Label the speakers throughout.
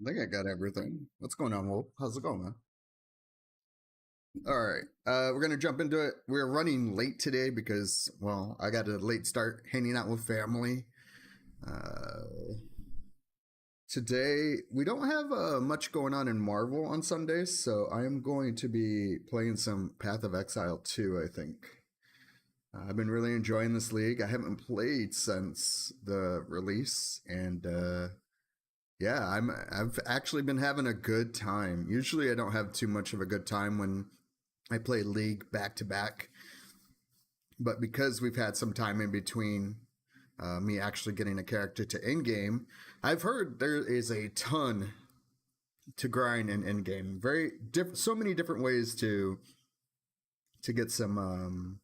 Speaker 1: I think I got everything. What's going on, Wolf? How's it going, man? All right. We're gonna jump into it. We're running late today because, well, I got a late start hanging out with family. Uh, Today we don't have much going on in Marvel on Sundays, so I am going to be playing some Path of Exile 2, I think. I've been really enjoying this league. I haven't played since the release, and yeah, I've actually been having a good time. Usually I don't have too much of a good time when I play League back to back, but because we've had some time in between me actually getting a character to end game, I've heard there is a ton to grind in end game. So many different ways to get some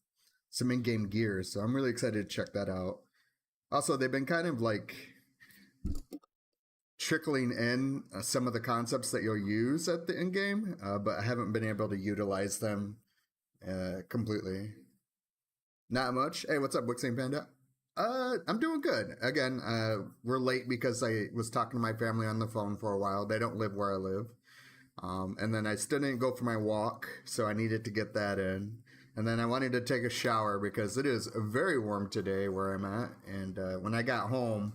Speaker 1: in game gear. So I'm really excited to check that out. Also, they've been kind of like trickling in some of the concepts that you'll use at the end game, but I haven't been able to utilize them completely. Not much. Hey, what's up, Wixing Panda? I'm doing good. Again, we're late because I was talking to my family on the phone for a while. They don't live where I live. And then I still didn't go for my walk, so I needed to get that in. And then I wanted to take a shower because it is very warm today where I'm at. And when I got home,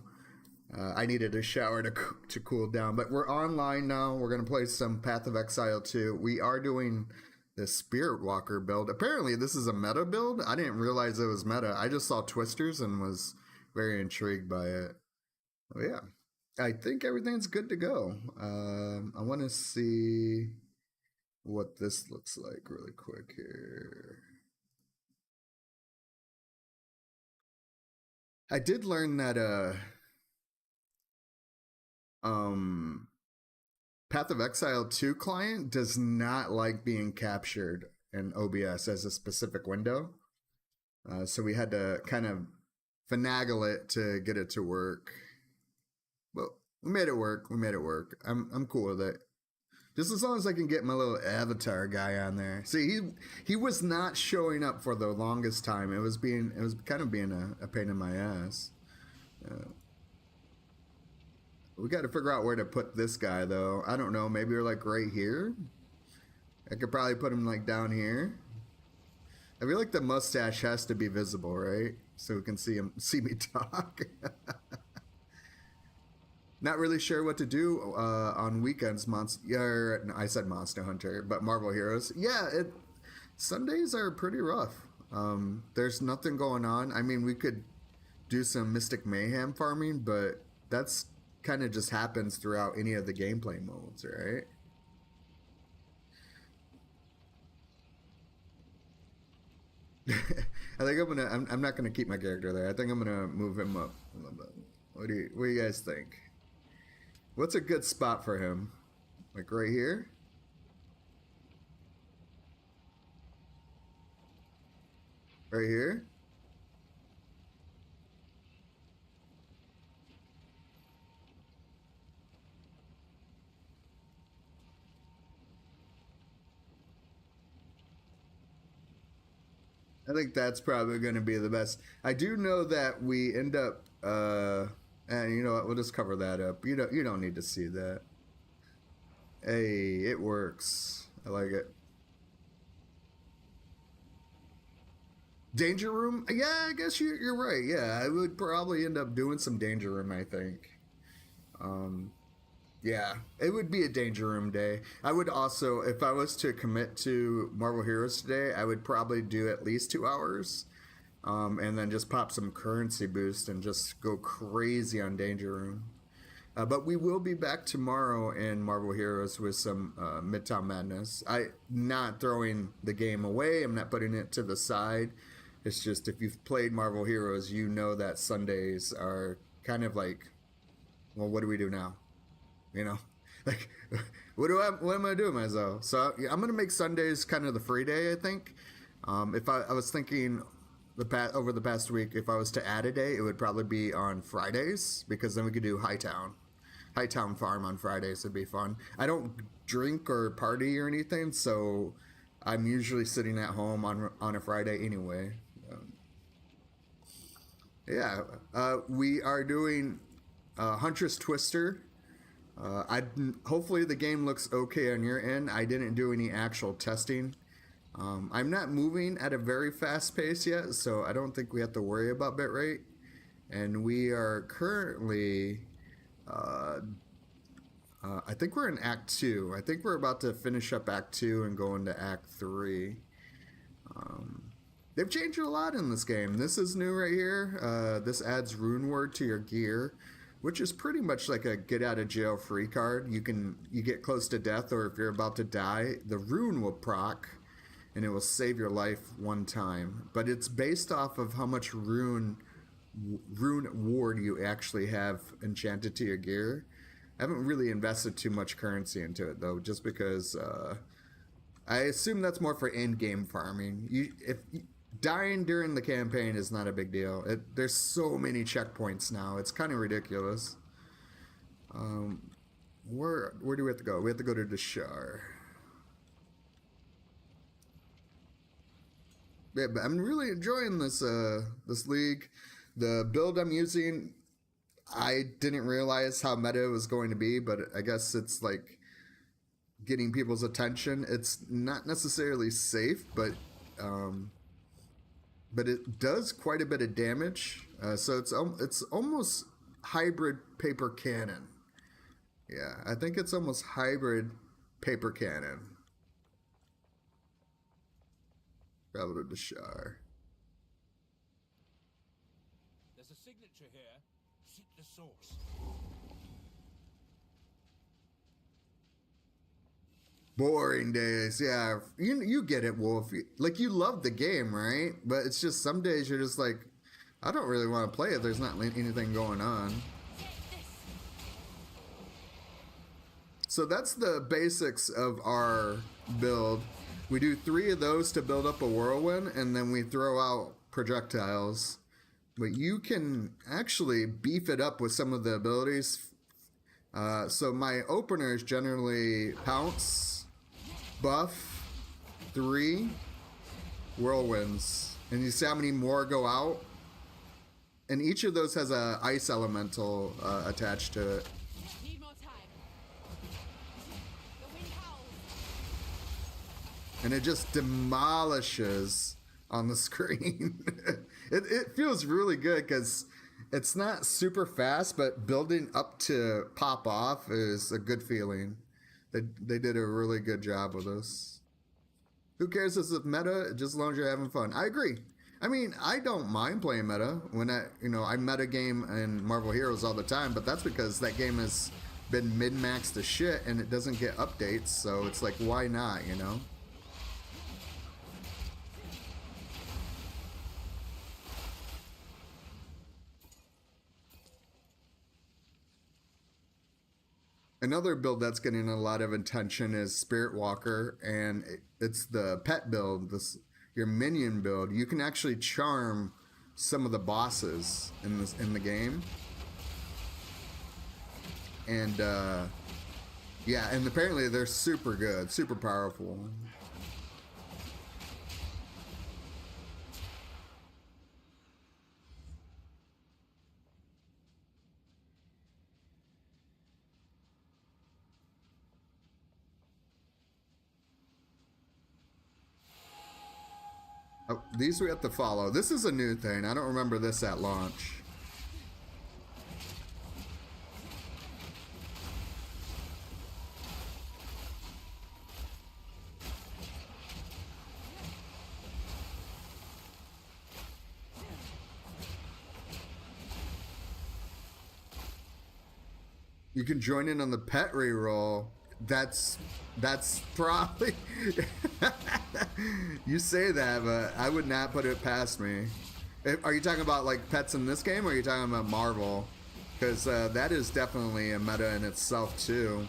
Speaker 1: I needed a shower to cool down. But we're online now. We're going to play some Path of Exile 2. We are doing the Spirit Walker build. Apparently, this is a meta build. I didn't realize it was meta. I just saw Twisters and was very intrigued by it. Oh, yeah. I think everything's good to go. I want to see what this looks like really quick here. I did learn that Path of Exile 2 client does not like being captured in OBS as a specific window. So we had to kind of finagle it to get it to work. But we made it work. I'm cool with it. Just as long as I can get my little avatar guy on there. See, he was not showing up for the longest time. It was kind of being a pain in my ass. We got to figure out where to put this guy, though. I don't know. Maybe you're like right here. I could probably put him like down here. I feel like the mustache has to be visible, right? So we can see me talk. Not really sure what to do on weekends. I said Monster Hunter, but Marvel Heroes. Yeah, Sundays are pretty rough. There's nothing going on. I mean, we could do some Mystic Mayhem farming, but that's kind of just happens throughout any of the gameplay modes, right? I think I'm not gonna keep my character there. I think I'm gonna move him up a little bit. What do you guys think? What's a good spot for him? Like right here? Right here? I think that's probably going to be the best. I do know that we end up, and you know what? We'll just cover that up. You don't need to see that. Hey, it works. I like it. Danger room? Yeah, I guess you're right. Yeah, I would probably end up doing some danger room. I think. Um, yeah, it would be a danger room day. I would also, if I was to commit to Marvel Heroes today, I would probably do at least 2 hours, and then just pop some currency boost and just go crazy on danger room. But we will be back tomorrow in Marvel Heroes with some Midtown Madness. I'm not throwing the game away. I'm not putting it to the side. It's just if you've played Marvel Heroes, you know that Sundays are kind of like, well, what do we do now? You know, like what am I doing myself? So I'm gonna make Sundays kind of the free day. I think. If I was thinking over the past week, if I was to add a day, it would probably be on Fridays because then we could do Hightown Farm on Fridays. Would be fun. I don't drink or party or anything, so I'm usually sitting at home on a Friday anyway. Yeah, we are doing Huntress Twister Hopefully the game looks okay on your end. I didn't do any actual testing. I'm not moving at a very fast pace yet, so I don't think we have to worry about bitrate. And we are currently, I think we're in Act 2. I think we're about to finish up Act 2 and go into Act 3. They've changed a lot in this game. This is new right here. This adds Rune Word to your gear, which is pretty much like a get out of jail free card. You get close to death, or if you're about to die, the rune will proc and it will save your life one time. But it's based off of how much rune ward you actually have enchanted to your gear. I haven't really invested too much currency into it though, just because I assume that's more for end game farming. Dying during the campaign is not a big deal. There's so many checkpoints now. It's kind of ridiculous. Where do we have to go? We have to go to Deshar. Yeah, but I'm really enjoying this this league. The build I'm using, I didn't realize how meta it was going to be, but I guess it's like getting people's attention. It's not necessarily safe, but it does quite a bit of damage. So it's almost hybrid paper cannon. Yeah, I think it's almost hybrid paper cannon. Travel to Deshar.
Speaker 2: There's a signature here. Seek the source.
Speaker 1: Boring days, yeah. You get it, Wolf. Like, you love the game, right? But it's just some days you're just like, I don't really want to play it. There's not anything going on. So that's the basics of our build. We do 3 of those to build up a whirlwind, and then we throw out projectiles. But you can actually beef it up with some of the abilities. So my opener is generally Pounce, Buff, 3, Whirlwinds. And you see how many more go out? And each of those has a ice elemental attached to it. And it just demolishes on the screen. It feels really good because it's not super fast, but building up to pop off is a good feeling. They did a really good job with this. Who cares if it's meta, just as long as you're having fun. I agree. I mean, I don't mind playing meta. When I meta game in Marvel Heroes all the time, but that's because that game has been min-maxed to shit and it doesn't get updates, so it's like, why not, you know? Another build that's getting a lot of attention is Spirit Walker, and it's the pet build, your minion build. You can actually charm some of the bosses in the game, and yeah, and apparently they're super good, super powerful. Oh, these we have to follow. This is a new thing. I don't remember this at launch. You can join in on the pet reroll. That's probably you say that, but I would not put it past me. Are you talking about like pets in this game, or are you talking about Marvel? Because that is definitely a meta in itself too.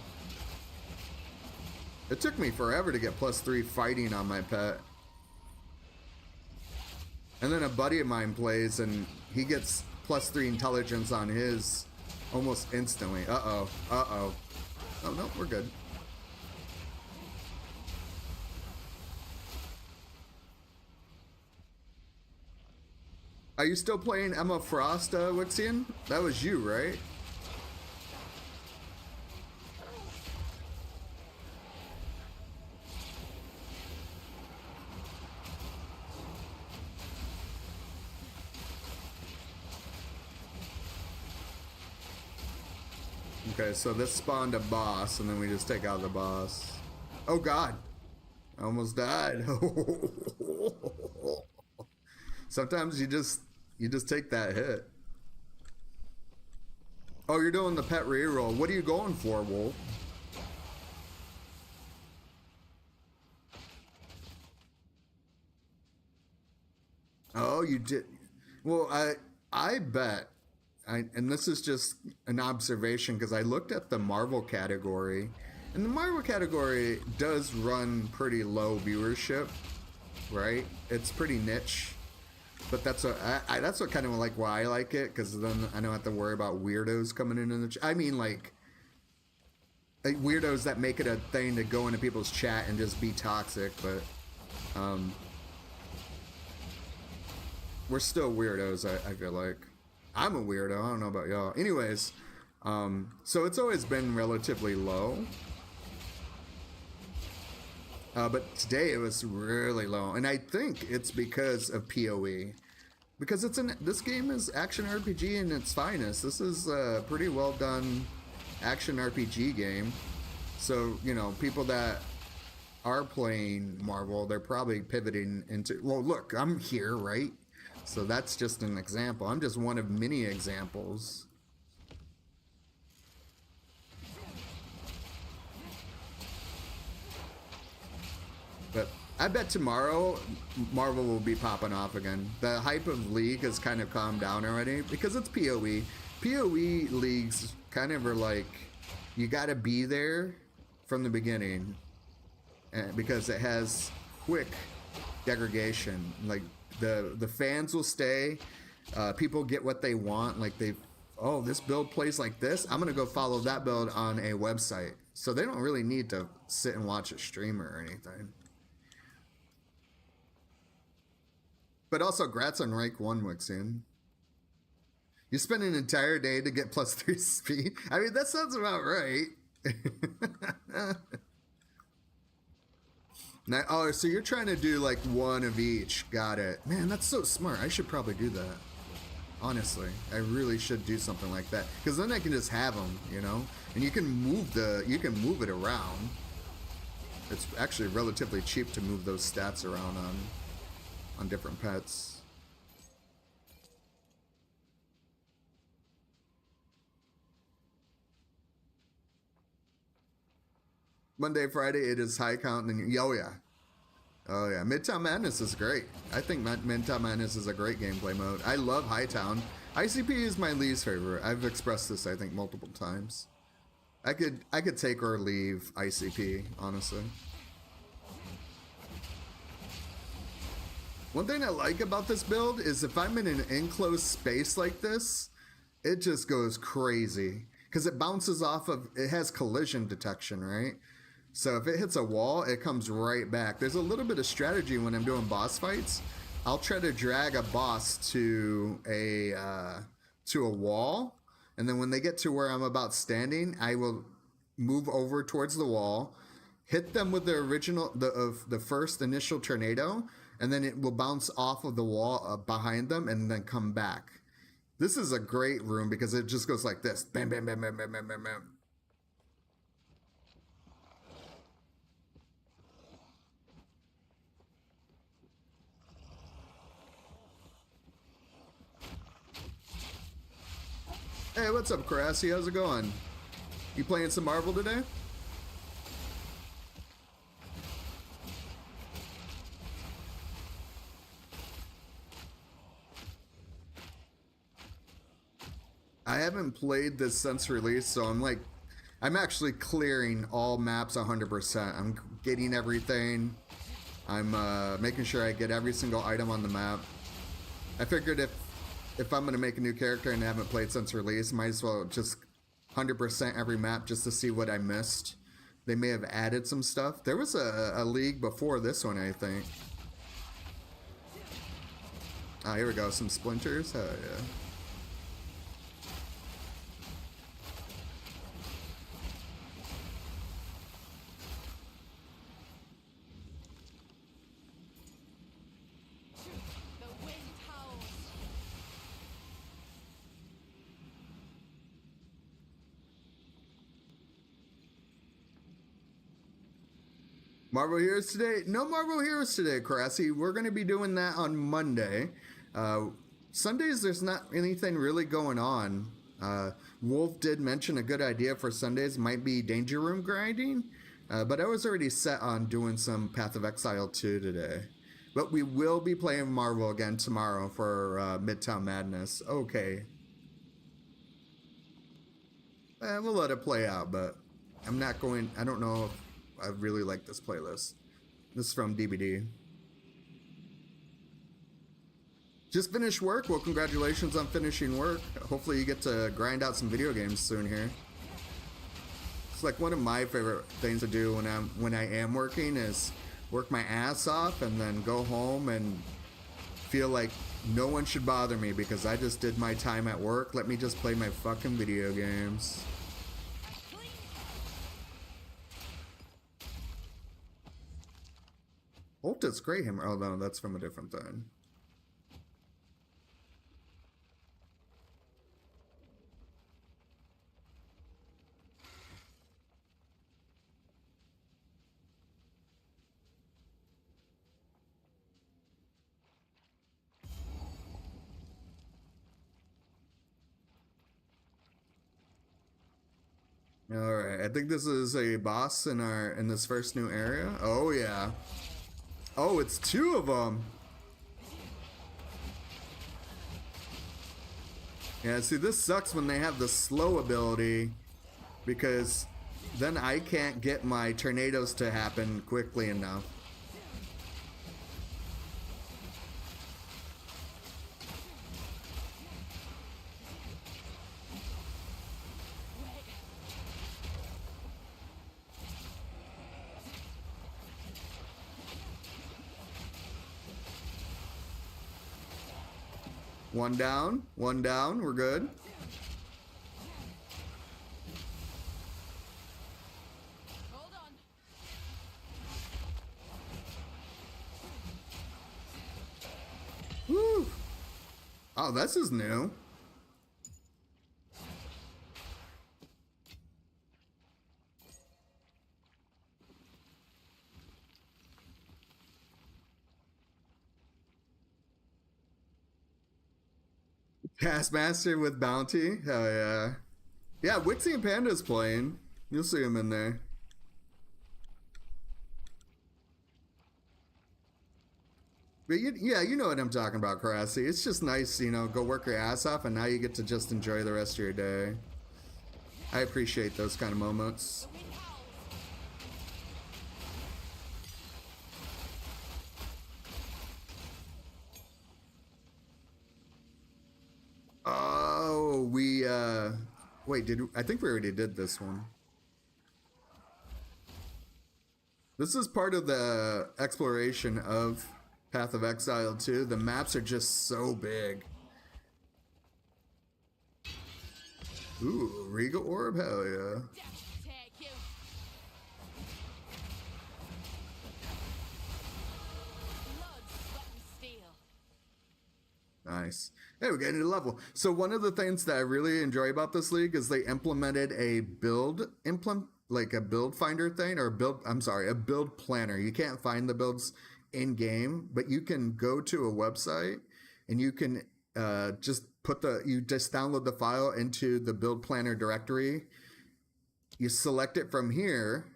Speaker 1: It took me forever to get +3 fighting on my pet, and then a buddy of mine plays and he gets +3 intelligence on his almost instantly. Uh-oh. Oh no, we're good. Are you still playing Emma Frost, Wixian? That was you, right? Okay, so this spawned a boss, and then we just take out the boss. Oh god! I almost died. Sometimes you just take that hit. Oh, you're doing the pet reroll. What are you going for, Wolf? Oh, you did. Well, I bet, and this is just an observation because I looked at the Marvel category, and the Marvel category does run pretty low viewership, right? It's pretty niche, but that's that's what kind of like why I like it, because then I don't have to worry about weirdos coming in the. I mean, like weirdos that make it a thing to go into people's chat and just be toxic, but we're still weirdos. I feel like I'm a weirdo. I don't know about y'all. Anyways, so it's always been relatively low. But today it was really low, and I think it's because of PoE. Because this game is action RPG in its finest. This is a pretty well done action RPG game. So, you know, people that are playing Marvel, they're probably pivoting into, well, look, I'm here, right? So that's just an example. I'm just one of many examples. But I bet tomorrow Marvel will be popping off again. The hype of League has kind of calmed down already because it's PoE. PoE leagues kind of are like, you gotta be there from the beginning because it has quick degradation. Like the fans will stay, people get what they want. Like oh, this build plays like this, I'm gonna go follow that build on a website. So they don't really need to sit and watch a streamer or anything. But also, grats on rank 1, Wixien. You spend an entire day to get +3 speed? I mean, that sounds about right. Now, oh, so you're trying to do like one of each. Got it. Man, that's so smart. I should probably do that. Honestly, I really should do something like that. Because then I can just have them, you know? And you can move it around. It's actually relatively cheap to move those stats around on different pets. Monday, Friday, it is high count. And oh yeah, oh yeah. Midtown Madness is great. I think Midtown Madness is a great gameplay mode. I love Hightown. ICP is my least favorite. I've expressed this, I think, multiple times. I could take or leave ICP, honestly. One thing I like about this build is if I'm in an enclosed space like this, it just goes crazy. Because it bounces off of, it has collision detection, right? So if it hits a wall, it comes right back. There's a little bit of strategy when I'm doing boss fights. I'll try to drag a boss to a wall, and then when they get to where I'm about standing, I will move over towards the wall, hit them with the first initial tornado, and then it will bounce off of the wall behind them and then come back. This is a great room because it just goes like this. Bam, bam, bam, bam, bam, bam, bam, bam. Hey, what's up, Karasi? How's it going? You playing some Marvel today? I haven't played this since release, so I'm actually clearing all maps 100%. I'm getting everything. I'm making sure I get every single item on the map. I figured if I'm gonna make a new character and I haven't played since release, might as well just 100% every map just to see what I missed. They may have added some stuff. There was a league before this one, I think. Ah, here we go. Some splinters. Hell yeah. Marvel Heroes today? No Marvel Heroes today, Karasi. We're going to be doing that on Monday. Sundays, there's not anything really going on. Wolf did mention a good idea for Sundays might be Danger Room grinding, but I was already set on doing some Path of Exile 2 today. But we will be playing Marvel again tomorrow for Midtown Madness. Okay. We'll let it play out, but I'm not going... I don't know if I really like this playlist. This is from DBD. Just finished work? Well, congratulations on finishing work. Hopefully you get to grind out some video games soon here. It's like one of my favorite things to do when I am working is work my ass off and then go home and feel like no one should bother me because I just did my time at work. Let me just play my fucking video games. Ulta's Great Hammer. Oh no, that's from a different thing. Alright, I think this is a boss in this first new area. Oh yeah. Oh, it's two of them. Yeah, see, this sucks when they have the slow ability because then I can't get my tornadoes to happen quickly enough. One down, we're good.
Speaker 3: Hold on.
Speaker 1: Woo! Oh, this is new. Taskmaster with Bounty? Hell yeah. Yeah, Wixie and Panda's playing. You'll see him in there. But yeah, you know what I'm talking about, Karasi. It's just nice, you know, go work your ass off and now you get to just enjoy the rest of your day. I appreciate those kind of moments. Oh, wait, I think we already did this one. This is part of the exploration of Path of Exile 2. The maps are just so big. Ooh, Regal Orb, hell yeah. Nice. Hey, we got a new level. So one of the things that I really enjoy about this league is they implemented a build finder thing, or a build planner. You can't find the builds in game, but you can go to a website and you can just download the file into the build planner directory. You select it from here,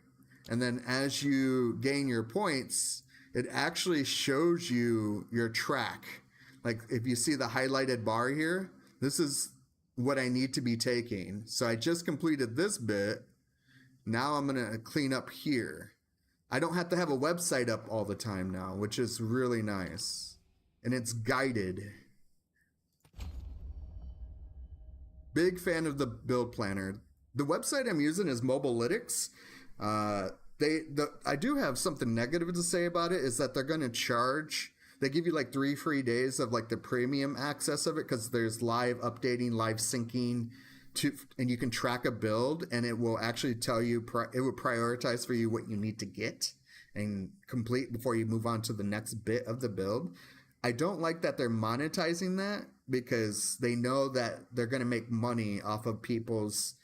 Speaker 1: and then as you gain your points, it actually shows you your track. Like if you see the highlighted bar here, this is what I need to be taking. So I just completed this bit. Now I'm going to clean up here. I don't have to have a website up all the time now, which is really nice. And it's guided. Big fan of the build planner. The website I'm using is Mobilytics. I do have something negative to say about it, is that they're going to charge. They give you like 3 free days of like the premium access of it because there's live updating, live syncing, and you can track a build and it will actually tell you, it will prioritize for you what you need to get and complete before you move on to the next bit of the build. I don't like that they're monetizing that because they know that they're going to make money off of people's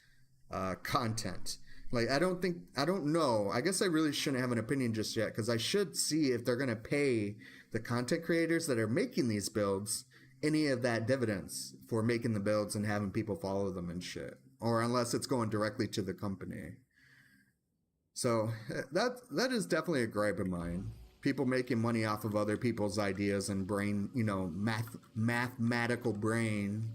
Speaker 1: content. Like, I don't know. I guess I really shouldn't have an opinion just yet because I should see if they're going to pay the content creators that are making these builds any of that dividends for making the builds and having people follow them and shit. Or unless it's going directly to the company. So that is definitely a gripe of mine. People making money off of other people's ideas and brain, mathematical brain.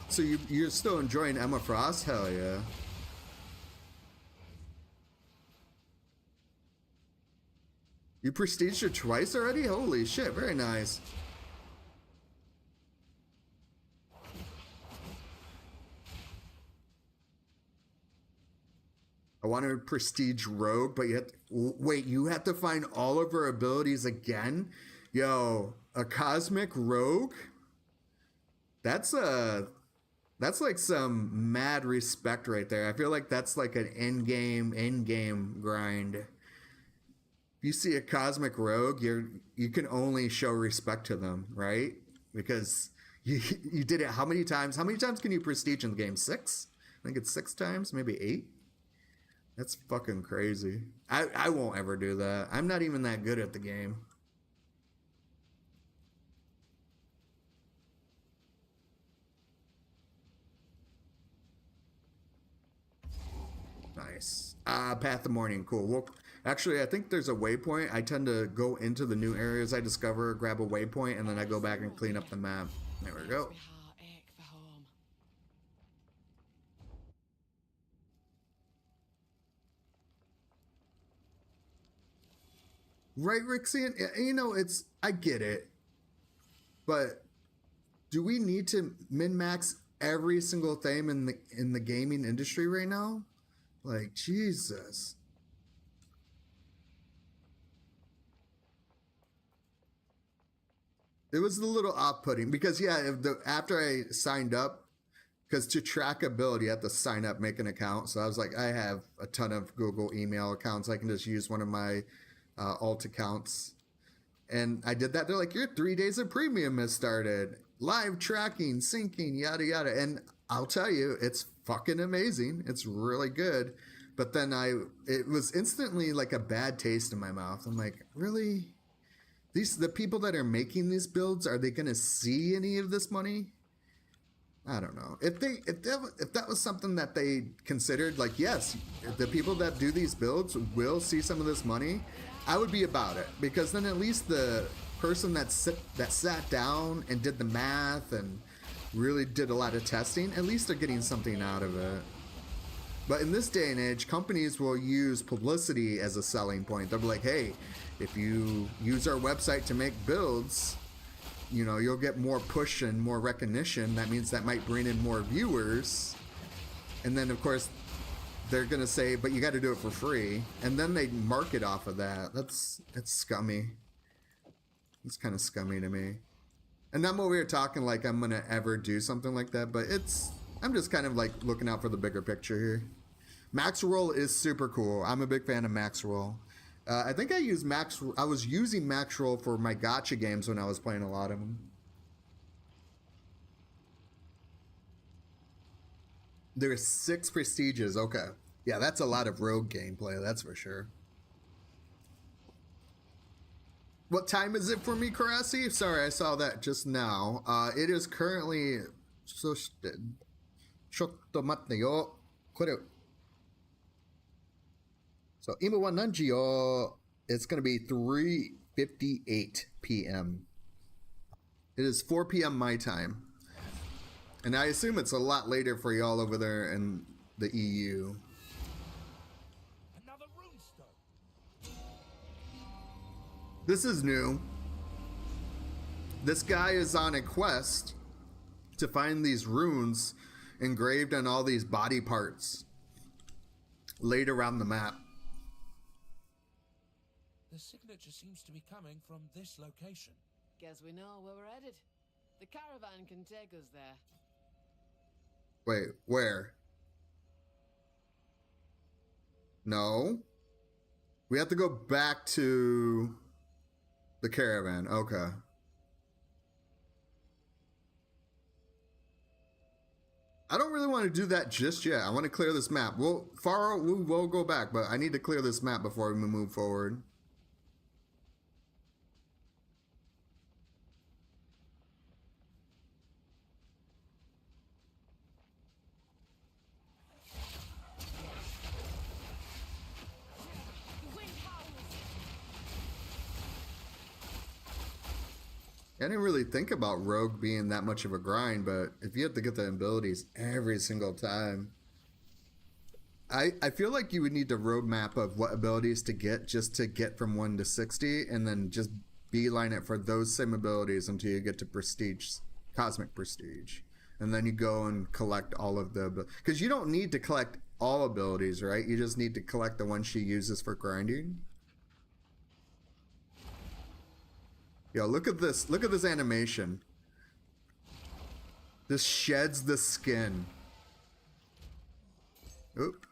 Speaker 1: So you're still enjoying Emma Frost? Hell yeah. You prestiged her twice already? Holy shit, very nice. I want to prestige Rogue, but wait, you have to find all of her abilities again? Yo, a Cosmic Rogue? That's like some mad respect right there. I feel like that's like an end game grind. If you see a Cosmic Rogue, you can only show respect to them, right? Because you did it how many times? How many times can you prestige in the game? 6? I think it's 6 times, maybe 8. That's fucking crazy. I won't ever do that. I'm not even that good at the game. Nice. Path of Morning. Cool. Well, actually, I think there's a waypoint. I tend to go into the new areas I discover, grab a waypoint, and then I go back and clean up the map. There we go. Right, Rixian? I get it. But do we need to min-max every single thing in the gaming industry right now? Like, Jesus. It was a little off-putting because, yeah, after I signed up, because to track ability, you have to sign up, make an account. So I was like, I have a ton of Google email accounts. I can just use one of my alt accounts. And I did that. They're like, your 3 days of premium has started. Live tracking, syncing, yada, yada. And I'll tell you, it's fucking amazing. It's really good. But then it was instantly like a bad taste in my mouth. I'm like, really? The people that are making these builds, are they going to see any of this money? I don't know. If that was something that they considered, like, yes, the people that do these builds will see some of this money, I would be about it, because then at least the person that sat down and did the math and really did a lot of testing, at least they're getting something out of it. But in this day and age, companies will use publicity as a selling point. They'll be like, hey, if you use our website to make builds, you'll get more push and more recognition. That means that might bring in more viewers. And then, of course, they're going to say, but you got to do it for free. And then they market off of that. It's scummy. It's kind of scummy to me. And not what we were talking like I'm going to ever do something like that, but I'm just kind of like looking out for the bigger picture here. Max Roll is super cool. I'm a big fan of Max Roll. I think I was using Max Roll for my gacha games when I was playing a lot of them. There's 6 prestiges. Okay. Yeah, that's a lot of rogue gameplay, that's for sure. What time is it for me, Karasi? Sorry, I saw that just now. It is currently... So ima wa nanji yo? It's going to be 3:58 p.m. It is 4 p.m. my time. And I assume it's a lot later for y'all over there in the EU.
Speaker 2: Another runestone.
Speaker 1: This is new. This guy is on a quest to find these runes engraved on all these body parts laid around the map.
Speaker 2: The signature seems to be coming from this location.
Speaker 3: Guess we know where we're headed. The caravan can take us there.
Speaker 1: Wait, where? No. We have to go back to the caravan. Okay. I don't really want to do that just yet. I want to clear this map. We will go back, but I need to clear this map before we move forward. I didn't really think about Rogue being that much of a grind, but if you have to get the abilities every single time, I feel like you would need a roadmap of what abilities to get just to get from 1 to 60, and then just beeline it for those same abilities until you get to prestige, cosmic prestige. And then you go and collect all of the, because you don't need to collect all abilities, right? You just need to collect the ones she uses for grinding. Yo, look at this. Look at this animation. This sheds the skin. Oop.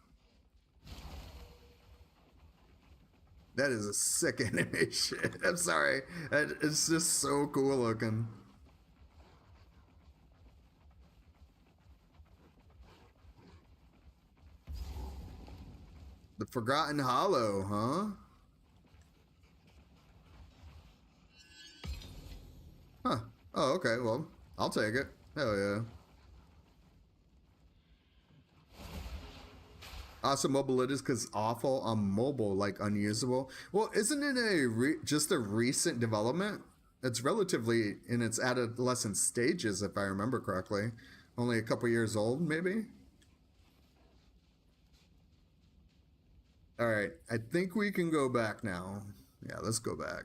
Speaker 1: That is a sick animation. I'm sorry. It's just so cool looking. The Forgotten Hollow, huh? Huh. Oh, okay. Well, I'll take it. Hell yeah. Awesome mobile it is because awful on mobile, like unusable. Well, isn't it just a recent development? It's relatively in its adolescent stages, if I remember correctly. Only a couple years old, maybe? Alright, I think we can go back now. Yeah, let's go back.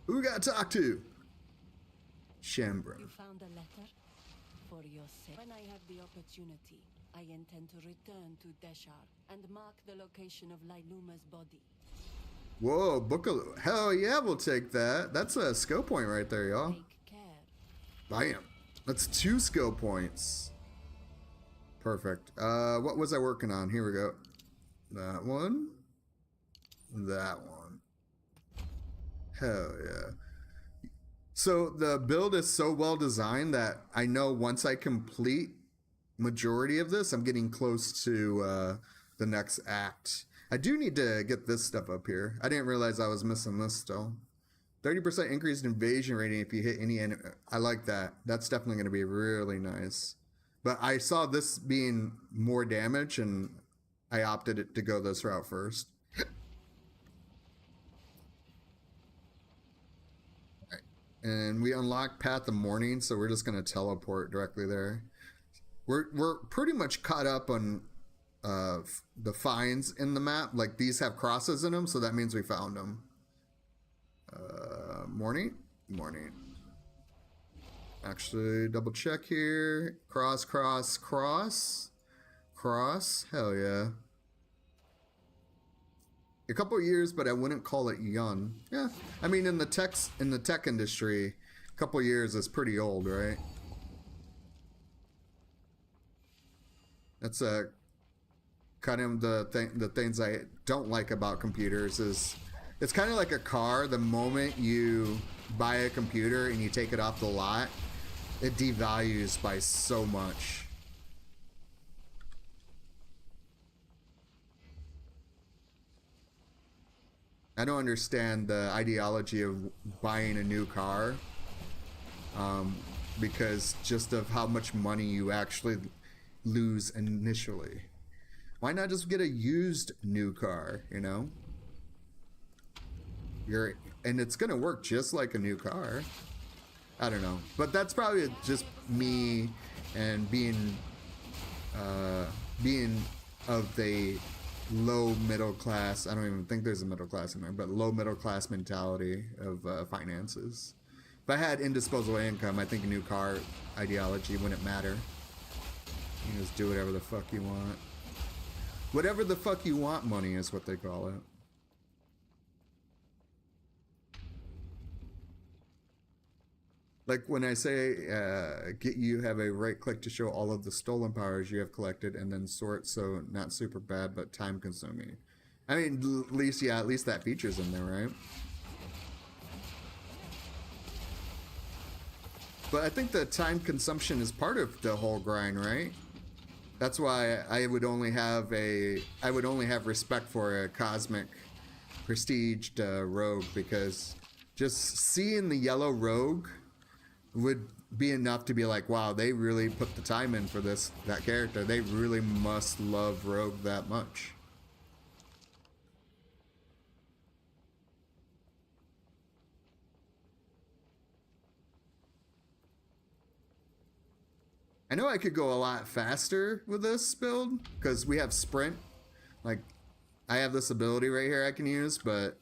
Speaker 1: Who we gotta talk to? Shambra.
Speaker 4: You found a letter? For your sake. When I have the opportunity, I intend to return to Deshar and mark the location of Lailuma's body.
Speaker 1: Whoa, book of... Hell yeah, we'll take that. That's a skill point right there, y'all.
Speaker 4: Take care.
Speaker 1: Bam. That's 2 skill points. Perfect. What was I working on? Here we go. That one. That one. Hell yeah. So the build is so well designed that I know once I complete majority of this, I'm getting close to the next act. I do need to get this stuff up here. I didn't realize I was missing this still. 30% increased evasion rating if you hit any enemy. I like that. That's definitely going to be really nice. But I saw this being more damage, and I opted to go this route first. And we unlock Path of Morning, so we're just gonna teleport directly there. We're pretty much caught up on the finds in the map. Like, these have crosses in them, so that means we found them. Morning. Actually, double check here. Cross. Hell yeah. A couple of years, but I wouldn't call it young. Yeah, I mean, in the tech industry, a couple of years is pretty old, right? That's kind of the things I don't like about computers is it's kind of like a car. The moment you buy a computer and you take it off the lot, it devalues by so much. I don't understand the ideology of buying a new car because just of how much money you actually lose initially. Why not just get a used new car, you know? And it's gonna work just like a new car. I don't know, but that's probably just me and being of the low middle class. I don't even think there's a middle class in there, but low middle class mentality of finances. If I had indisposable income, I think a new car ideology wouldn't matter. You just do whatever the fuck you want. Whatever the fuck you want money is what they call it. Like when I say you have a right click to show all of the stolen powers you have collected and then sort, so not super bad but time consuming. I mean, at least that feature's in there, right? But I think the time consumption is part of the whole grind, right? That's why I would only have respect for a cosmic prestiged rogue, because just seeing the yellow rogue would be enough to be like, wow, they really put the time in for that character. They really must love rogue that much. I know I could go a lot faster with this build because we have sprint. Like, I have this ability right here I can use, but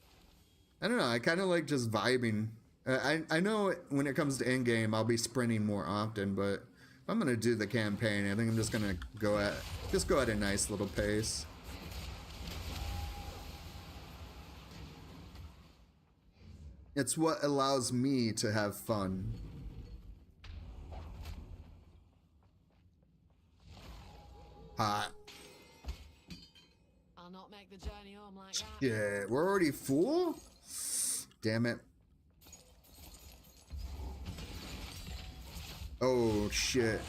Speaker 1: I don't know. I kind of like just vibing. I know when it comes to in-game, I'll be sprinting more often, but if I'm gonna do the campaign, I think I'm just gonna go at a nice little pace. It's what allows me to have fun. Hot.
Speaker 3: I'll not make the journey home like that.
Speaker 1: Yeah, we're already full? Damn it. Oh, shit.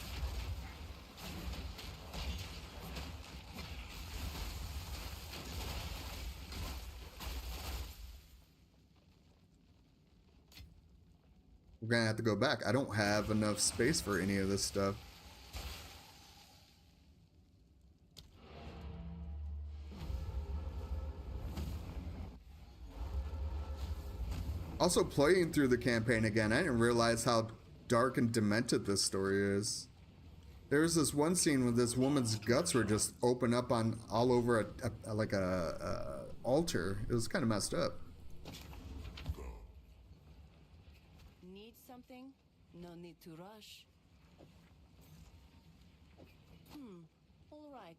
Speaker 1: We're gonna have to go back. I don't have enough space for any of this stuff. Also, playing through the campaign again, I didn't realize how dark and demented this story is. There was this one scene where this woman's guts were just open up on all over a altar. It was kind of messed up.
Speaker 4: Need something? No need to rush. All right.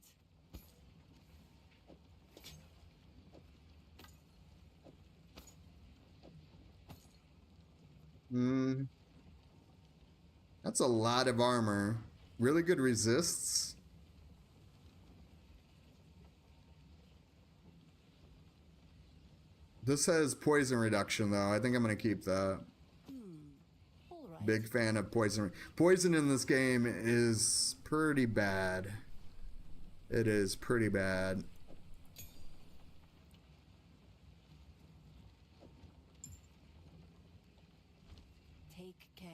Speaker 1: That's a lot of armor. Really good resists. This has poison reduction though. I think I'm gonna keep that.
Speaker 4: All right.
Speaker 1: Big fan of poison. Poison in this game is pretty bad. It is pretty bad.
Speaker 4: Take care.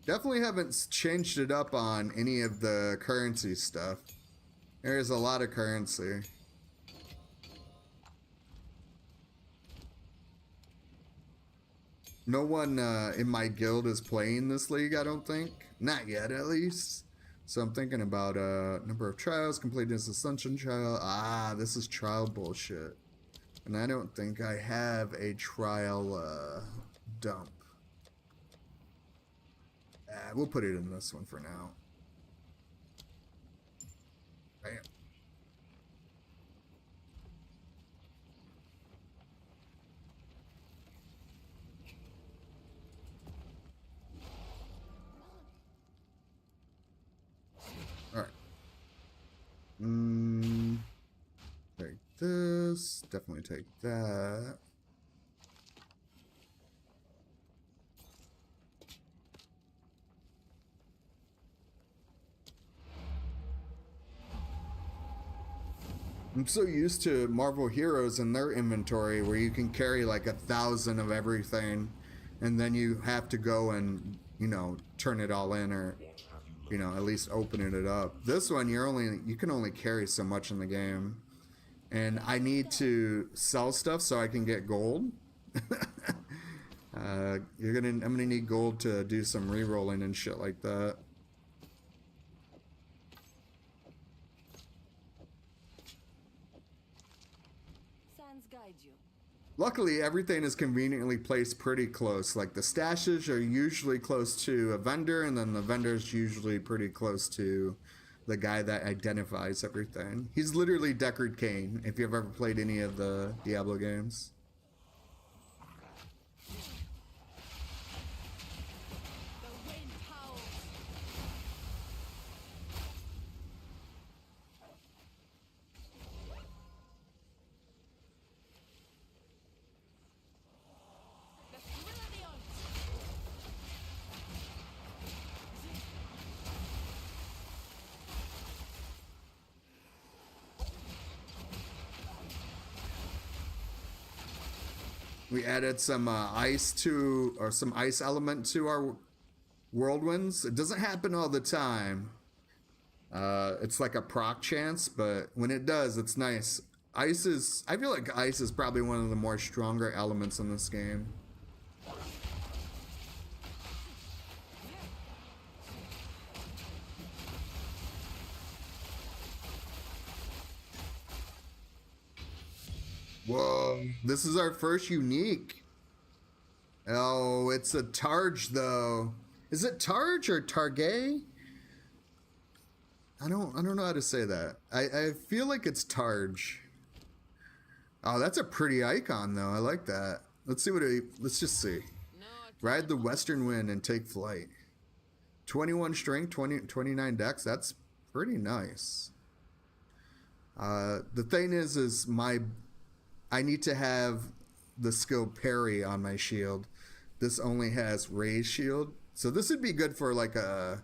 Speaker 1: Definitely haven't changed it up on any of the currency stuff. There's a lot of currency. No one in my guild is playing this league, I don't think. Not yet, at least. So I'm thinking about number of trials, completed this Ascension trial. Ah, this is trial bullshit. And I don't think I have a trial dump. We'll put it in this one for now. Bam. Alright. Take this. Definitely take that. I'm so used to Marvel Heroes and their inventory where you can carry like 1,000 of everything and then you have to go and, you know, turn it all in or, you know, at least opening it up. This one, you can only carry so much in the game. And I need to sell stuff so I can get gold. I'm gonna need gold to do some re-rolling and shit like that.
Speaker 4: Guide you.
Speaker 1: Luckily, everything is conveniently placed pretty close. Like the stashes are usually close to a vendor, and then the vendor's usually pretty close to the guy that identifies everything. He's literally Deckard Cain, if you've ever played any of the Diablo games.
Speaker 3: The wind howls. The thrill of the hunt.
Speaker 1: We added some ice to, or some ice element to our whirlwinds. It doesn't happen all the time. It's like a proc chance, but when it does, it's nice. Ice is, I feel like ice is probably one of the more stronger elements in this game. Whoa, this is our first unique. Oh, it's a Targe though. Is it Targe or Target? I don't know how to say that. I feel like it's Targe. Oh, that's a pretty icon though. I like that. Let's see what let's just see.
Speaker 3: No,
Speaker 1: Ride the western wind and take flight. 21 strength, 29 dex. That's pretty nice. The thing is I need to have the skill parry on my shield. This only has raise shield. So this would be good for like a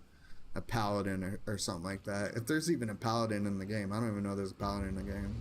Speaker 1: paladin or something like that. If there's even a paladin in the game. I don't even know there's a paladin in the game.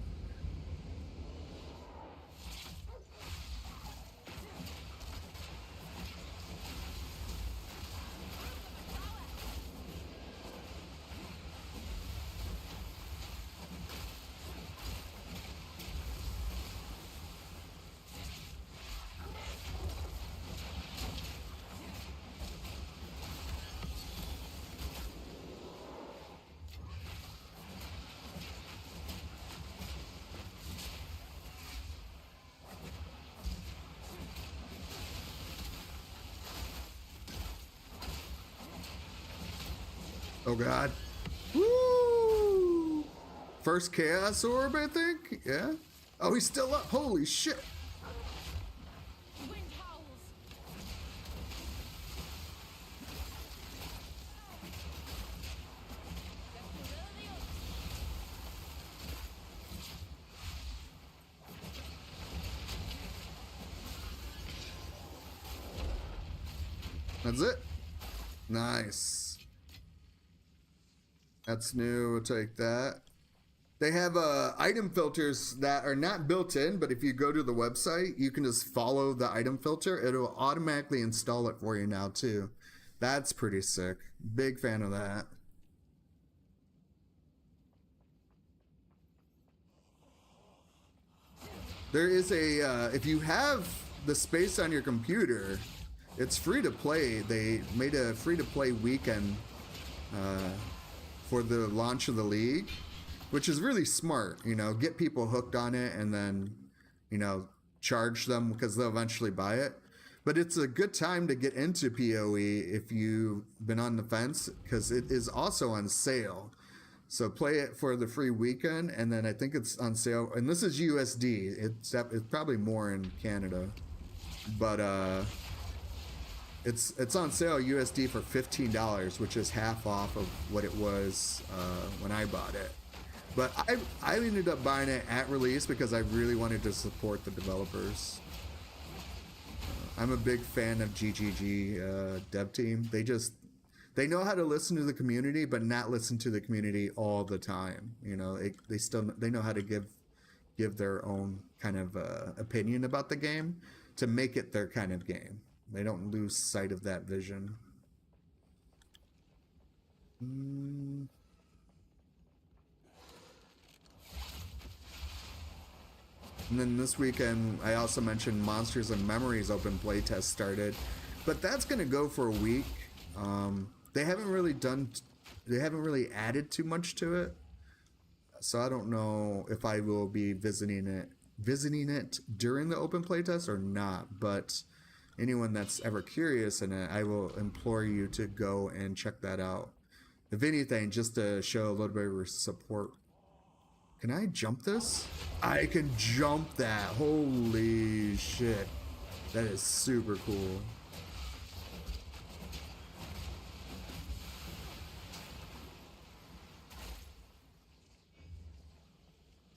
Speaker 1: Oh god. Woo! First Chaos Orb, I think? Yeah? Oh, he's still up. Holy shit.
Speaker 3: wind howls. The thrill of the hunt.
Speaker 1: That's it? Nice. That's new. We'll take that. They have item filters that are not built in, but if you go to the website, you can just follow the item filter. It'll automatically install it for you now, too. That's pretty sick. Big fan of that. There is a, if you have the space on your computer, it's free to play. They made a free to play weekend for the launch of the league, which is really smart. You know, get people hooked on it and then, you know, charge them because they'll eventually buy it. But it's a good time to get into PoE if you've been on the fence, because it is also on sale. So play it for the free weekend, and then I think it's on sale. And this is USD. It's probably more in Canada, but it's on sale USD for $15, which is half off of what it was when I bought it. But I ended up buying it at release because I really wanted to support the developers. I'm a big fan of GGG dev team. They know how to listen to the community, but not listen to the community all the time. You know, they know how to give their own kind of opinion about the game to make it their kind of game. They don't lose sight of that vision. And then this weekend, I also mentioned Monsters and Memories open playtest started, but that's going to go for a week. They haven't really added too much to it, so I don't know if I will be visiting it during the open playtest or not. But anyone that's ever curious in it, I will implore you to go and check that out. If anything, just to show a little bit of support. Can I jump this? I can jump that. Holy shit. That is super cool.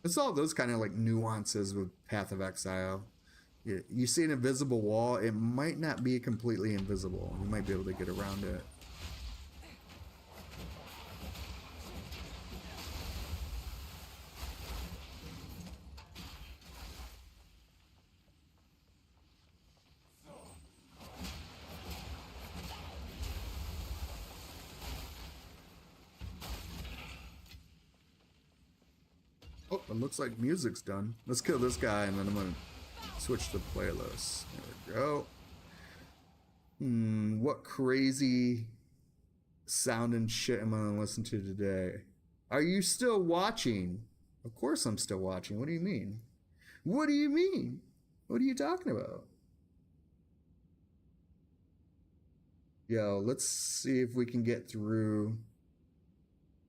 Speaker 1: It's all those kind of like nuances with Path of Exile. You see an invisible wall, it might not be completely invisible. You might be able to get around it. Oh, it looks like music's done. Let's kill this guy and then I'm gonna switch to playlist. There we go. What crazy sounding shit am I gonna listen to today? Are you still watching? Of course I'm still watching. What do you mean? What do you mean? What are you talking about? Yo, let's see if we can get through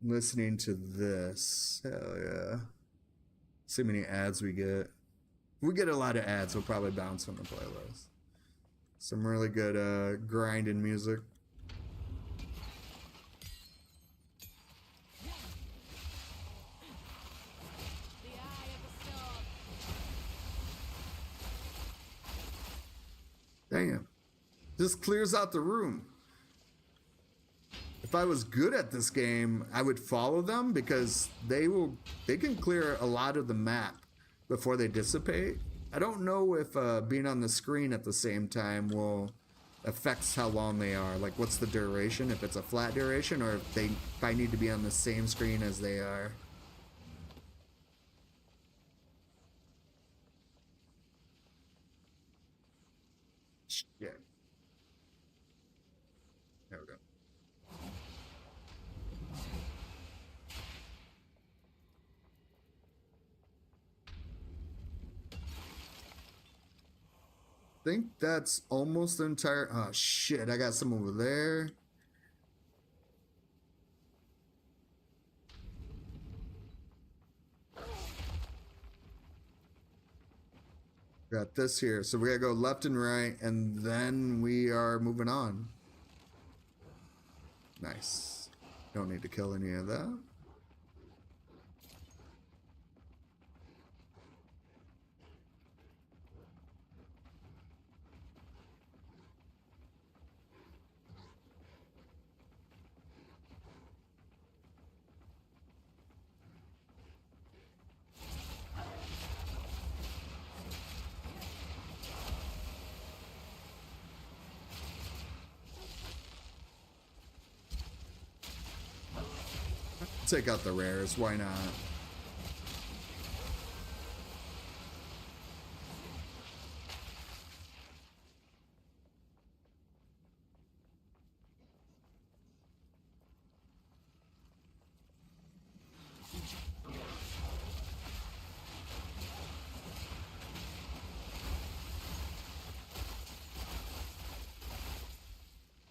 Speaker 1: listening to this. Hell yeah. See how many ads we get. If we get a lot of ads, we'll probably bounce on the playlist. Some really good grinding music. Damn. This clears out the room. If I was good at this game, I would follow them because they can clear a lot of the map before they dissipate. I don't know if being on the screen at the same time will affects how long they are. Like what's the duration, if it's a flat duration or if I need to be on the same screen as they are. Yeah. There we go. Think that's almost the entire. Oh shit, I got some over there. Got this here. So we gotta go left and right, and then we are moving on. Nice. Don't need to kill any of that. Take out the rares, why not?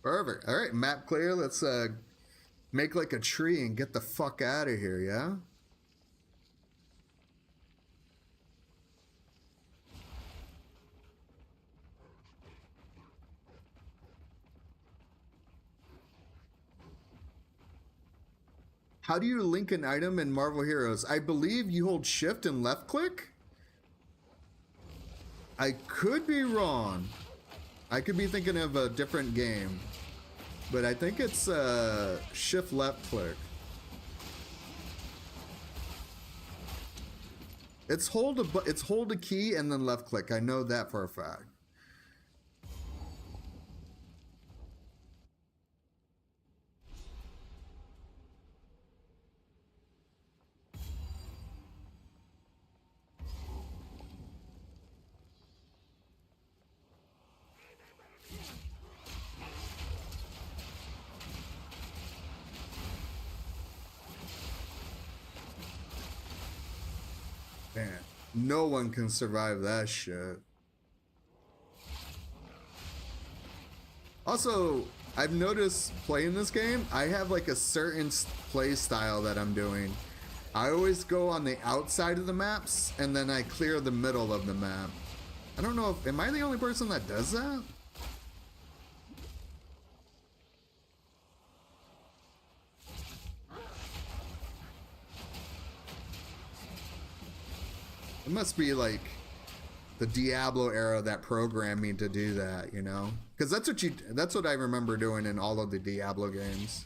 Speaker 1: Perfect. All right, map clear. Let's make like a tree and get the fuck out of here, yeah? How do you link an item in Marvel Heroes? I believe you hold shift and left click? I could be wrong. I could be thinking of a different game. But I think it's shift left click. It's hold a key and then left click. I know that for a fact. Man, no one can survive that shit. Also, I've noticed playing this game, I have like a certain play style that I'm doing. I always go on the outside of the maps and then I clear the middle of the map. I don't know if, am I the only person that does that? It must be like the Diablo era that programmed me to do that, you know? Because that's what I remember doing in all of the Diablo games.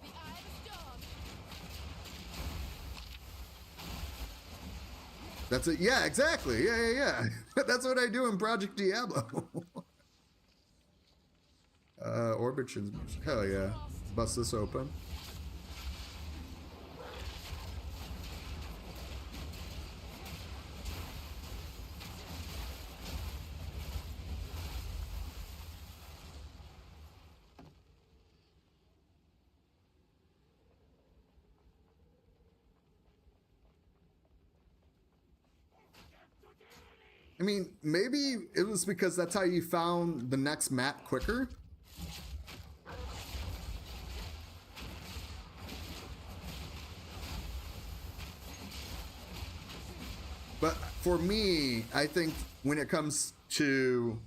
Speaker 3: The eye of the storm.
Speaker 1: That's it. Yeah, exactly. Yeah. That's what I do in Project Diablo. Orbitions. Hell yeah. Bust this open. I mean, maybe it was because that's how you found the next map quicker. But for me, I think when it comes to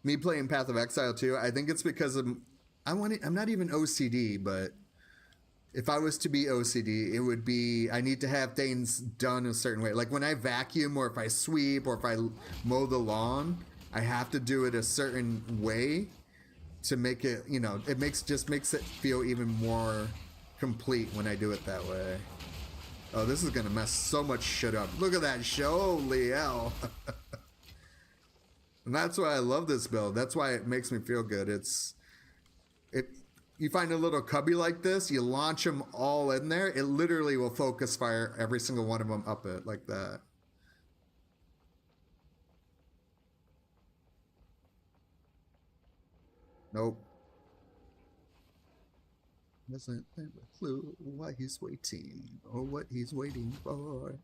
Speaker 1: me playing Path of Exile 2, I think it's because I'm not even OCD, but if I was to be OCD, it would be I need to have things done a certain way. Like when I vacuum or if I sweep or if I mow the lawn, I have to do it a certain way to make it, you know, it just makes it feel even more complete when I do it that way. Oh, this is gonna mess so much shit up. Look at that show, holy hell. And that's why I love this build. That's why it makes me feel good. You find a little cubby like this, you launch them all in there, it literally will focus fire every single one of them up it like that. Nope. Doesn't have a clue why he's waiting or what he's waiting for.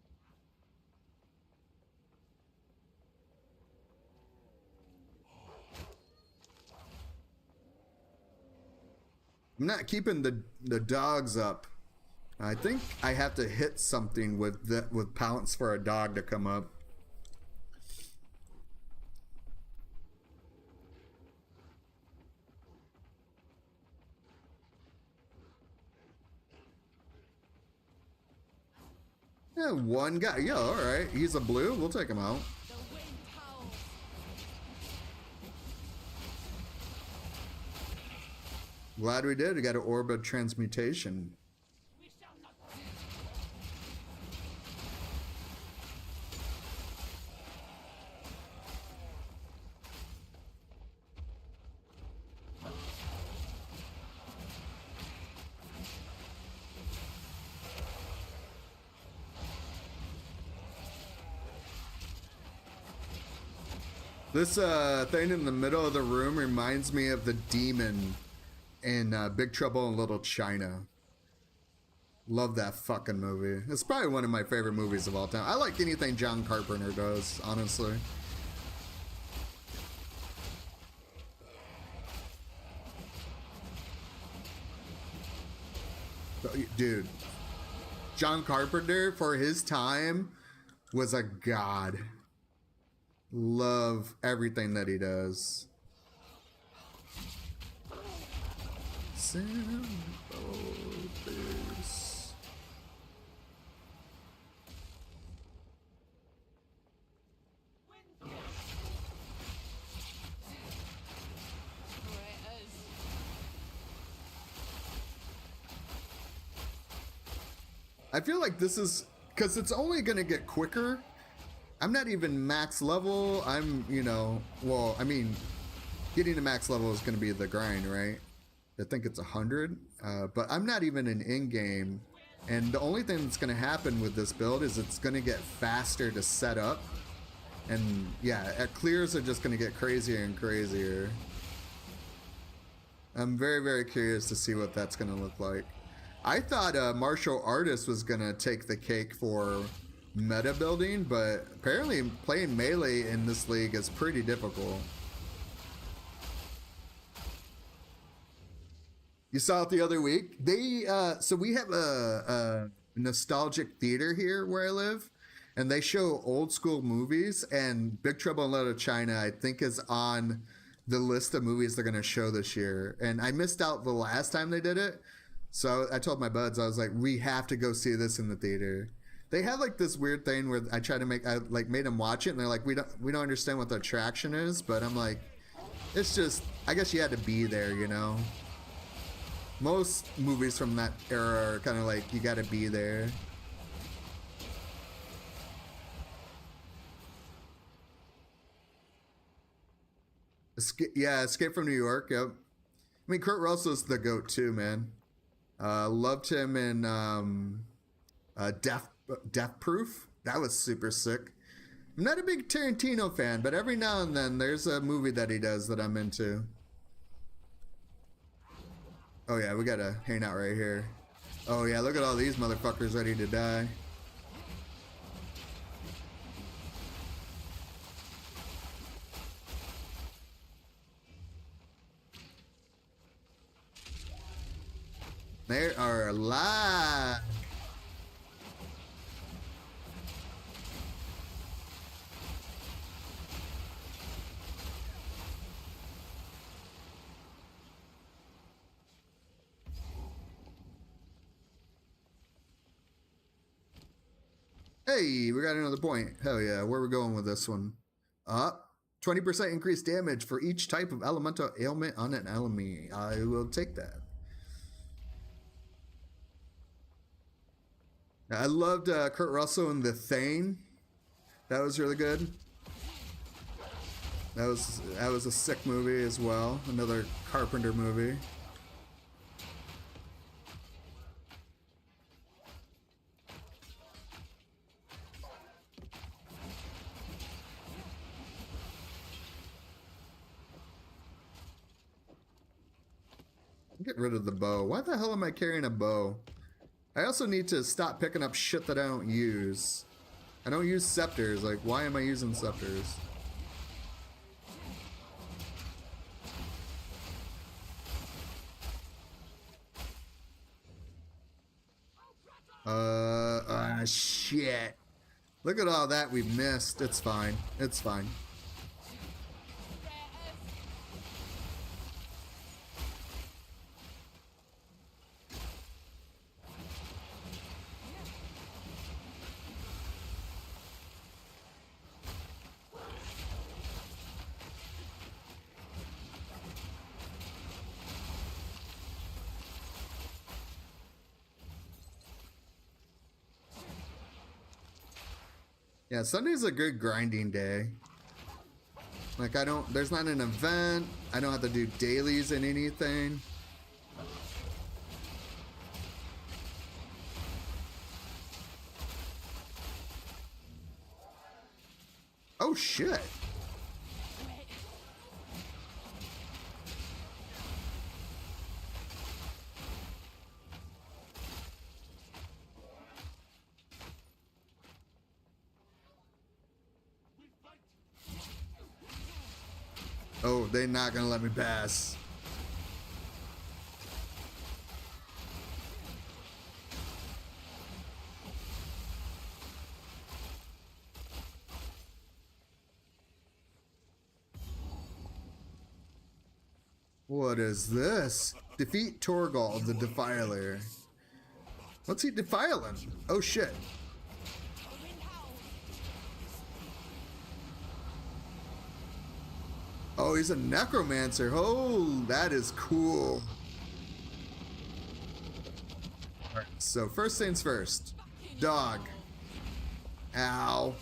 Speaker 1: I'm not keeping the dogs up. I think I have to hit something with pounce for a dog to come up. Yeah, one guy. Yeah, all right. He's a blue. We'll take him out.
Speaker 3: The wind howls.
Speaker 1: Glad we did. We got an orb of transmutation.
Speaker 2: We shall not.
Speaker 1: This thing in the middle of the room reminds me of the demon in Big Trouble in Little China. Love that fucking movie. It's probably one of my favorite movies of all time. I like anything John Carpenter does, honestly. Dude, John Carpenter, for his time, was a god. Love everything that he does. I feel like this is because it's only gonna get quicker. I'm not even max level. I'm, you know, well, I mean, getting to max level is gonna be the grind, right? I think it's 100, but I'm not even an in-game, and the only thing that's gonna happen with this build is it's gonna get faster to set up, and yeah, clears are just gonna get crazier and crazier. I'm very, very curious to see what that's gonna look like. I thought martial artist was gonna take the cake for meta building, but apparently playing melee in this league is pretty difficult. You saw it the other week. They so we have a nostalgic theater here where I live, and they show old school movies. And Big Trouble in Little China, I think, is on the list of movies they're gonna show this year. And I missed out the last time they did it, so I told my buds, I was like, we have to go see this in the theater. They have like this weird thing where I try to made them watch it, and they're like, we don't understand what the attraction is, but I'm like, it's just, I guess you had to be there, you know. Most movies from that era are kind of like, you got to be there. Escape from New York. Yep. I mean, Kurt Russell's the GOAT too, man. Loved him in Death Proof. That was super sick. I'm not a big Tarantino fan, but every now and then there's a movie that he does that I'm into. Oh yeah, we gotta hang out right here. Oh yeah, look at all these motherfuckers ready to die. They are alive. Hey, we got another point. Hell yeah, where are we going with this one? 20% increased damage for each type of elemental ailment on an enemy. I will take that. I loved Kurt Russell in The Thane. That was really good. That was a sick movie as well. Another Carpenter movie. Get rid of the bow. Why the hell am I carrying a bow? I also need to stop picking up shit that I don't use. I don't use scepters. Like, why am I using scepters? Shit. Look at all that we missed. It's fine. It's fine. Yeah, Sunday's a good grinding day. Like, there's not an event. I don't have to do dailies in anything. Oh, shit. Oh, they're not gonna let me pass. What is this? Defeat Torgal, the Defiler. What's he defiling? Oh shit. Oh, he's a necromancer. Oh, that is cool. Alright, so first things first. Dog. Ow.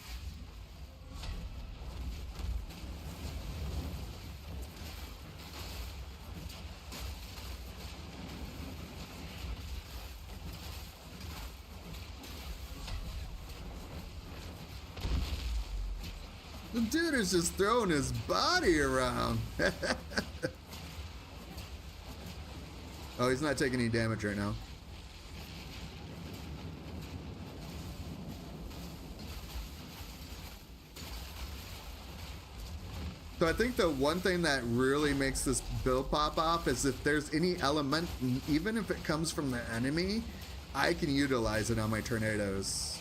Speaker 1: The dude is just throwing his body around. Oh, he's not taking any damage right now. So I think the one thing that really makes this build pop off is if there's any element, even if it comes from the enemy, I can utilize it on my tornadoes.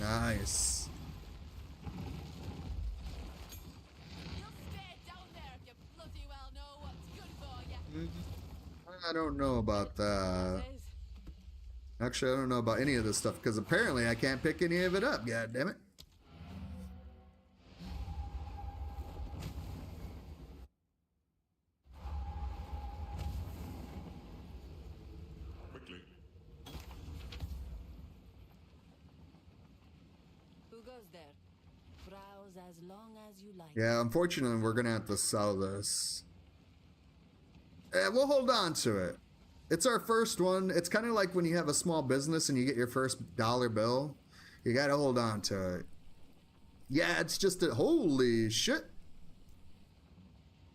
Speaker 1: Nice.
Speaker 3: You'll stay down there if you bloody well know what's good for you.
Speaker 1: I don't know about that. Actually, I don't know about any of this stuff because apparently I can't pick any of it up. God damn it.
Speaker 5: Quickly.
Speaker 4: Who goes there? Browse as long as you like.
Speaker 1: Yeah, unfortunately, we're going to have to sell this. We'll hold on to it. It's our first one. It's kind of like when you have a small business and you get your first dollar bill. You got to hold on to it. Yeah, it's just a holy shit.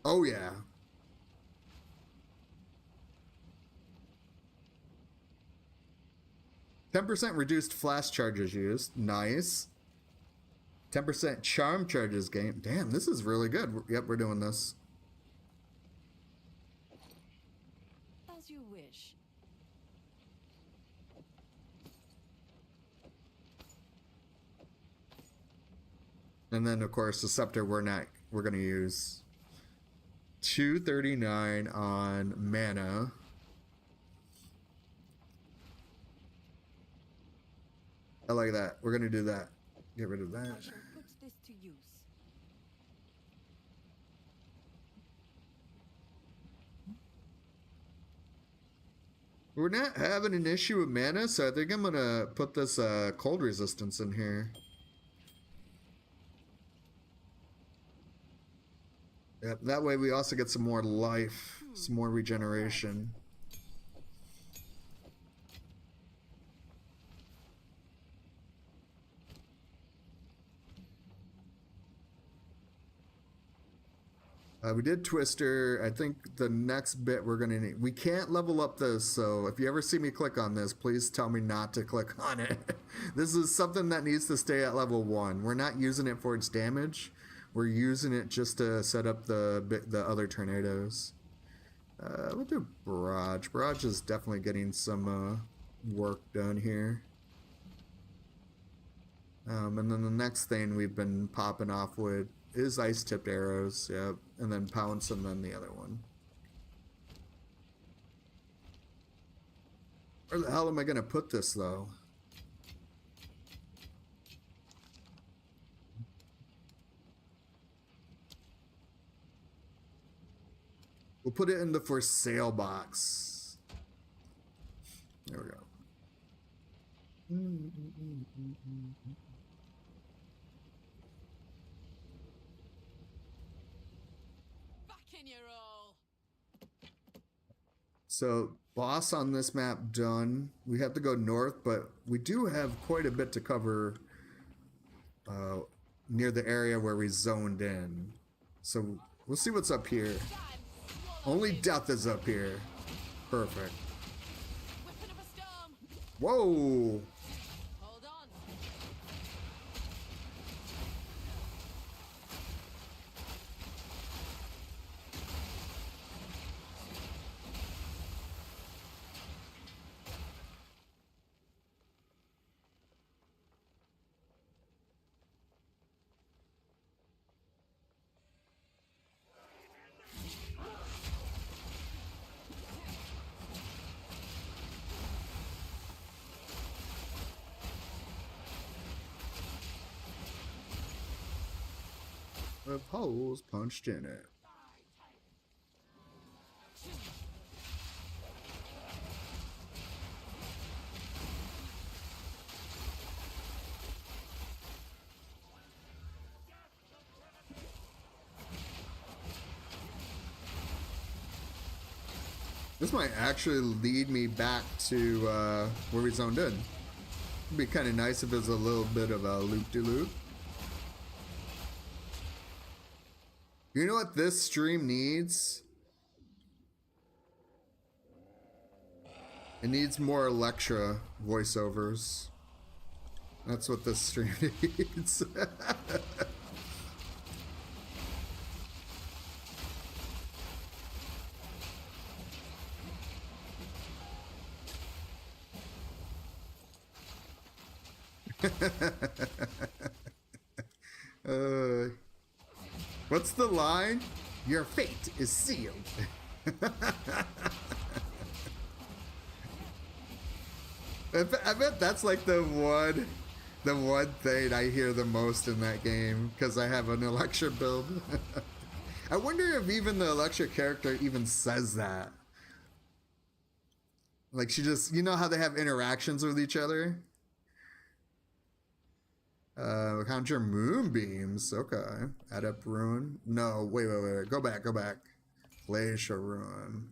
Speaker 1: Oh, yeah. %, reduced flash charges used. Nice. 10% charm charges gained. Damn, this is really good. Yep, we're doing this.
Speaker 4: As you wish.
Speaker 1: And then, of course, the scepter we're going to use. 239 on mana. I like that. We're going to do that. Get rid of that.
Speaker 4: I shall put this to use.
Speaker 1: We're not having an issue with mana, so I think I'm going to put this cold resistance in here. Yep, that way we also get some more life, some more regeneration. We did Twister. I think the next bit we're going to need... We can't level up this, so if you ever see me click on this, please tell me not to click on it. This is something that needs to stay at level 1. We're not using it for its damage. We're using it just to set up the other tornadoes. We'll do Barrage. Barrage is definitely getting some work done here. And then the next thing we've been popping off with is ice-tipped arrows, yep, and then pounce and then the other one. Where the hell am I going to put this, though? We'll put it in the for sale box. There we go.
Speaker 3: Back in your role.
Speaker 1: So, boss on this map done. We have to go north, but we do have quite a bit to cover near the area where we zoned in. So, we'll see what's up here. Only death is up here. Perfect.
Speaker 3: Whipping up a storm.
Speaker 1: Whoa!
Speaker 3: Hold on.
Speaker 1: With holes punched in it. This might actually lead me back to where we zoned in. It'd be kind of nice if there's a little bit of a loop-de-loop. You know what this stream needs? It needs more Electra voiceovers. That's what this stream needs. What's the line? Your fate is sealed. I bet that's like the one thing I hear the most in that game, because I have an Electra build. I wonder if even the Electra character even says that. Like she just, you know how they have interactions with each other? Conjure moonbeams. Okay. Add up ruin. No, wait. Go back. Glacial ruin.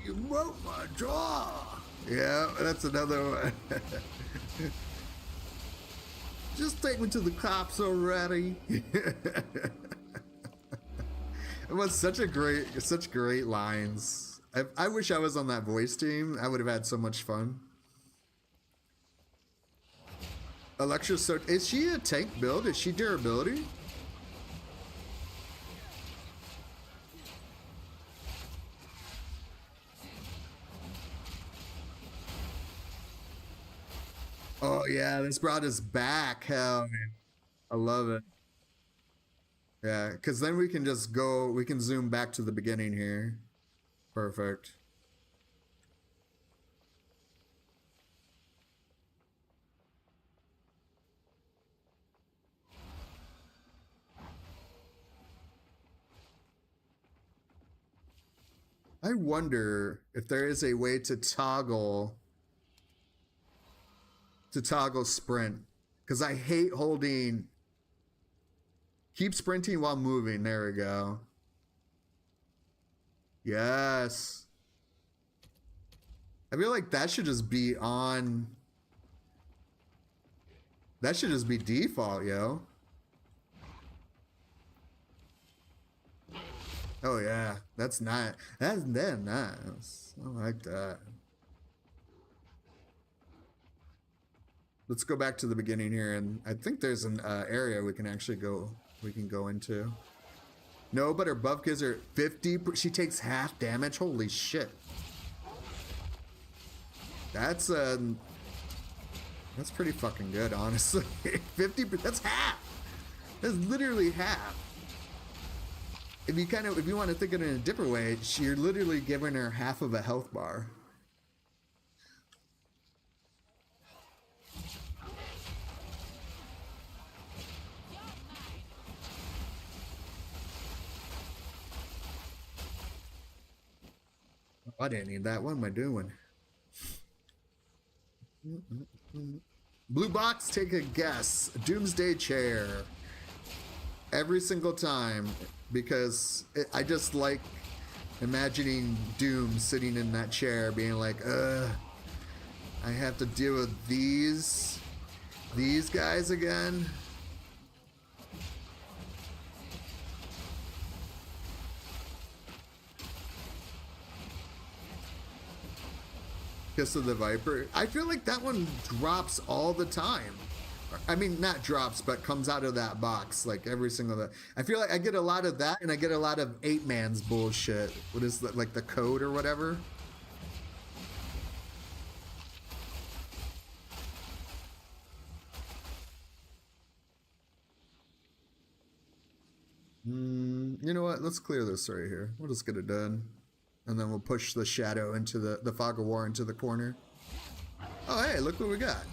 Speaker 1: You broke my jaw. Yeah, that's another one. Just take me to the cops already. It was such great lines. I wish I was on that voice team. I would have had so much fun. Electra, so is she a tank build? Is she durability? Oh yeah, this brought us back. Hell, man. I love it. Yeah, because then we can just go, we can zoom back to the beginning here. Perfect. I wonder if there is a way to toggle sprint, because I hate holding. Keep sprinting while moving. There we go. Yes. I feel like that should just be on. That should just be default, yo. Oh yeah, that's nice. That's nice. I like that. Let's go back to the beginning here, and I think there's an area we can actually go. We can go into. No, but her buff gives her 50. She takes half damage. Holy shit. That's pretty fucking good, honestly. 50. That's half. That's literally half. If you want to think of it in a different way, you're literally giving her half of a health bar. I didn't need that. What am I doing? Blue box, take a guess. Doomsday chair. Every single time. Because I just like imagining Doom sitting in that chair being like, I have to deal with these guys again. Kiss of the Viper. I feel like that one drops all the time. I mean, not drops, but comes out of that box like every single day. I feel like I get a lot of that, and I get a lot of 8-man's bullshit. What is that, like the code or whatever? You know what? Let's clear this right here. We'll just get it done. And then we'll push the shadow into the fog of war into the corner. Oh, hey, look what we got.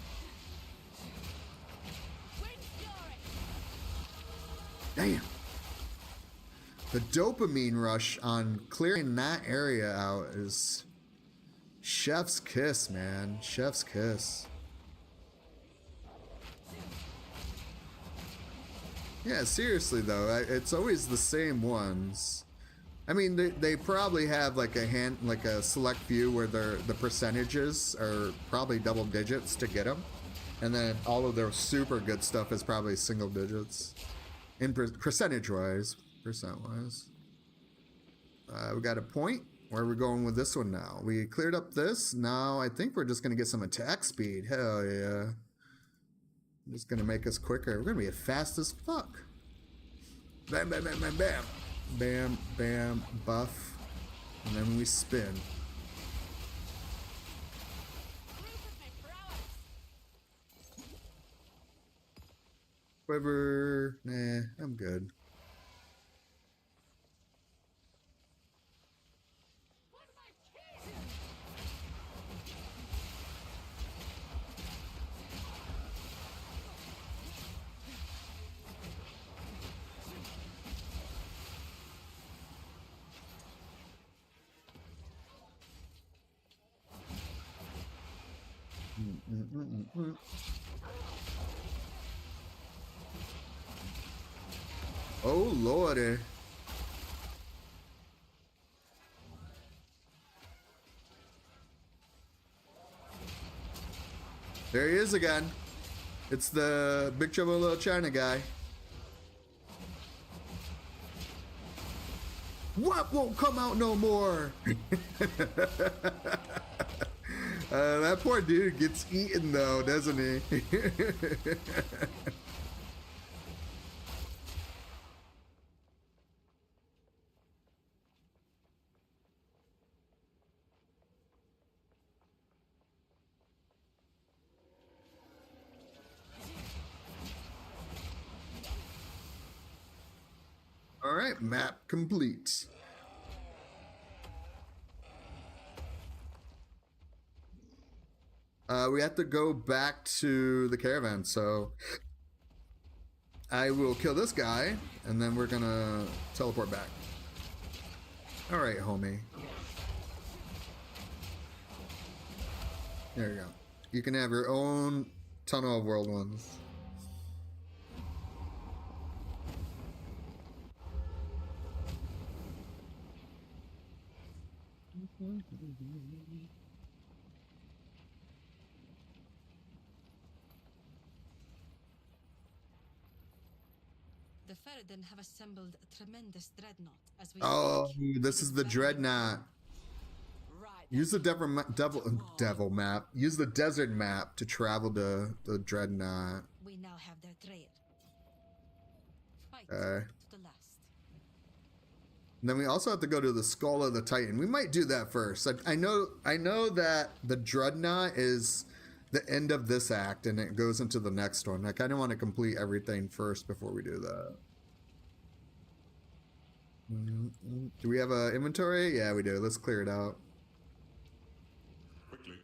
Speaker 1: Damn. The dopamine rush on clearing that area out is chef's kiss, man. Chef's kiss. Yeah, seriously though, it's always the same ones. I mean, they probably have like a select few where the percentages are probably double digits to get them, and then all of their super good stuff is probably single digits. In percentage-wise, percent-wise. We got a point. Where are we going with this one now? We cleared up this. Now I think we're just going to get some attack speed. Hell yeah. Just going to make us quicker. We're going to be fast as fuck. Bam, bam, bam, bam, bam. Bam, bam, buff. And then we spin. Quiver. Nah, I'm good. Oh lordy. There he is again. It's the Big Trouble in Little China guy. What won't come out no more? That poor dude gets eaten though, doesn't he? All right, map complete. We have to go back to the caravan, so I will kill this guy, and then we're gonna teleport back. All right, homie. There you go. You can have your own Tunnel of World ones.
Speaker 4: The Ferryden have assembled a tremendous dreadnought as we
Speaker 1: Oh,
Speaker 4: speak.
Speaker 1: this is the dreadnought.
Speaker 3: Right.
Speaker 1: Use the devil map. Use the desert map to travel to the dreadnought.
Speaker 4: We now have their trail. Fight
Speaker 1: Okay.
Speaker 4: to the last.
Speaker 1: And then we also have to go to the Skull of the Titan. We might do that first. I know that the dreadnought is the end of this act and it goes into the next one. I kind of want to complete everything first before we do that. Do we have an inventory? Yeah, we do. Let's clear it out.
Speaker 5: Quickly.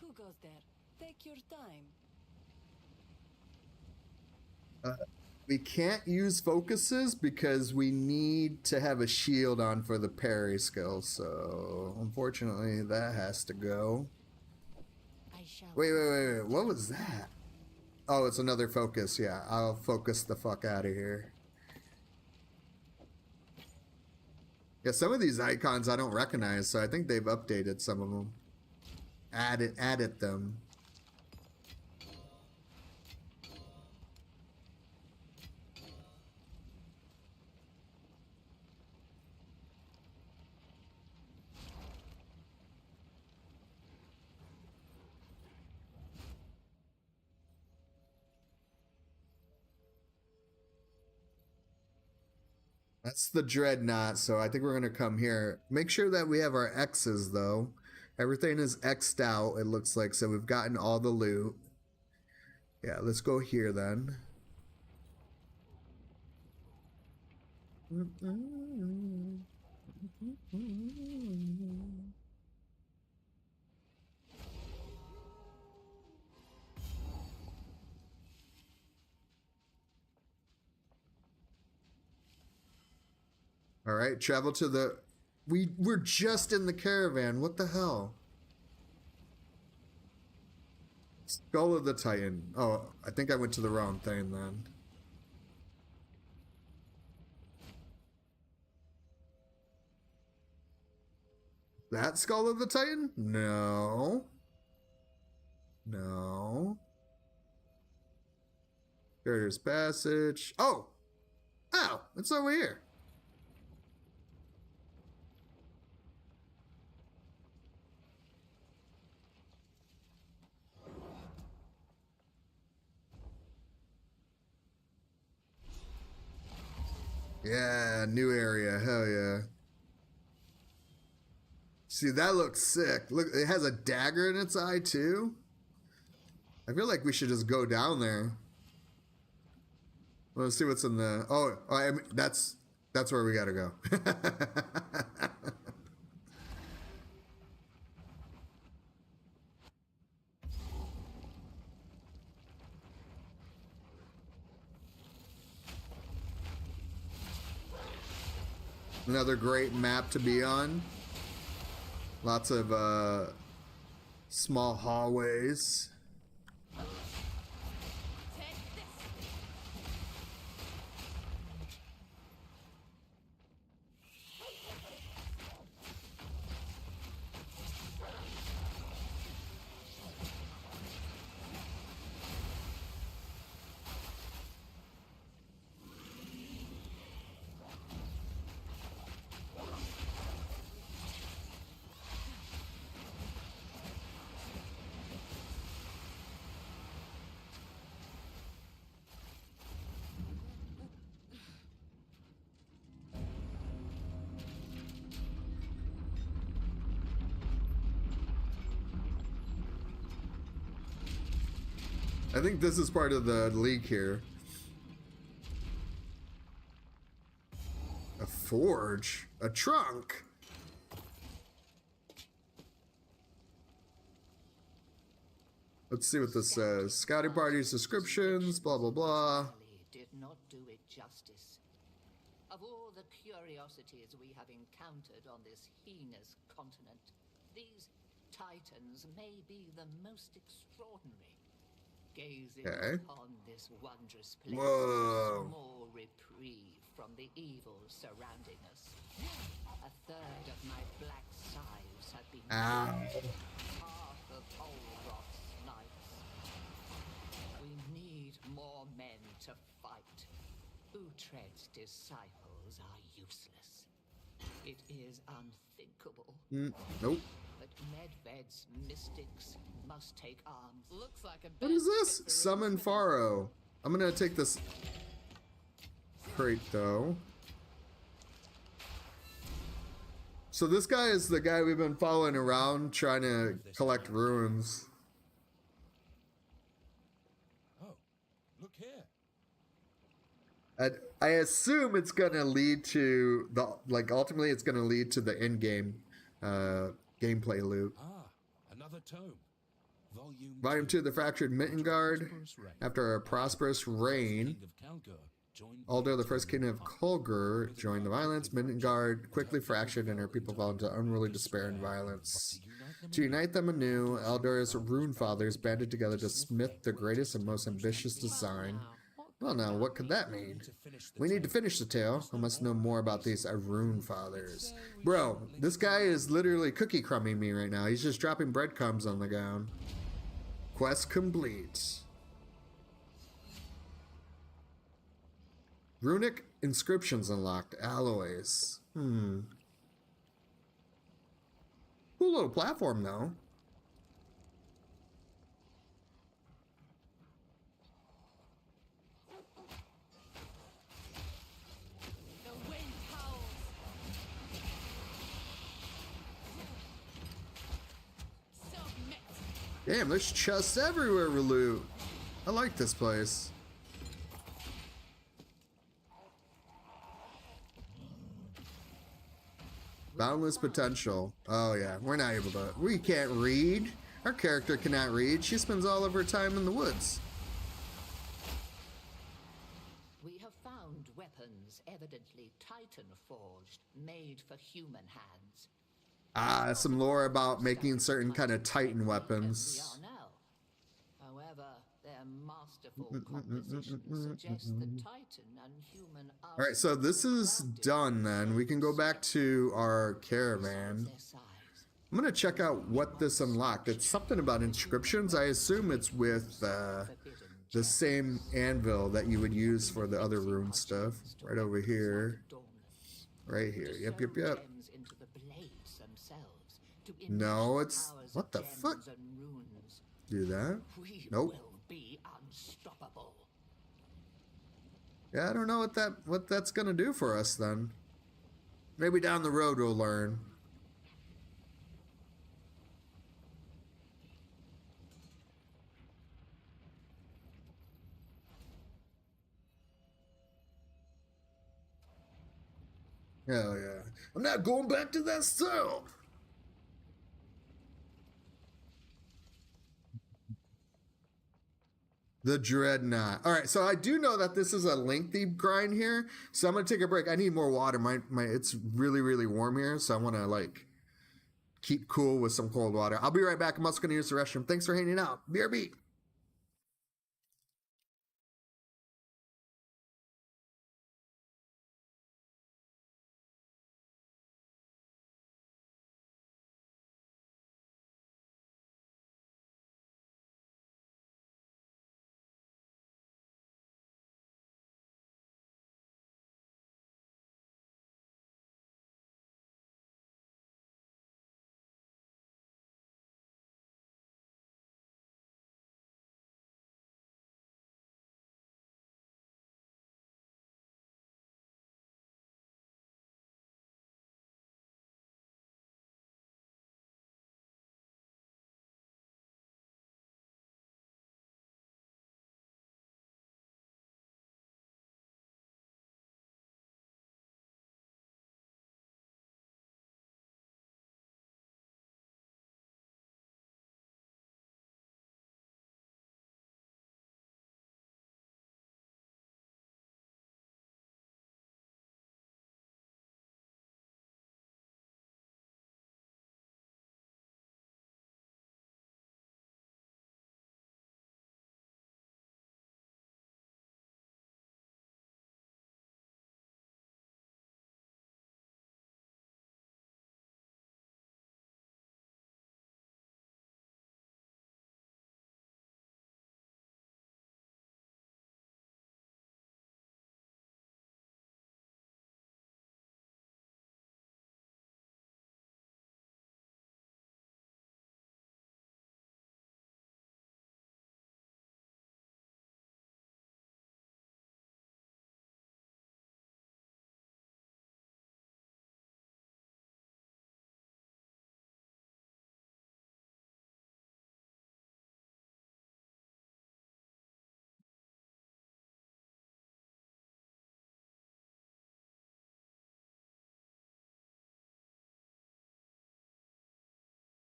Speaker 4: Who goes there? Take your time.
Speaker 1: We can't use focuses because we need to have a shield on for the parry skill. So unfortunately, that has to go.
Speaker 4: I shall.
Speaker 1: Wait. What was that? Oh, it's another focus. Yeah, I'll focus the fuck out of here. Yeah, some of these icons I don't recognize, so I think they've updated some of them. Added them. That's the dreadnought, so I think we're gonna come here. Make sure that we have our X's though. Everything is X'd out, it looks like, so we've gotten all the loot. Yeah, let's go here then. All right, travel to the... We're just in the caravan. What the hell? Skull of the Titan. Oh, I think I went to the wrong thing then. That Skull of the Titan? No. No. Barrier's Passage. Oh! Oh, it's over here. Yeah, new area. Hell yeah. See, that looks sick. Look, it has a dagger in its eye, too. I feel like we should just go down there. Let's see what's in the... Oh, I mean, that's where we gotta go. Another great map to be on. Lots of small hallways.
Speaker 3: Take this.
Speaker 1: I think this is part of the leak here. A forge? A trunk? Let's see what this says. Scouting parties, descriptions, blah, blah, blah.
Speaker 5: Did not do it justice. Of all the curiosities we have encountered on this heinous continent, these titans may be the most extraordinary. Gazing upon this wondrous place,
Speaker 1: Whoa.
Speaker 5: small reprieve from the evil surrounding us. A third of my black sides have been
Speaker 1: Ow.
Speaker 5: Path of Olroth's knights. We need more men to fight. Utrecht's disciples are useless. It is unthinkable.
Speaker 1: Nope.
Speaker 5: But Medved's mystics must take arms.
Speaker 3: Looks like a
Speaker 1: What is this? Summon Pharaoh. I'm gonna take this crate though. So this guy is the guy we've been following around trying to collect runes.
Speaker 2: Oh, look here.
Speaker 1: I assume it's gonna lead to the ultimately it's gonna lead to the end game gameplay loop.
Speaker 2: Ah, another tome.
Speaker 1: Volume 2, The Fractured Mitten Guard. After a prosperous reign, although the first king of Kolgur joined the violence, Mitten Guard quickly fractured and her people fell into unruly despair and violence. To unite them anew, Eldor's rune fathers banded together to smith the greatest and most ambitious design. Well now, what could that mean? We need to finish the tale. I must know more about these rune fathers. Bro, this guy is literally cookie crumbing me right now. He's just dropping breadcrumbs on the ground. Quest complete. Runic inscriptions unlocked. Alloys. Cool little platform though.
Speaker 3: The wind howls. Submit.
Speaker 1: Damn, there's chests everywhere with loot. I like this place. Boundless potential. Oh yeah, we're not able to. We can't read. Our character cannot read. She spends all of her time in the woods.
Speaker 5: We have found weapons evidently Titan forged, made for human hands.
Speaker 1: Ah, some lore about making certain kind of Titan weapons.
Speaker 5: We are now. However, their masterful composition suggests the Titan and human are.
Speaker 1: All right, so this is done then. We can go back to our caravan.
Speaker 5: Their size.
Speaker 1: I'm gonna check out what this unlocked. It's something about inscriptions. I assume it's with the same anvil that you would use for the other rune stuff. Right over here. Right here. Yep, yep, yep. No, it's... What the fuck? Do that? Nope. Yeah, I don't know what that's gonna do for us then. Maybe down the road we'll learn. Hell yeah. I'm not going back to that cell. The Dreadnought. All right, so I do know that this is a lengthy grind here, so I'm gonna take a break. I need more water. My it's really, really warm here, so I want to like keep cool with some cold water. I'll be right back. I'm also gonna use the restroom. Thanks for hanging out. BRB.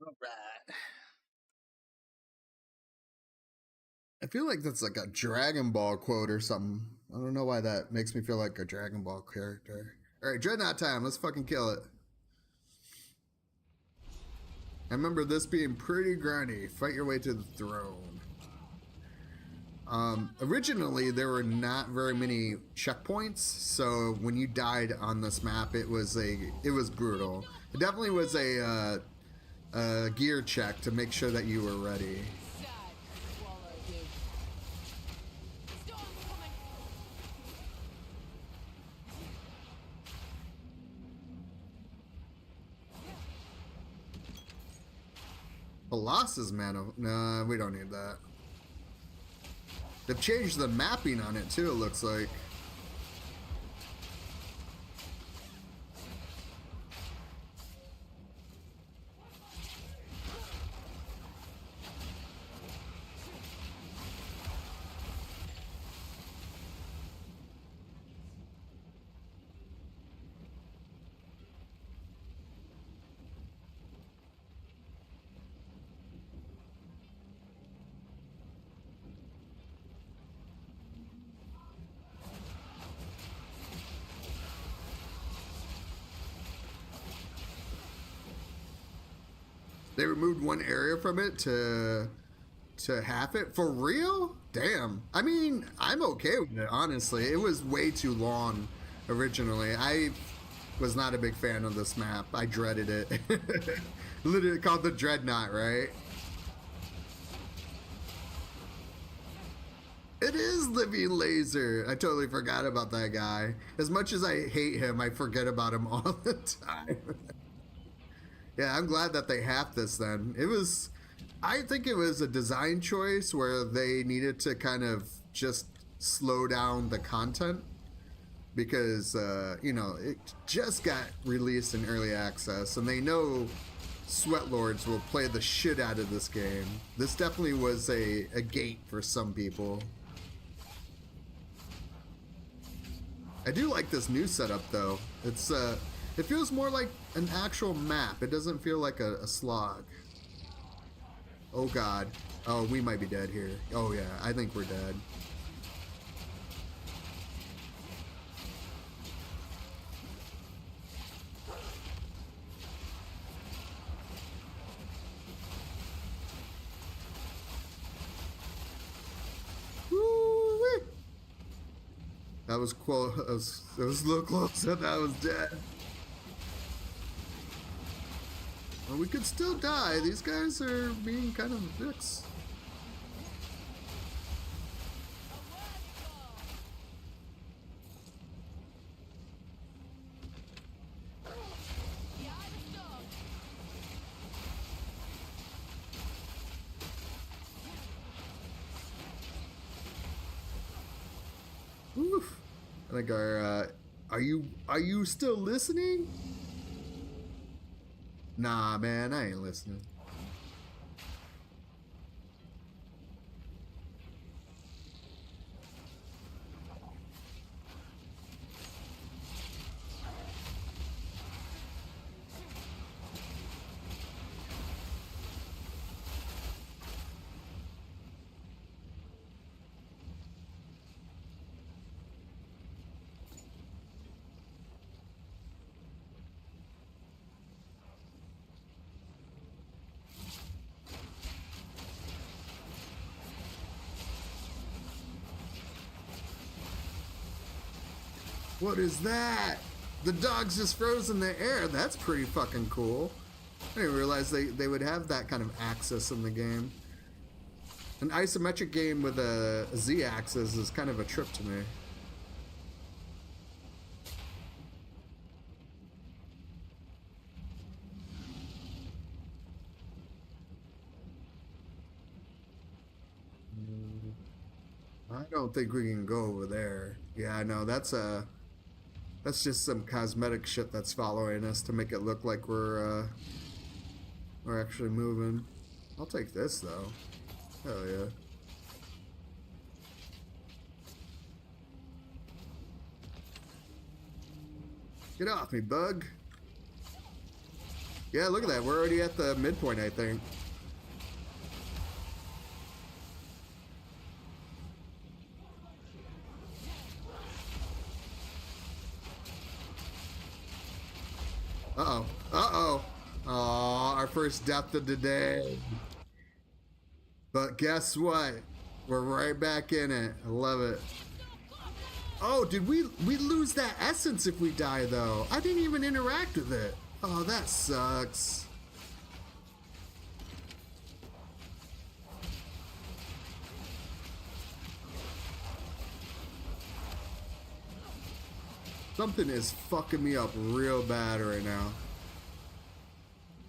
Speaker 1: All right. I feel like that's like a Dragon Ball quote or something. I don't know why that makes me feel like a Dragon Ball character. All right, Dreadnought time. Let's fucking kill it. I remember this being pretty grindy. Fight your way to the throne. Originally, there were not very many checkpoints, so when you died on this map, it was brutal. It definitely was a gear check to make sure that you were ready. Colossus mana. Nah, we don't need that. They've changed the mapping on it too, it looks like. They removed one area from it to half it? For real? Damn. I mean, I'm okay with it, honestly. It was way too long originally. I was not a big fan of this map. I dreaded it. Literally called the Dreadnought, right? living laser. I totally forgot about that guy. As much as I hate him, I forget about him all the time. Yeah, I'm glad that they have this then. I think it was a design choice where they needed to kind of just slow down the content because, it just got released in early access and they know Sweatlords will play the shit out of this game. This definitely was a gate for some people. I do like this new setup though. It feels more like an actual map. It doesn't feel like a slog. Oh god. Oh, we might be dead here. Oh yeah, I think we're dead. Woo-wee. That was close. It was a little close. That was dead. Well, we could still die. These guys are being kind of dicks. Oof. I think are you still listening? Nah, man, I ain't listening. What is that? The dog's just froze in the air. That's pretty fucking cool. I didn't realize they would have that kind of axis in the game. An isometric game with a Z-axis is kind of a trip to me. I don't think we can go over there. Yeah, I know. That's just some cosmetic shit that's following us to make it look like we're actually moving. I'll take this though. Hell yeah. Get off me, bug. Yeah, look at that. We're already at the midpoint, I think. Uh-oh. Uh-oh. Aw, our first death of the day. But guess what? We're right back in it. I love it. Oh, did we lose that essence if we die, though? I didn't even interact with it. Oh, that sucks. Something is fucking me up real bad right now.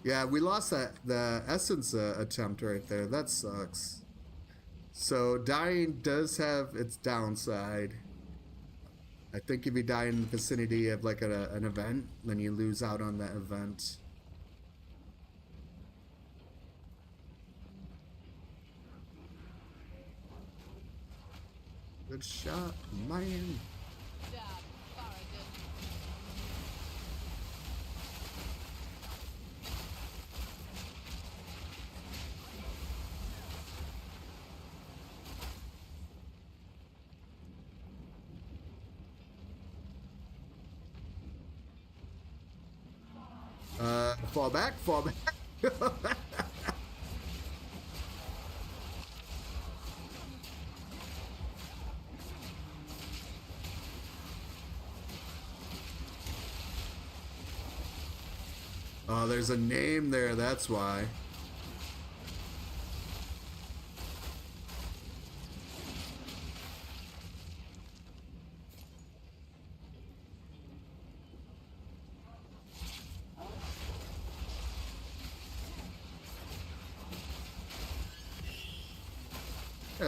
Speaker 1: Yeah, we lost the essence attempt right there. That sucks. So dying does have its downside. I think if you die in the vicinity of like an event, then you lose out on that event. Good shot, man. Fall back, fall back. Oh, there's a name there, that's why.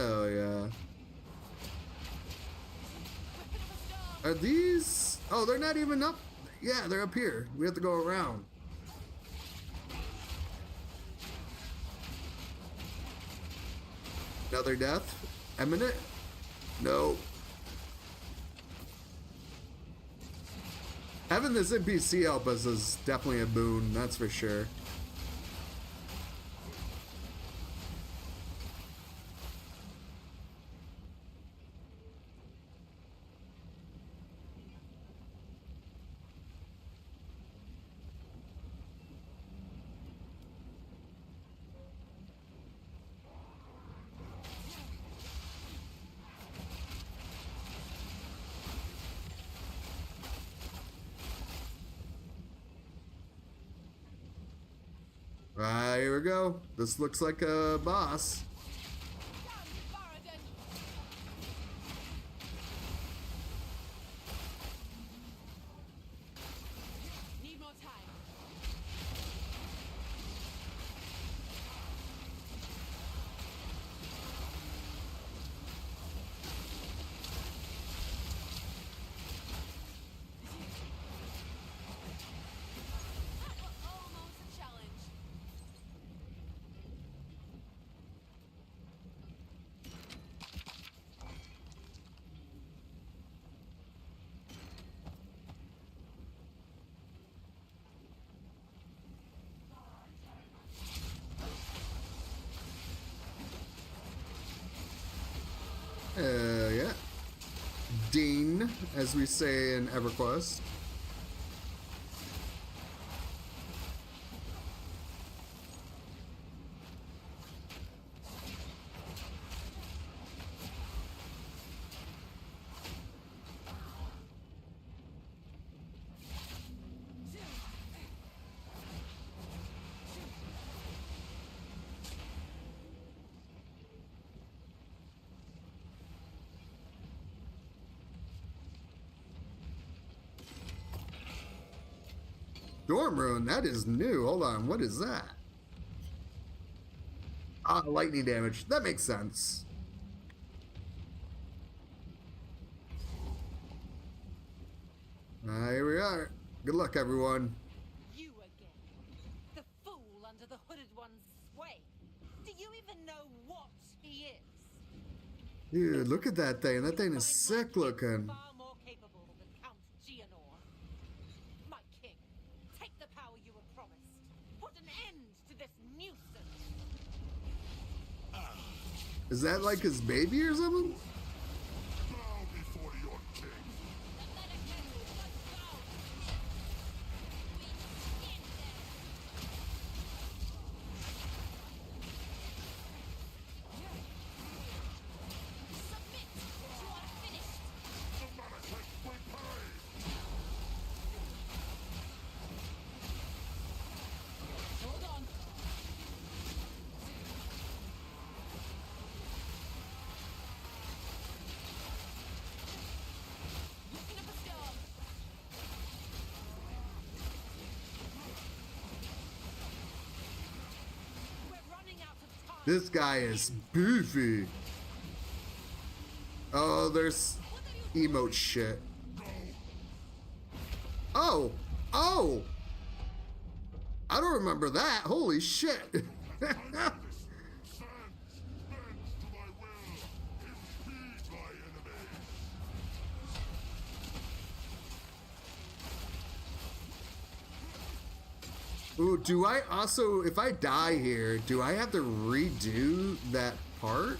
Speaker 1: Hell yeah. Are these... Oh, they're not even up. Yeah, they're up here. We have to go around. Another death? Imminent? No. Having this NPC help us is definitely a boon, that's for sure. Here we go. This looks like a boss.
Speaker 3: Need more time. That was almost a challenge.
Speaker 1: Yeah. Dean, as we say in EverQuest. Storm Rune, that is new. Hold on, what is that? Ah, lightning damage. That makes sense. Here we are. Good luck, everyone.
Speaker 6: You again. The fool under the hooded one's sway. Do you even know what he is?
Speaker 1: Dude, look at that thing. That thing is sick looking.
Speaker 6: Far more capable than Count Gianor. My king, take the power you were promised. Put an end to this nuisance.
Speaker 1: Is that like his baby or something?
Speaker 7: Bow before your king.
Speaker 3: Submit. You are finished.
Speaker 7: The Malachite will pay.
Speaker 3: Hold on. Looking up a storm.
Speaker 6: We're running out of time.
Speaker 1: This guy is beefy. Oh, there's emote shit. Oh, oh. I don't remember that. Holy shit.
Speaker 7: Stand, bend to my will. Impede my enemy.
Speaker 1: Ooh, do I also, if I die here, do I have to redo that part?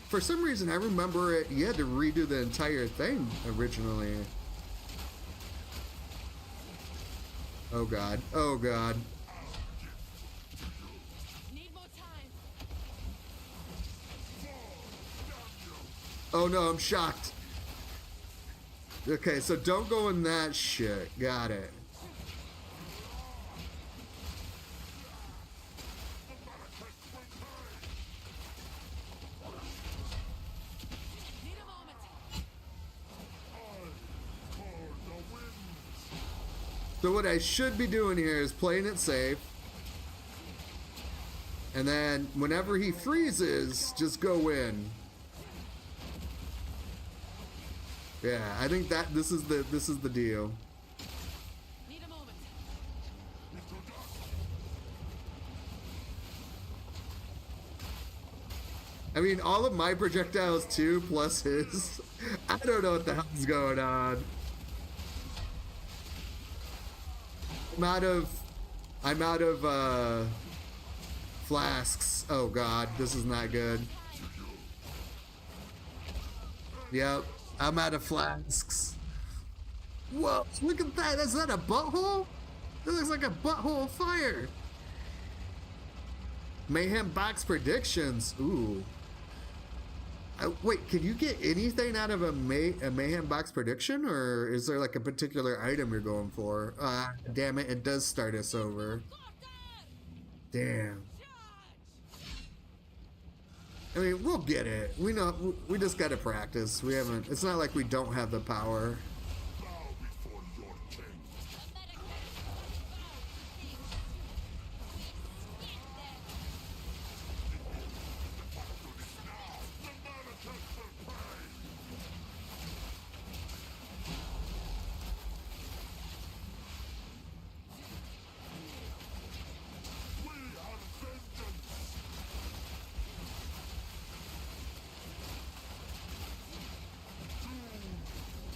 Speaker 1: For some reason, I remember it. You had to redo the entire thing originally. Oh god. Oh god.
Speaker 3: Need more time.
Speaker 1: Oh no, I'm shocked. Okay, so don't go in that shit. Got it.
Speaker 3: Need a moment.
Speaker 7: For the winds.
Speaker 1: So what I should be doing here is playing it safe. And then whenever he freezes, just go in. Yeah, I think that this is the deal.
Speaker 3: Need a moment.
Speaker 1: I mean, all of my projectiles too, plus his. I don't know what the hell's going on. I'm out of flasks. Oh god, this is not good. Yep, I'm out of flasks. Whoa, look at that. Is that a butthole? That looks like a butthole of fire. Mayhem box predictions. Ooh. Wait, can you get anything out of a Mayhem box prediction, or is there like a particular item you're going for? Damn it, it does start us over. Damn. I mean, we'll get it. We know. We just gotta practice. We haven't. It's not like we don't have the power.
Speaker 7: Bow before your king. The manifest for prey. We are vengeance.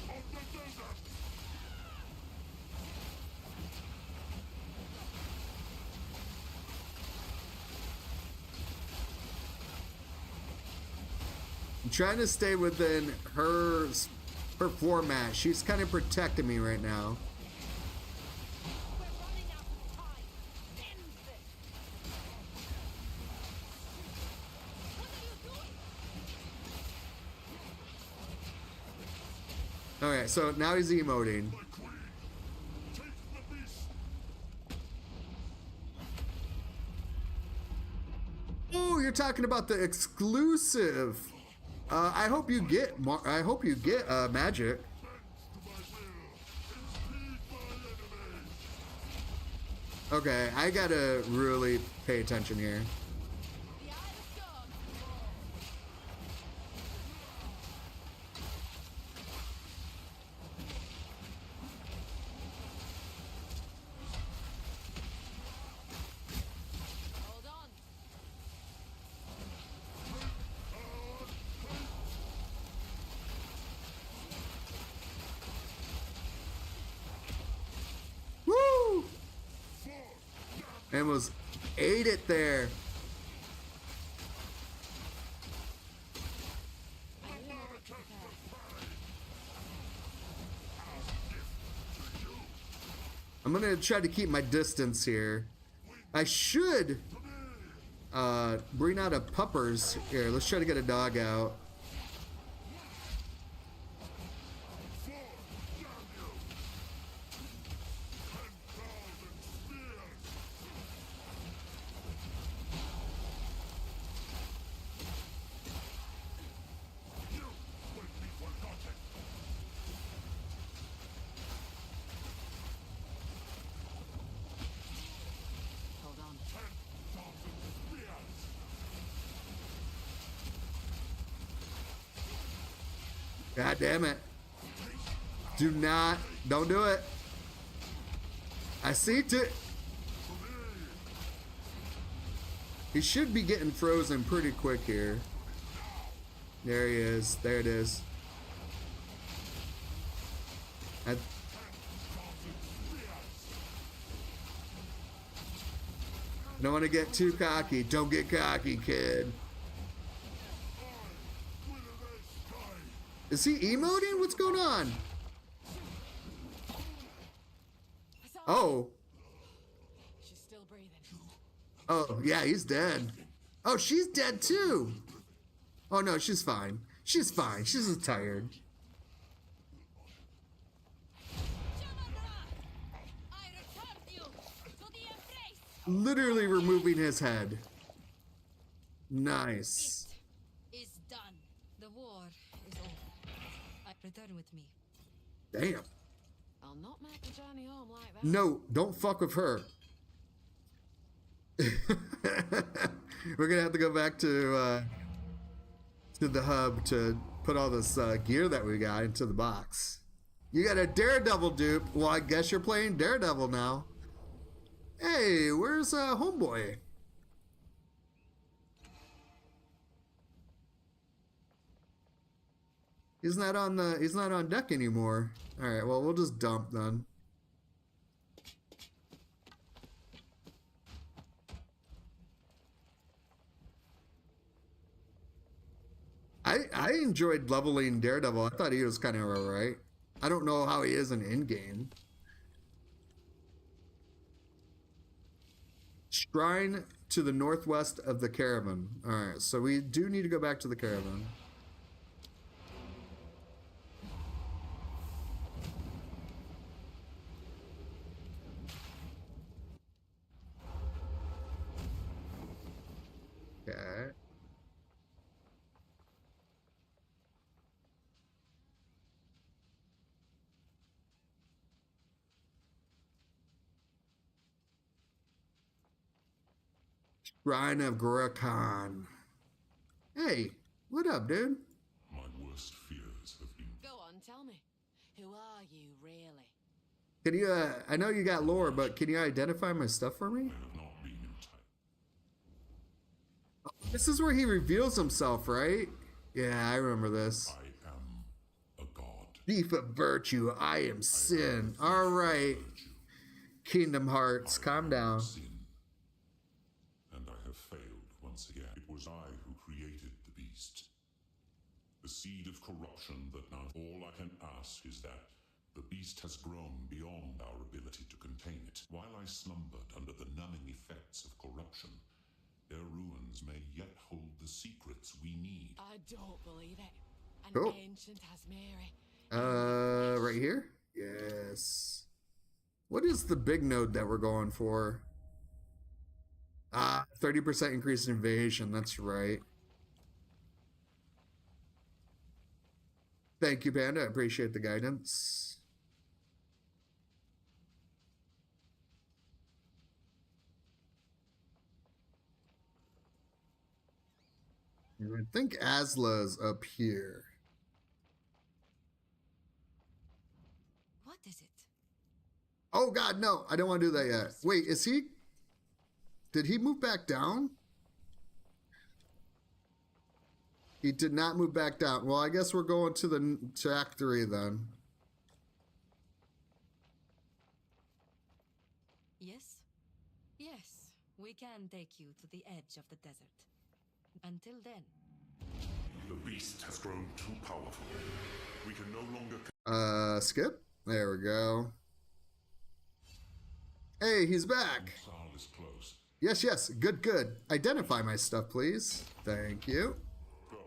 Speaker 7: Of the desert.
Speaker 1: I'm trying to stay within her format. She's kind of protecting me right now.
Speaker 6: We're running out of time. End this.
Speaker 1: All right, so now he's emoting.
Speaker 7: My queen. Take the beast.
Speaker 1: Oh, you're talking about the exclusive. I hope you get. I hope you get magic.
Speaker 7: Bend to my will. Impede my enemies.
Speaker 1: Okay, I gotta really pay attention here.
Speaker 3: The Eye of Storm. Hold on.
Speaker 1: Woo! And was ate it there. I'm gonna try to keep my distance here. I should bring out a puppers here. Let's try to get a dog out.
Speaker 5: Hold on.
Speaker 1: God damn it. Don't do it. I see it. He should be getting frozen pretty quick here. There he is. There it is. I don't want to get too cocky. Don't get cocky, kid. Is he emoting? What's going on? Oh.
Speaker 3: She's still breathing.
Speaker 1: Oh, yeah, he's dead. Oh, she's dead too. Oh, no, she's fine. She's fine. She's just tired.
Speaker 3: I return you to the embrace.
Speaker 1: Literally removing his head. Nice.
Speaker 3: Is done.
Speaker 4: The war is over. Return with me.
Speaker 1: Damn.
Speaker 3: I'll not make the journey home like that.
Speaker 1: No, don't fuck with her. We're gonna have to go back to the hub to put all this gear that we got into the box. You got a Daredevil dupe. Well, I guess you're playing Daredevil now. Hey, where's homeboy? He's not on deck anymore. All right, well, we'll just dump then. I enjoyed leveling Daredevil. I thought he was kind of alright. I don't know how he is in game. Shrine to the northwest of the caravan. Alright, so we do need to go back to the caravan. Okay. Shrine of Gorakan. Hey, what up, dude?
Speaker 7: My worst fears have been.
Speaker 3: Go on, tell me. Who are you, really?
Speaker 1: Can you, I know you got lore, but can you identify my stuff for me?
Speaker 7: I have not been in time.
Speaker 1: This is where he reveals himself, right? Yeah, I remember this.
Speaker 7: I am a god.
Speaker 1: Thief of virtue, I am sin. All right, Kingdom Hearts, calm down.
Speaker 7: Sin. And I have failed once again. It was I who created the beast. The seed of corruption that now all I can ask is that the beast has grown beyond our ability to contain it. While I slumbered under the numbing effects of corruption, their ruins may yet hold the secrets we need.
Speaker 3: I don't believe it. An
Speaker 1: Cool.
Speaker 3: ancient Asmeri.
Speaker 1: Right here? Yes. What is the big node that we're going for? 30% increase in evasion, that's right. Thank you, Panda. I appreciate the guidance. I think Asla's up here.
Speaker 3: What is it?
Speaker 1: Oh god, no, I don't want to do that yet. Wait, is he? Did he move back down? He did not move back down. Well, I guess we're going to Act 3 then.
Speaker 4: Yes? Yes, we can take you to the edge of the desert. Until then.
Speaker 7: The beast has grown too powerful. We can no longer.
Speaker 1: Skip? There we go. Hey, he's back.
Speaker 7: Sal is close.
Speaker 1: Yes, yes. Good, good. Identify my stuff, please. Thank you.
Speaker 7: Go.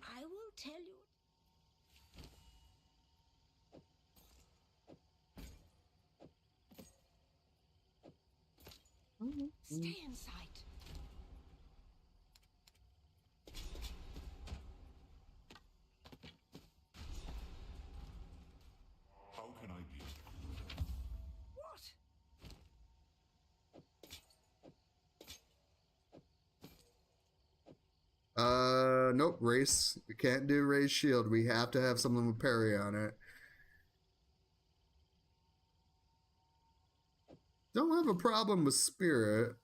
Speaker 6: I will tell you. Stay in sight.
Speaker 7: How can I be?
Speaker 6: What?
Speaker 1: Nope, race. We can't do raise shield. We have to have something with parry on it. Don't have a problem with spirit.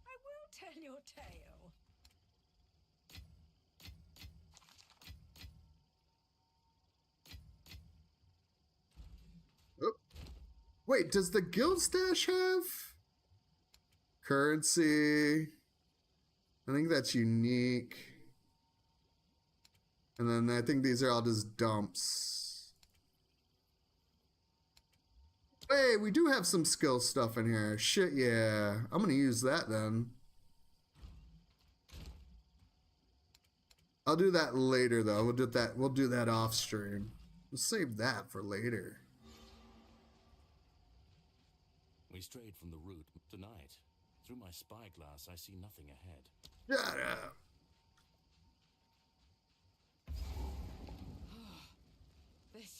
Speaker 6: I will tell your tale.
Speaker 1: Oh. Wait, does the guild stash have currency? I think that's unique. And then I think these are all just dumps. Hey, we do have some skill stuff in here. Shit, yeah. I'm gonna use that then. I'll do that later though. We'll do that off stream. We'll save that for later.
Speaker 8: We strayed from the route tonight. Through my spyglass, I see nothing ahead.
Speaker 1: Shut up.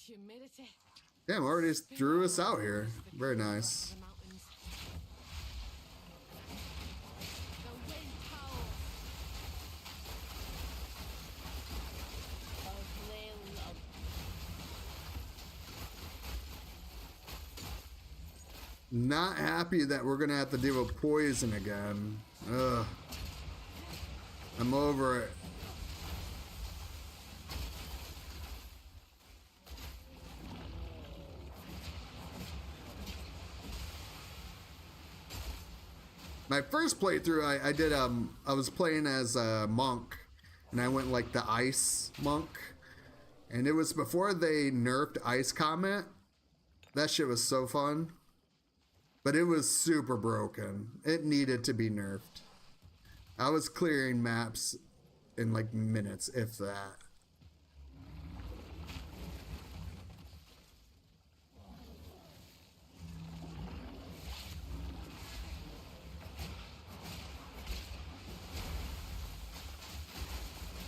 Speaker 3: humidity.
Speaker 1: Damn, already drew us out here. Very nice.
Speaker 3: The mountains. The wind howls.
Speaker 1: Not happy that we're gonna have to deal with poison again. Ugh. I'm over it. My first playthrough, I did I was playing as a monk, and I went like the ice monk, and it was before they nerfed Ice Comet. That shit was so fun, but it was super broken. It needed to be nerfed. I was clearing maps in like minutes, if that.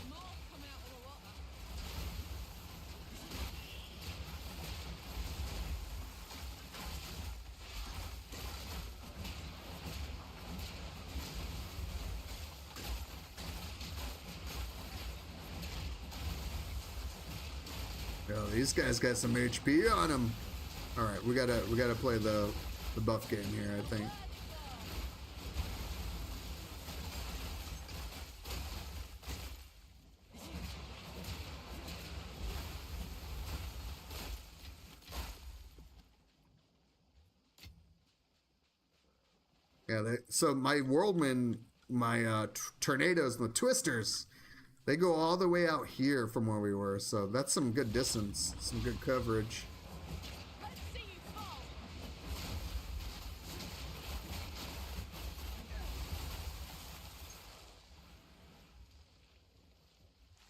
Speaker 3: More coming out of the water.
Speaker 1: Yo, these guys got some HP on them. All right, we gotta play the buff game here, I think. Yeah, so my whirlwind, my tornadoes, and the twisters, they go all the way out here from where we were. So that's some good distance, some good coverage.
Speaker 3: Let's see you fall.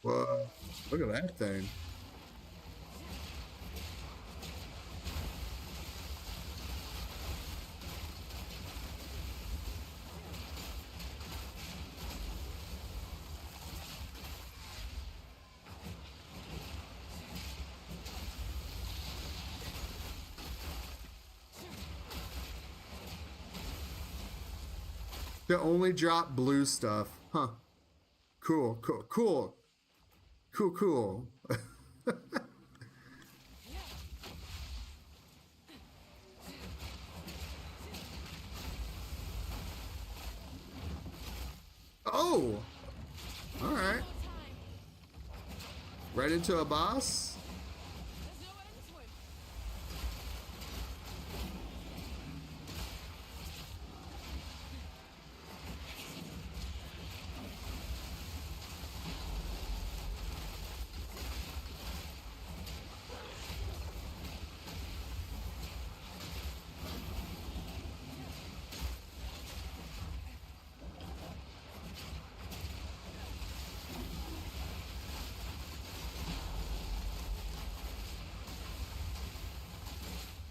Speaker 1: Whoa, look at that thing. To only drop blue stuff. Huh. Cool, cool, cool. Cool, cool. Oh! Alright. Right into a boss?
Speaker 3: There's no end to him.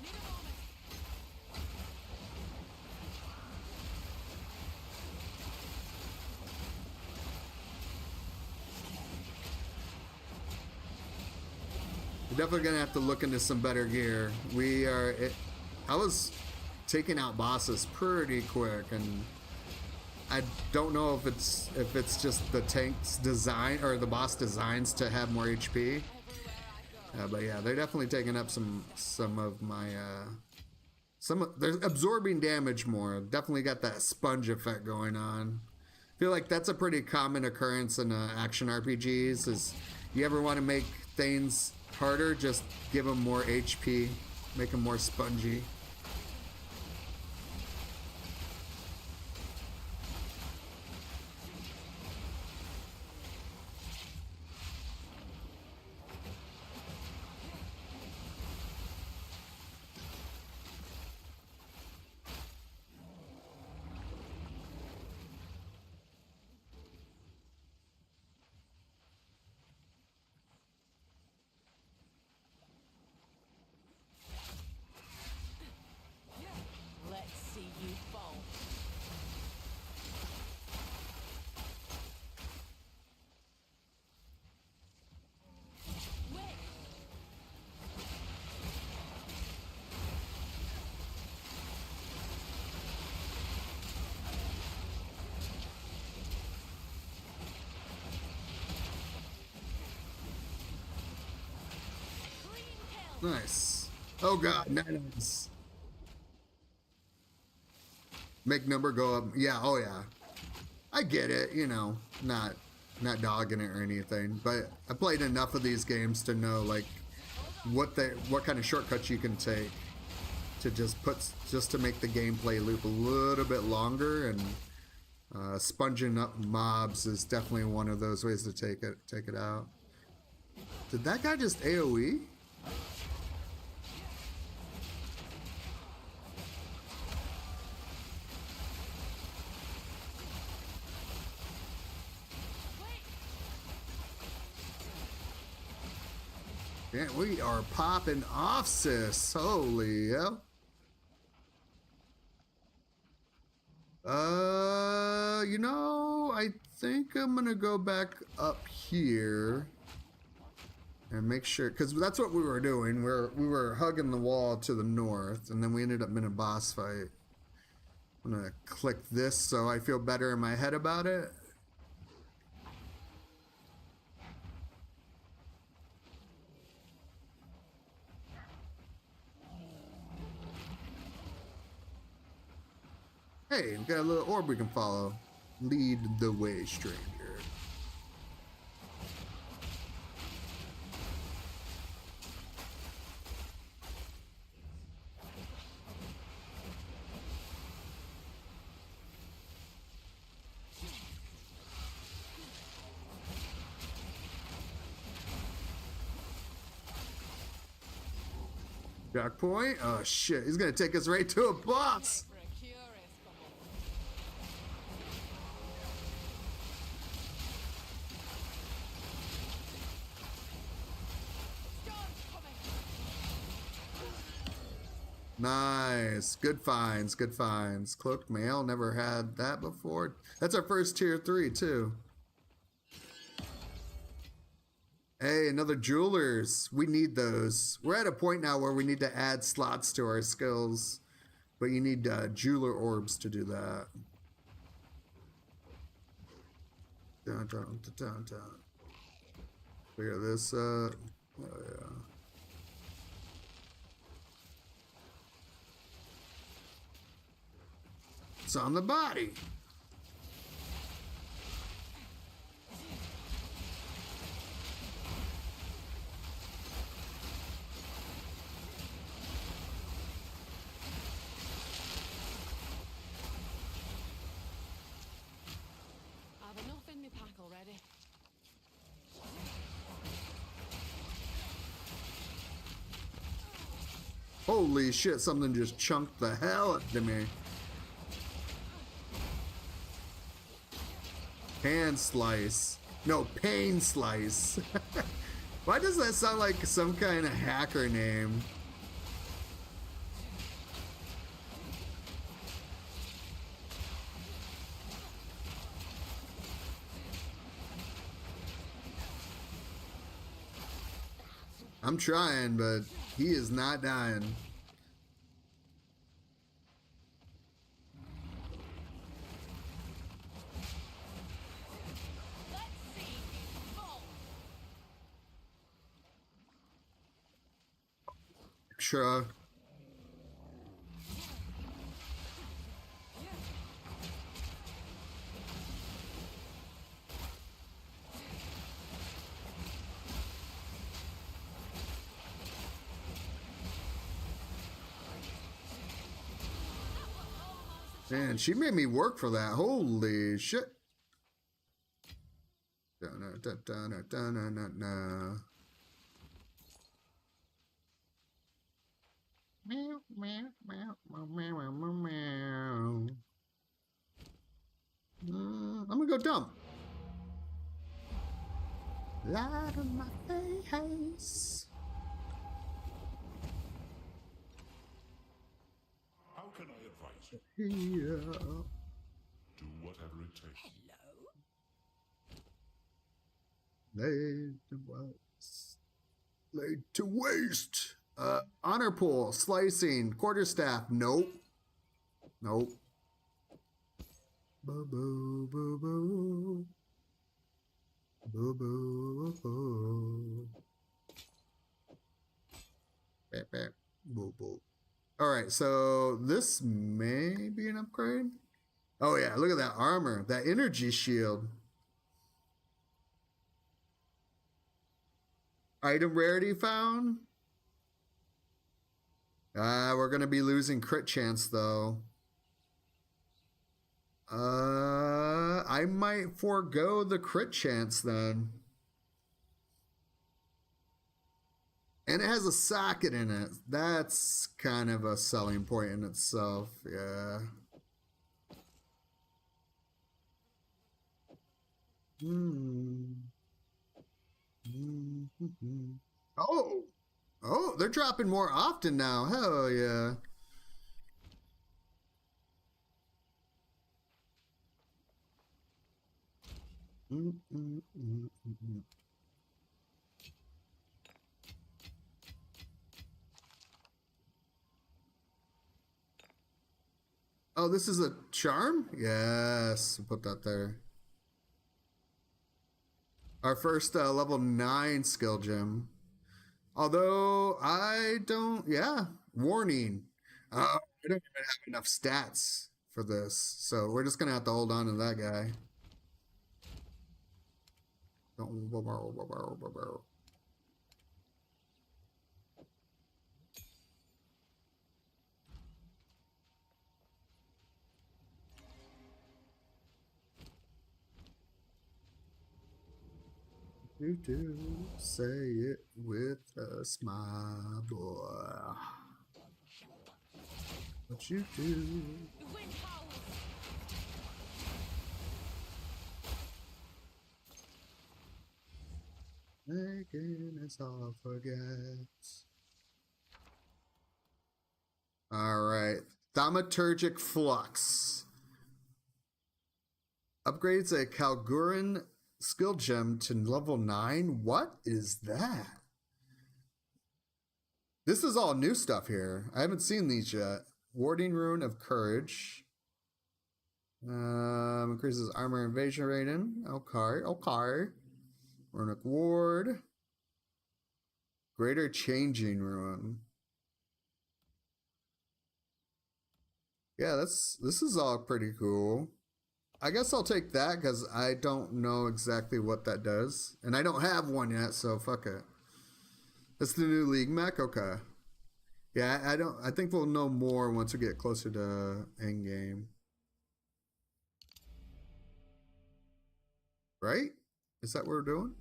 Speaker 3: Need a moment.
Speaker 1: We're definitely gonna have to look into some better gear. I was taking out bosses pretty quick, and I don't know if it's just the tank's design or the boss designs to have more HP. But yeah, they're definitely taking up some of my they're absorbing damage more. Definitely got that sponge effect going on. I feel like that's a pretty common occurrence in action RPGs. Is you ever want to make things harder, just give them more HP, make them more spongy. Nice. Oh god, nice. Make number go up. Yeah, oh yeah. I get it, you know, not dogging it or anything, but I played enough of these games to know like what kind of shortcuts you can take to just to make the gameplay loop a little bit longer, and sponging up mobs is definitely one of those ways to take it out. Did that guy just AoE? Yeah, we are popping off, sis. Holy hell. You know, I think I'm gonna go back up here and make sure, because that's what we were doing. We were hugging the wall to the north, and then we ended up in a boss fight. I'm gonna click this so I feel better in my head about it. Hey, we got a little orb we can follow. Lead the way, stranger. Jack point? Oh shit, he's gonna take us right to a boss!
Speaker 3: For a curious couple. Storm's coming.
Speaker 1: Nice. Good finds, good finds. Cloaked mail, never had that before. That's our first tier 3 too. Hey, another jewelers. We need those. We're at a point now where we need to add slots to our skills, but you need jeweler orbs to do that. Dun, dun, dun, dun, dun. Figure this up. Oh yeah. It's on the body.
Speaker 3: I've enough in my pack already.
Speaker 1: Holy shit, something just chunked the hell out of me. Hand slice. No, pain slice. Why does that sound like some kind of hacker name? I'm trying, but he is not dying.
Speaker 3: Let's see you fall.
Speaker 1: Extra. Man, she made me work for that. Holy shit. Da-na-da-da-na-da-na-na-na. Meow, meow, meow, meow, meow, meow, meow. I'm gonna go dump. Light on my face.
Speaker 7: How can I advise you?
Speaker 1: Here.
Speaker 7: Do whatever it takes.
Speaker 1: Laid to waste. Laid to waste. Honor pool, slicing, quarterstaff. Nope. Nope. Boo boo boo boo. Boo boo boo. Boop, boop. All right, so this may be an upgrade. Oh yeah, look at that armor, that energy shield. Item rarity found. We're gonna be losing crit chance though. I might forego the crit chance then. And it has a socket in it. That's kind of a selling point in itself, yeah. Oh! Oh, they're dropping more often now. Hell yeah. Oh, this is a charm? Yes, put that there. Our first level 9 skill gem. Although I don't, yeah, warning. I don't even have enough stats for this, so we're just gonna have to hold on to that guy. You do say it with a smile, boy. What you do?
Speaker 3: The wind howls.
Speaker 1: Making us all forget. All right, thaumaturgic flux upgrades a Kalguran skill gem to level 9. What is that? This is all new stuff here. I haven't seen these yet. Warding rune of courage. Increases armor and evasion rating. Okay. Runic ward. Greater changing rune. Yeah, this is all pretty cool. I guess I'll take that because I don't know exactly what that does. And I don't have one yet, so fuck it. That's the new League mech? Okay. Yeah, I think we'll know more once we get closer to endgame. Right? Is that what we're doing?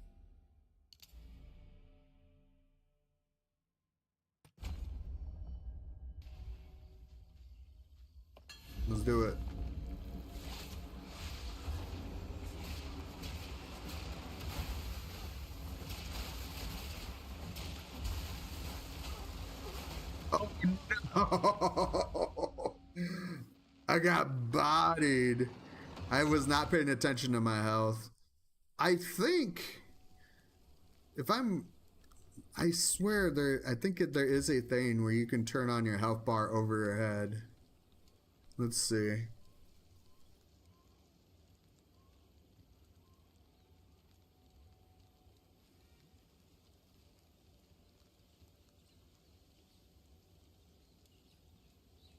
Speaker 1: Let's do it. Oh no! I got bodied. I was not paying attention to my health. I think I swear I think there is a thing where you can turn on your health bar over your head. Let's see.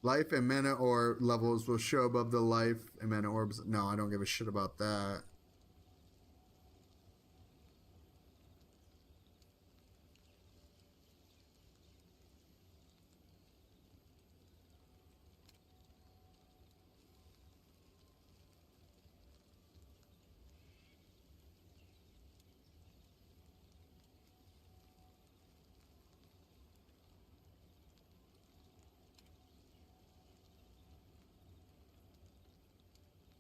Speaker 1: Life and mana orb levels will show above the life and mana orbs. No, I don't give a shit about that.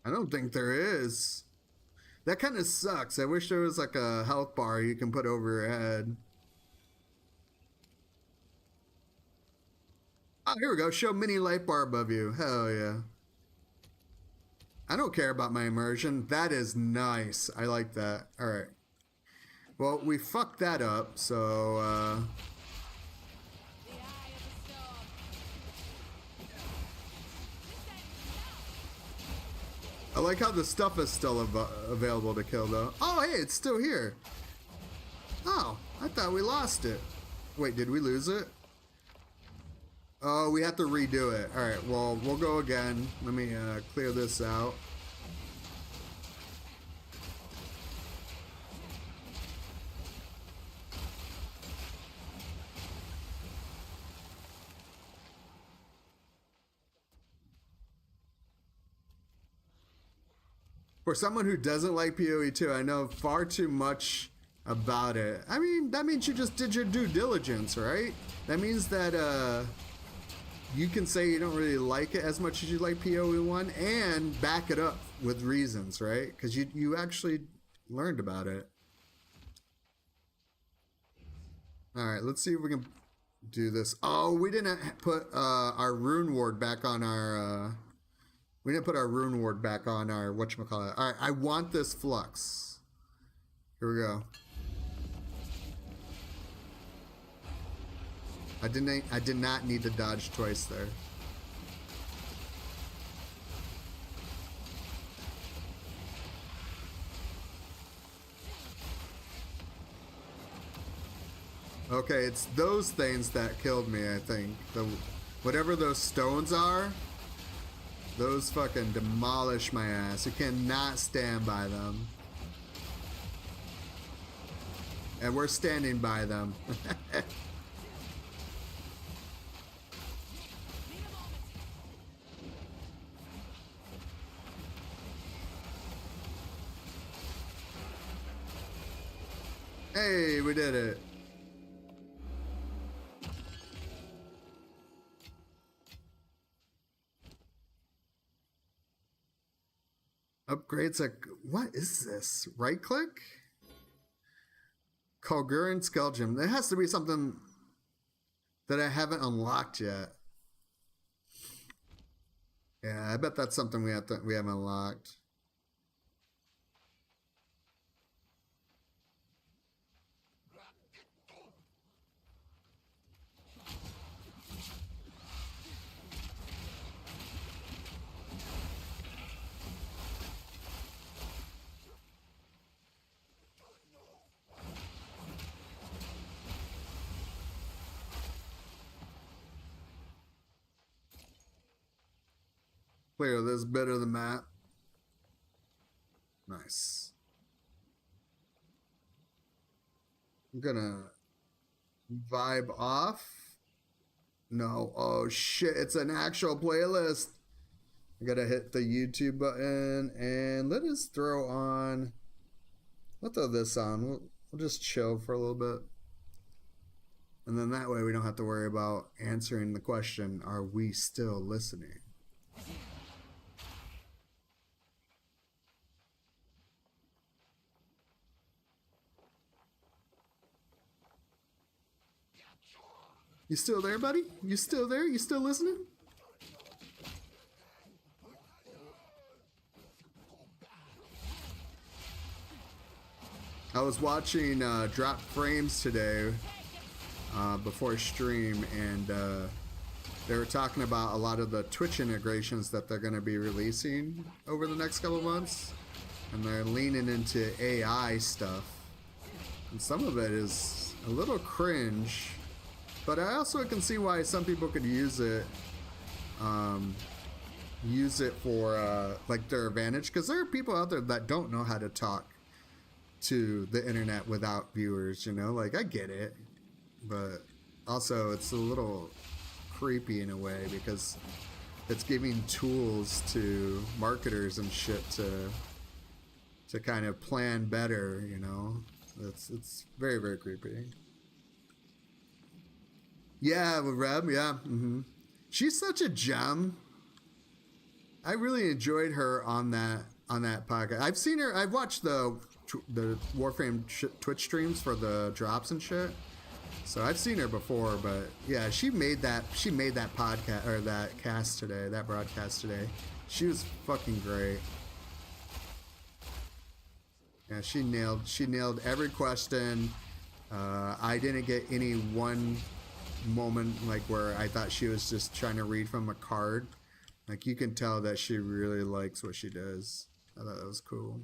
Speaker 1: I don't think there is. That kind of sucks. I wish there was like a health bar you can put over your head. Oh, here we go. Show mini light bar above you. Hell yeah. I don't care about my immersion. That is nice. I like that. All right. Well, we fucked that up, so
Speaker 3: The eye of the storm.
Speaker 1: I like how the stuff is still available to kill, though. Oh, hey, it's still here. Oh, I thought we lost it. Wait, did we lose it? Oh, we have to redo it. All right, well, we'll go again. Let me clear this out. For someone who doesn't like PoE 2, I know far too much about it. I mean, that means you just did your due diligence, right? That means that you can say you don't really like it as much as you like PoE 1 and back it up with reasons, right? Because you actually learned about it. All right, let's see if we can do this. Oh, we didn't put our rune ward back on our... we didn't put our rune ward back on our whatchamacallit. All right, I want this flux. Here we go. I did not need to dodge twice there. Okay, it's those things that killed me, I think. Whatever those stones are, those fucking demolish my ass. You cannot stand by them. And we're standing by them. Hey, we did it. Upgrades like, what is this? Right click? Kalguran Skull Gym. There has to be something that I haven't unlocked yet. Yeah, I bet that's something we haven't unlocked. Clear this bit of the map. Nice. I'm gonna vibe off. No, oh shit, it's an actual playlist. I gotta hit the YouTube button and let us throw on. We'll throw this on. We'll just chill for a little bit. And then that way we don't have to worry about answering the question, are we still listening? You still there, buddy? You still there? You still listening? I was watching Drop Frames today before stream, and they were talking about a lot of the Twitch integrations that they're going to be releasing over the next couple months, and they're leaning into AI stuff, and some of it is a little cringe. But I also can see why some people could use it for like their advantage, because there are people out there that don't know how to talk to the internet without viewers, you know, like I get it, but also it's a little creepy in a way because it's giving tools to marketers and shit to kind of plan better, you know. It's very, very creepy. Yeah, with Reb, yeah. She's such a gem. I really enjoyed her on that podcast. I've seen her. I've watched the Warframe Twitch streams for the drops and shit. So I've seen her before, but yeah, she made that podcast or that cast today, that broadcast today. She was fucking great. Yeah, she nailed every question. I didn't get any one moment like where I thought she was just trying to read from a card. Like you can tell that she really likes what she does. I thought that was cool.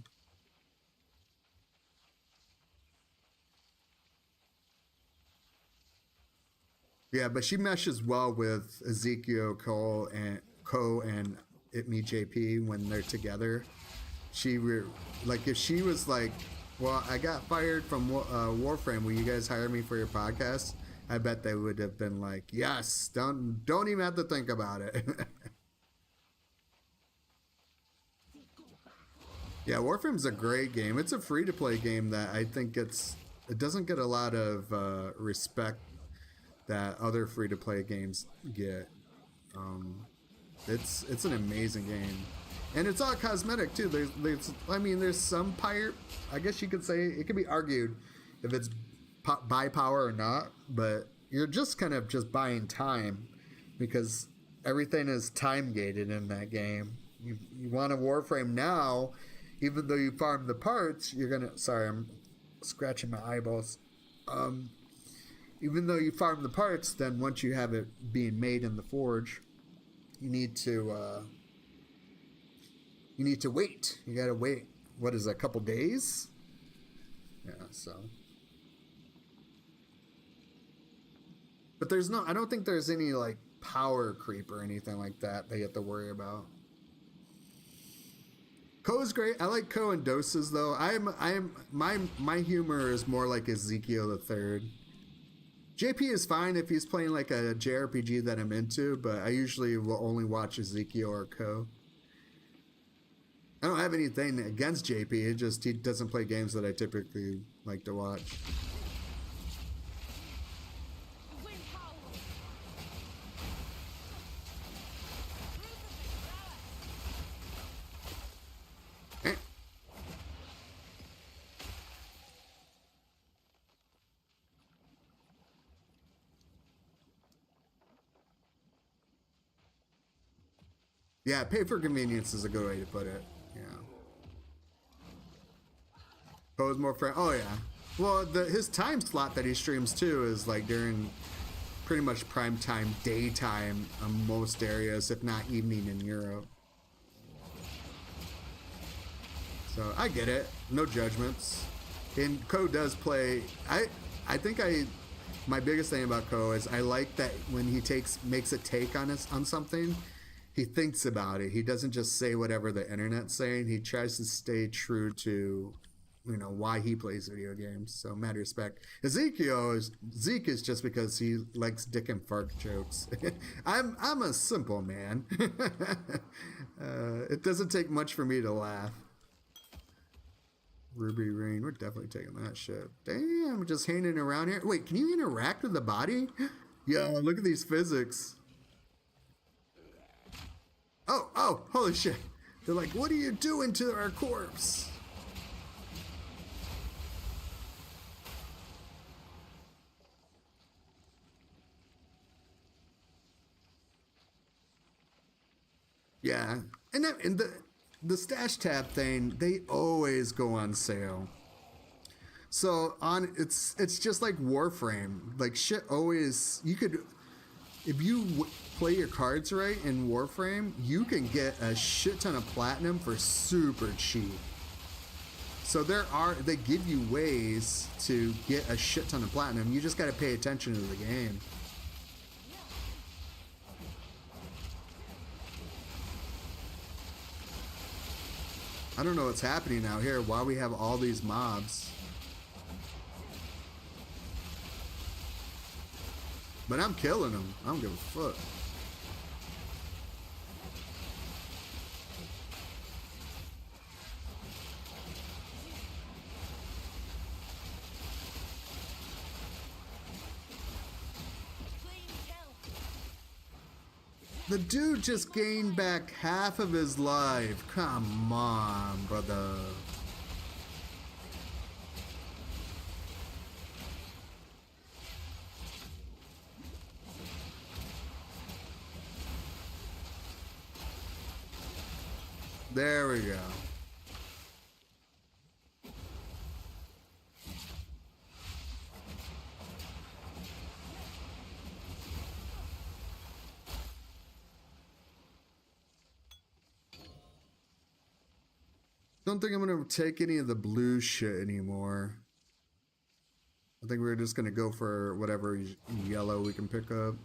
Speaker 1: Yeah, but she meshes well with Ezekiel, Cole, and It Me JP when they're together. Like if she was like, well, I got fired from Warframe. Will you guys hire me for your podcast? I bet they would have been like, yes. Don't even have to think about it. Yeah, Warframe's a great game. It's a free-to-play game that I think it doesn't get a lot of respect that other free-to-play games get. It's an amazing game, and it's all cosmetic too. There's some pirate. I guess you could say it could be argued if it's buy power or not, but you're just kind of just buying time because everything is time gated in that game. You want a Warframe now, even though you farm the parts, you're gonna. Sorry, I'm scratching my eyeballs. Even though you farm the parts, then once you have it being made in the forge, you need to wait. You gotta wait. What is it, a couple days? Yeah, so. But I don't think there's any like power creep or anything like that you have to worry about. Ko is great. I like Ko in doses though. My humor is more like Ezekiel the Third. JP is fine if he's playing like a JRPG that I'm into, but I usually will only watch Ezekiel or Ko. I don't have anything against JP. It just he doesn't play games that I typically like to watch. Yeah, pay for convenience is a good way to put it. Yeah. Pose more friend. Oh yeah. Well, his time slot that he streams too is like during pretty much prime time, daytime on most areas, if not evening in Europe. So I get it. No judgments. And Ko does play. I think my biggest thing about Ko is I like that when he makes a take on something. He thinks about it. He doesn't just say whatever the internet's saying. He tries to stay true to, why he plays video games. So, mad respect. Zeke is just because he likes dick and fart jokes. I'm a simple man. It doesn't take much for me to laugh. Ruby Rain, we're definitely taking that shit. Damn, just hanging around here. Wait, can you interact with the body? Yo, look at these physics. Oh, holy shit. They're like, what are you doing to our corpse? Yeah, and the stash tab thing, they always go on sale. So it's just like Warframe. Like shit always, you could, if you play your cards right in Warframe, you can get a shit ton of platinum for super cheap. So they give you ways to get a shit ton of platinum. You just got to pay attention to the game. I don't know what's happening out here. Why we have all these mobs. But I'm killing them. I don't give a fuck. The dude just gained back half of his life. Come on, brother. There we go. Don't think I'm gonna take any of the blue shit anymore. I think we're just gonna go for whatever yellow we can pick up.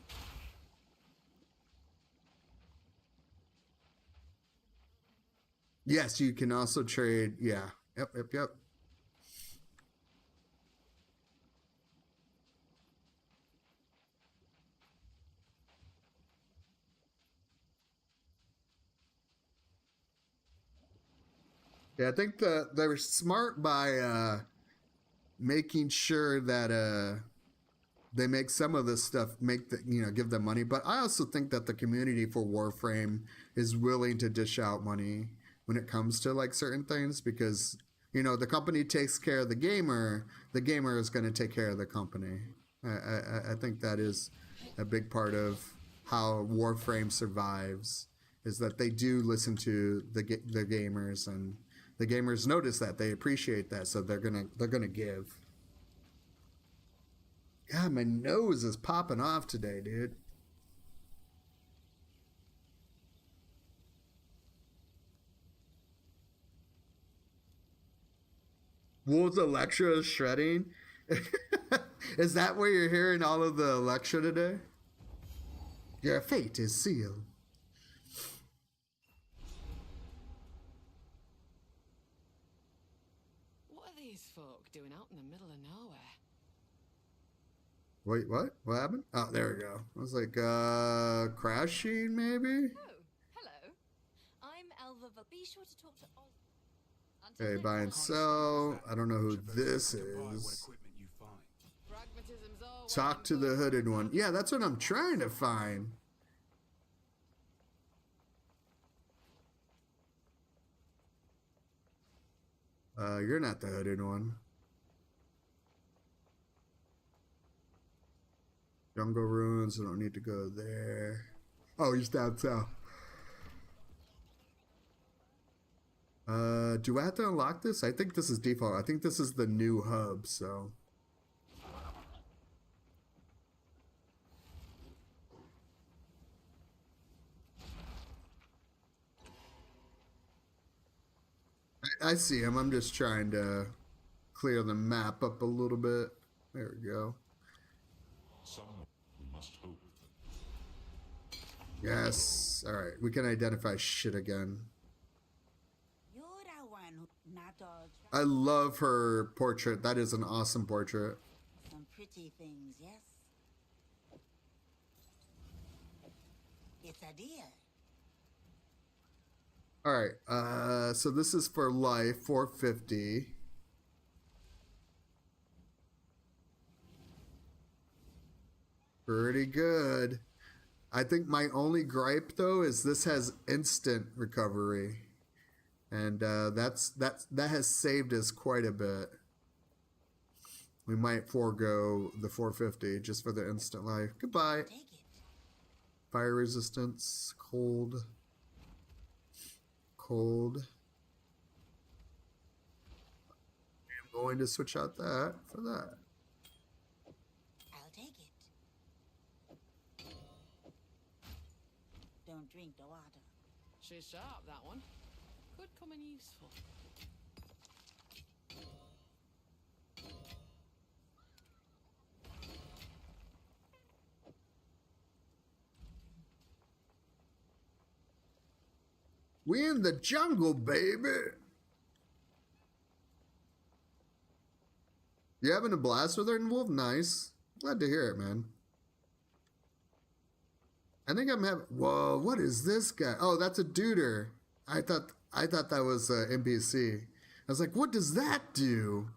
Speaker 1: Yes, you can also trade. Yeah. Yep. Yeah, I think they were smart by making sure that they make some of this stuff give them money. But I also think that the community for Warframe is willing to dish out money when it comes to like certain things, because the company takes care of the gamer is going to take care of the company. I think that is a big part of how Warframe survives, is that they do listen to the gamers, and the gamers notice that, they appreciate that, so they're gonna give. God, my nose is popping off today, dude. Wolves Electra is shredding. Is that where you're hearing all of the Electra today? Your fate is sealed.
Speaker 4: What are these folk doing out in the middle of nowhere?
Speaker 1: Wait, what? What happened? Oh, there we go. I was like, crashing maybe?
Speaker 3: Oh, hello. I'm Elva. Be sure to talk to Oz.
Speaker 1: Okay, buy and sell. I don't know who this is. Talk to the hooded one. Yeah, that's what I'm trying to find. You're not the hooded one. Jungle Ruins, I don't need to go there. Oh, he's down south. Do I have to unlock this? I think this is default. I think this is the new hub, so. I see him. I'm just trying to clear the map up a little bit. There we go.
Speaker 7: Someone must hope.
Speaker 1: Yes. All right. We can identify shit again.
Speaker 6: You're the one who not all
Speaker 1: I love her portrait. That is an awesome portrait.
Speaker 6: some pretty things, yes? It's a deal.
Speaker 1: All right. So this is for life, 450. Pretty good. I think my only gripe though is this has instant recovery, and that has saved us quite a bit. We might forego the 450 just for the instant life. Goodbye.
Speaker 6: Take it.
Speaker 1: Fire resistance, cold. I'm going to switch out that for that.
Speaker 6: I'll take it. Don't drink the water.
Speaker 4: She's sharp, that one. Could come in useful.
Speaker 1: We in the jungle, baby. You having a blast with her, Wolf? Nice. Glad to hear it, man. I think I'm having. Whoa, what is this guy? Oh, that's a duder. I thought that was NPC. I was like, what does that do?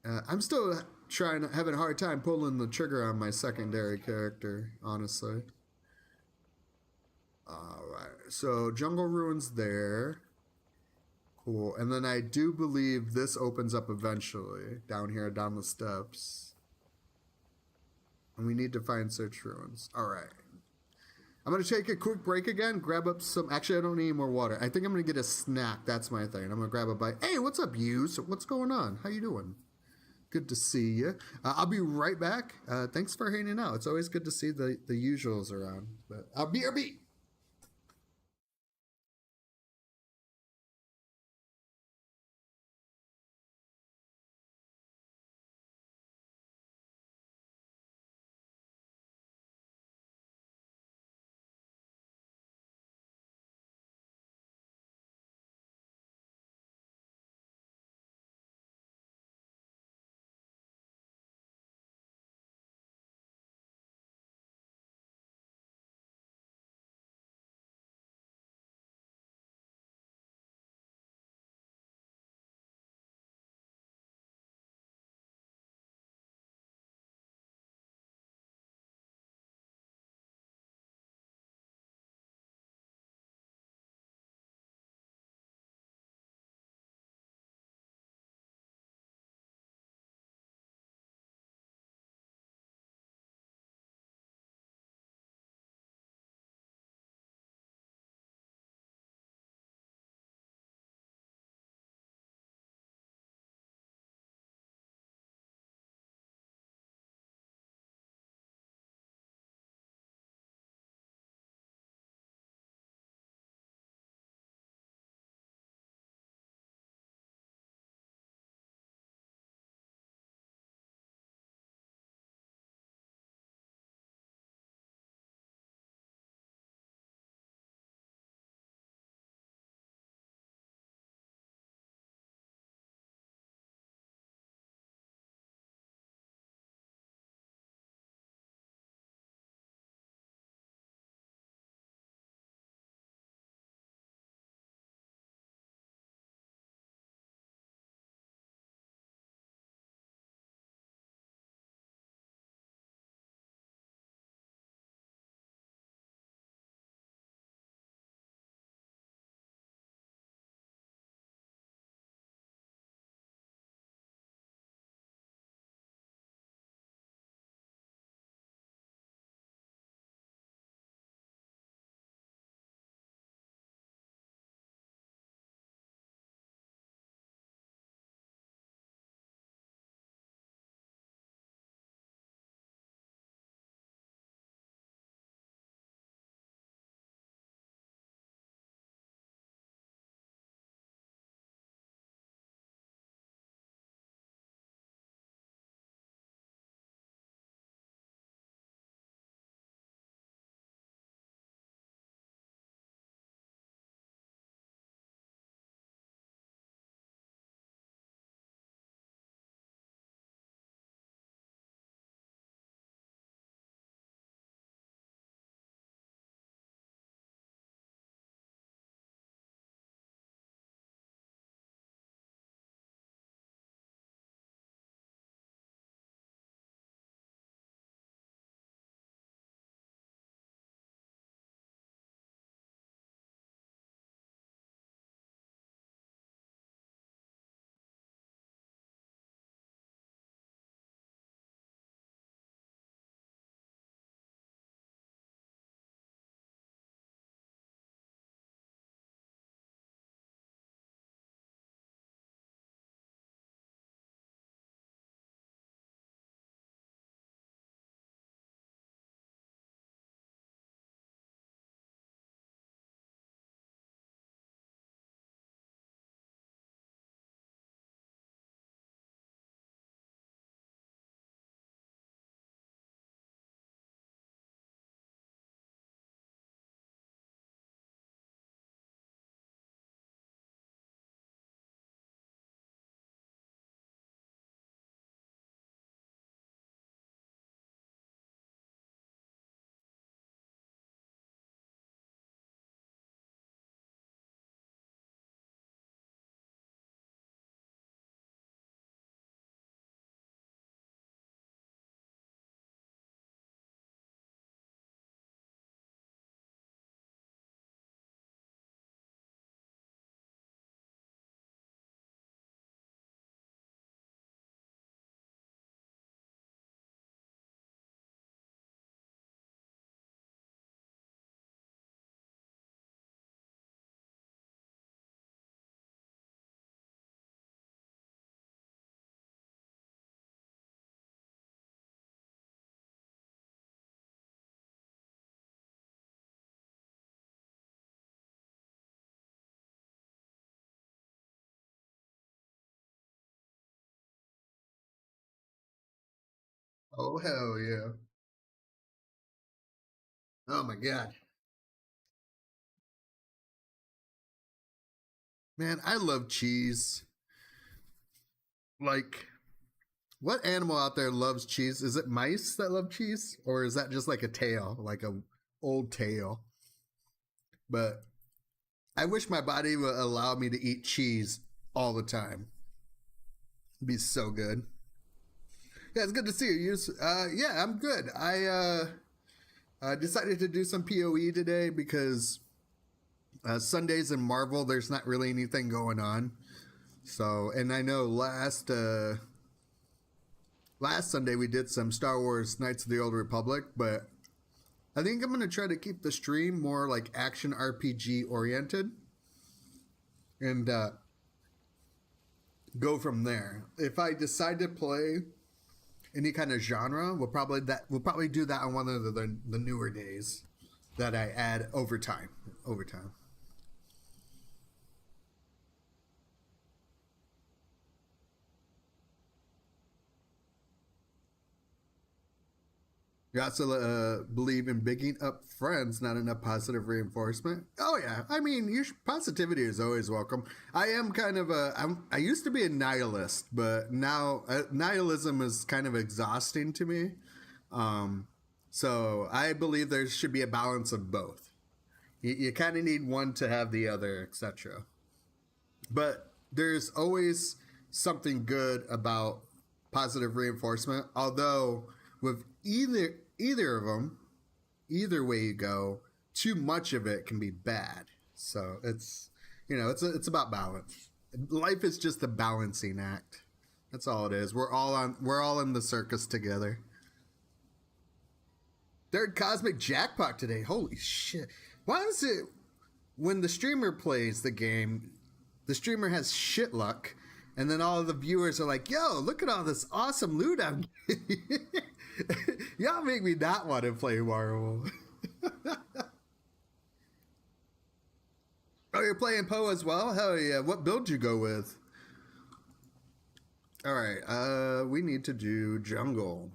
Speaker 1: I'm still having a hard time pulling the trigger on my secondary character, honestly. Alright, so Jungle Ruins there. Cool. And then I do believe this opens up eventually. Down here, down the steps. And we need to find Search Ruins. Alright. I'm going to take a quick break again. Grab up some... Actually, I don't need more water. I think I'm going to get a snack. That's my thing. I'm going to grab a bite. Hey, what's up, you? So what's going on? How you doing? Good to see you. I'll be right back. Thanks for hanging out. It's always good to see the usuals around. But I'll be... Oh, hell yeah. Oh, my God. Man, I love cheese. Like, what animal out there loves cheese? Is it mice that love cheese? Or is that just like a tail, like a old tail? But I wish my body would allow me to eat cheese all the time. It'd be so good. Yeah, it's good to see you. Yeah, I'm good. I decided to do some PoE today because Sundays in Marvel, there's not really anything going on. So, and I know last Sunday we did some Star Wars Knights of the Old Republic, but I think I'm gonna try to keep the stream more like action RPG oriented, and go from there. If I decide to play any kind of genre, we'll probably do that on one of the newer days that I add over time. You also believe in bigging up friends, not enough positive reinforcement. Oh yeah, I mean, positivity is always welcome. I am kind of I used to be a nihilist, but now nihilism is kind of exhausting to me. So I believe there should be a balance of both. You kind of need one to have the other, etc. But there's always something good about positive reinforcement. Although with either of them, either way you go, too much of it can be bad. So it's it's about balance. Life is just a balancing act. That's all it is. We're all in the circus together. Third cosmic jackpot today. Holy shit! Why is it when the streamer plays the game, the streamer has shit luck, and then all of the viewers are like, "Yo, look at all this awesome loot I'm getting." Y'all make me not want to play Marvel. Oh, you're playing Poe as well? Hell yeah. What build you go with? Alright, we need to do jungle.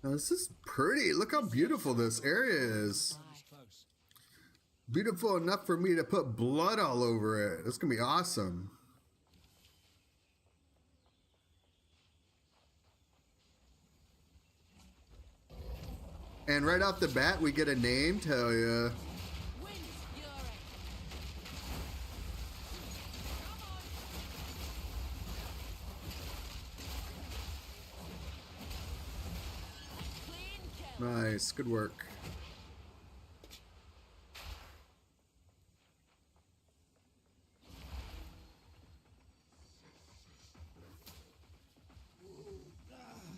Speaker 1: Now, this is pretty. Look how beautiful this area is. Beautiful enough for me to put blood all over it. It's gonna be awesome. And right off the bat, we get a name. Hell yeah. Nice, good work.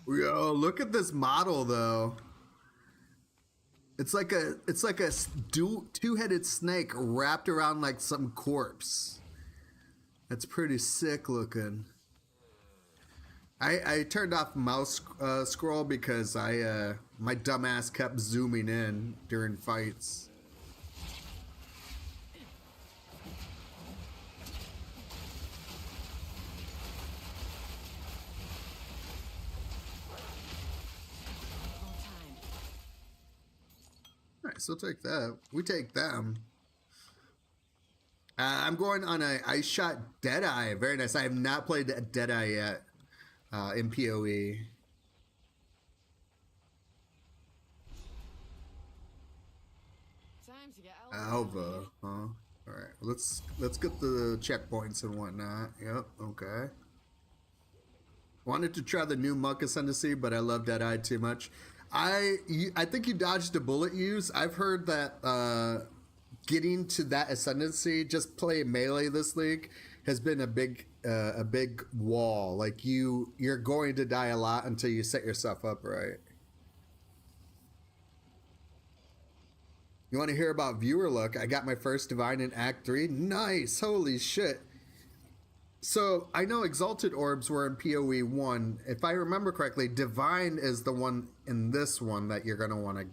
Speaker 1: Yo, look at this model though. It's like a two-headed snake wrapped around like some corpse. That's pretty sick looking. I turned off mouse scroll because my dumbass kept zooming in during fights. Nice, we'll take that. We take them. I'm going on a ice shot Deadeye. Very nice. I have not played Deadeye yet in PoE.
Speaker 3: Time to get
Speaker 1: Alva, huh? All right, let's get the checkpoints and whatnot. Yep, okay. Wanted to try the new Monk Ascendancy, but I love Deadeye too much. I think you dodged a bullet use. I've heard that getting to that ascendancy, just play melee this league, has been a big wall. Like you're going to die a lot until you set yourself up right. You want to hear about viewer luck? I got my first divine in Act 3. Nice, holy shit. So I know Exalted Orbs were in PoE 1. If I remember correctly, Divine is the one in this one that you're going to want to...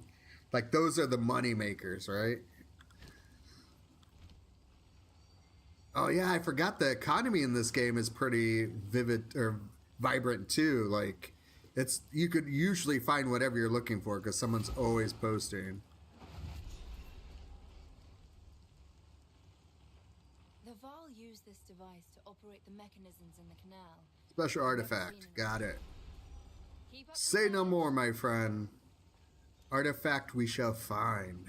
Speaker 1: Like, those are the money makers, right? Oh yeah, I forgot the economy in this game is pretty vivid or vibrant too. Like, it's you could usually find whatever you're looking for because someone's always posting.
Speaker 3: The Val used this device to operate the mechanisms in the canal.
Speaker 1: Special artifact, got it.
Speaker 3: Keep up the
Speaker 1: Say no
Speaker 3: good
Speaker 1: more, my friend. Artifact we shall find.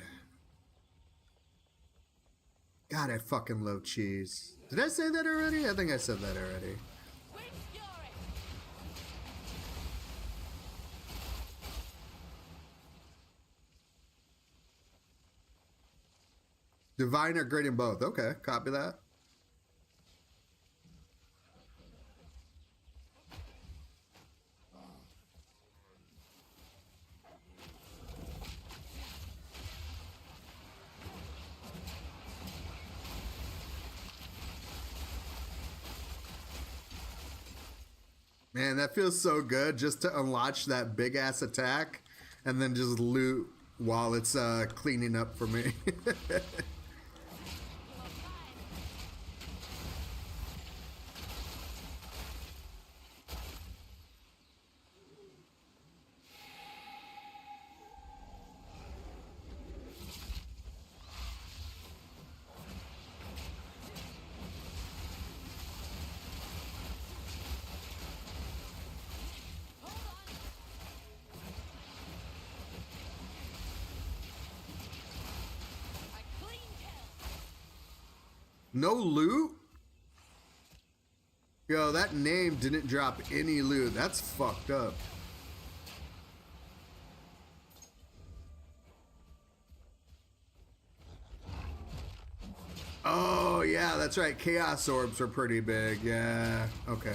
Speaker 1: God, I fucking love cheese. Did I say that already? I think I said that already.
Speaker 3: Wind Fury!
Speaker 1: Divine or great in both. Okay, copy that. Man, that feels so good just to unlatch that big ass attack and then just loot while it's cleaning up for me.
Speaker 3: A clean kill!
Speaker 1: No loot? Yo, that name didn't drop any loot. That's fucked up. Oh, yeah, that's right. Chaos orbs are pretty big. Yeah, okay.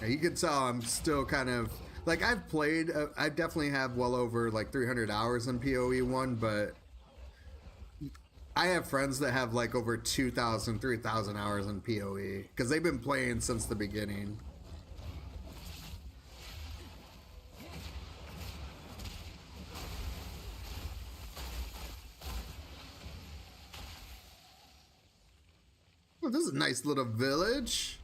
Speaker 1: Yeah, you can tell I'm still kind of... Like, I've played... I definitely have well over, like, 300 hours in PoE 1, but... I have friends that have, like, over 2,000, 3,000 hours in PoE. Because they've been playing since the beginning. Oh, this is a nice little village.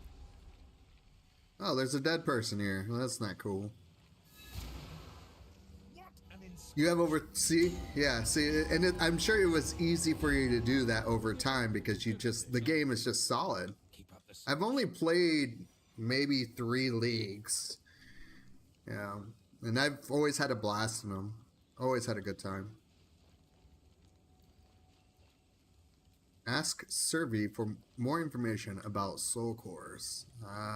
Speaker 1: Oh, there's a dead person here. Well, that's not cool. You have over, see? Yeah, see, and I'm sure it was easy for you to do that over time because you just, the game is just solid.
Speaker 2: Keep up the
Speaker 1: I've only played maybe 3 leagues. Yeah, and I've always had a blast in them. Always had a good time. Ask Servi for more information about soul cores.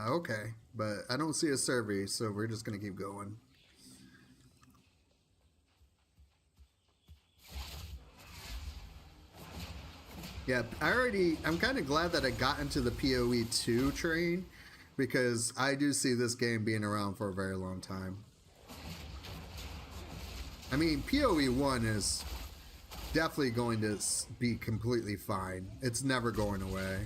Speaker 1: Okay, but I don't see a Servi, so we're just gonna keep going. Yeah, I'm kind of glad that I got into the PoE 2 train because I do see this game being around for a very long time. I mean, PoE 1 is definitely going to be completely fine. It's never going away.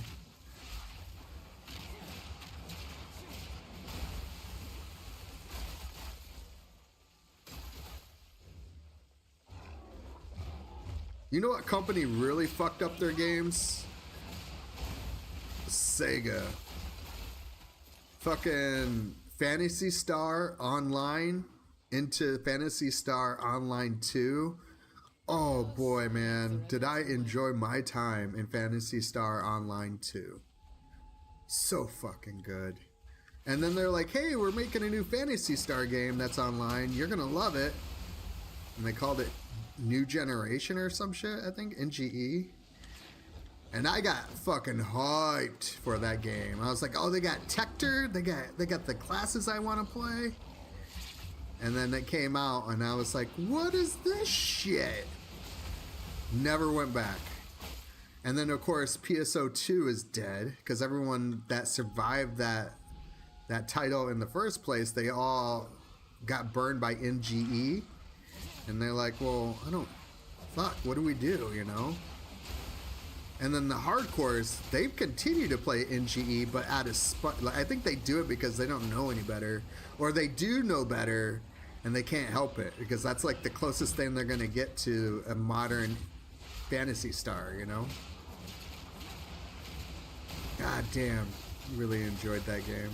Speaker 1: You know what company really fucked up their games? Sega. Fucking Phantasy Star Online into Phantasy Star Online 2. Oh boy, man, did I enjoy my time in Phantasy Star Online 2. So fucking good. And then they're like, hey, we're making a new Phantasy Star game that's online. You're gonna love it. And they called it New Generation or some shit, I think, NGE. And I got fucking hyped for that game. I was like, oh, they got Tector, they got the classes I want to play. And then it came out and I was like, what is this shit? Never went back. And then of course PSO2 is dead because everyone that survived that title in the first place, they all got burned by NGE. And they're like, well, what do we do, you know? And then the hardcores, they've continued to play NGE, but out of I think they do it because they don't know any better. Or they do know better, and they can't help it. Because that's like the closest thing they're going to get to a modern Phantasy Star, you know? God damn, really enjoyed that game.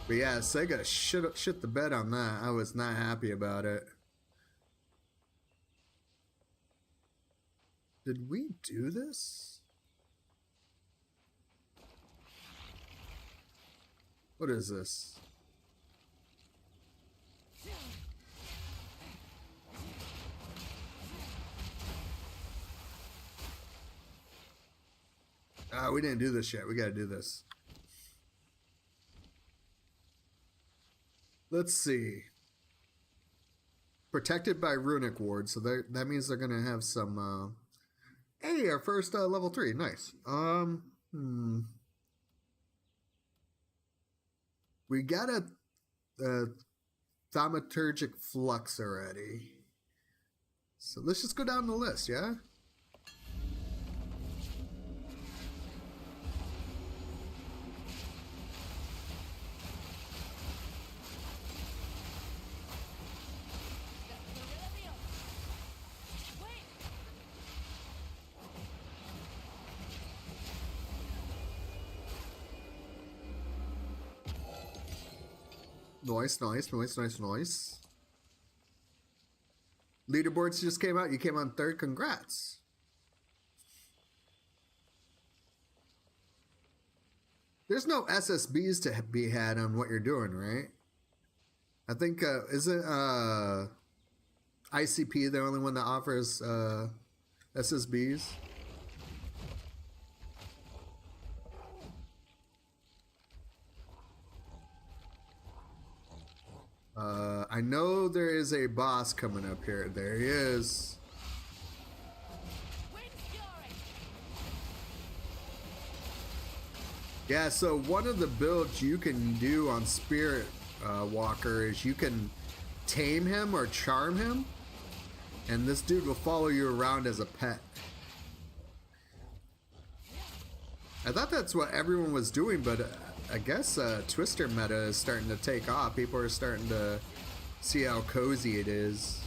Speaker 1: But yeah, Sega shit the bed on that. I was not happy about it. Did we do this? What is this? We didn't do this yet. We gotta do this. Let's see. Protected by runic ward, so that means they're gonna have some. Hey, our first level 3, nice. We got a thaumaturgic flux already, so let's just go down the list, yeah. Nice. Leaderboards just came out. You came on 3rd. Congrats. There's no SSBs to be had on what you're doing, right? I think, isn't ICP the only one that offers SSBs? I know there is a boss coming up here. There he is. Yeah, so one of the builds you can do on Spirit Walker is you can tame him or charm him, and this dude will follow you around as a pet. I thought that's what everyone was doing, but I guess Twister meta is starting to take off. People are starting to see how cozy it is.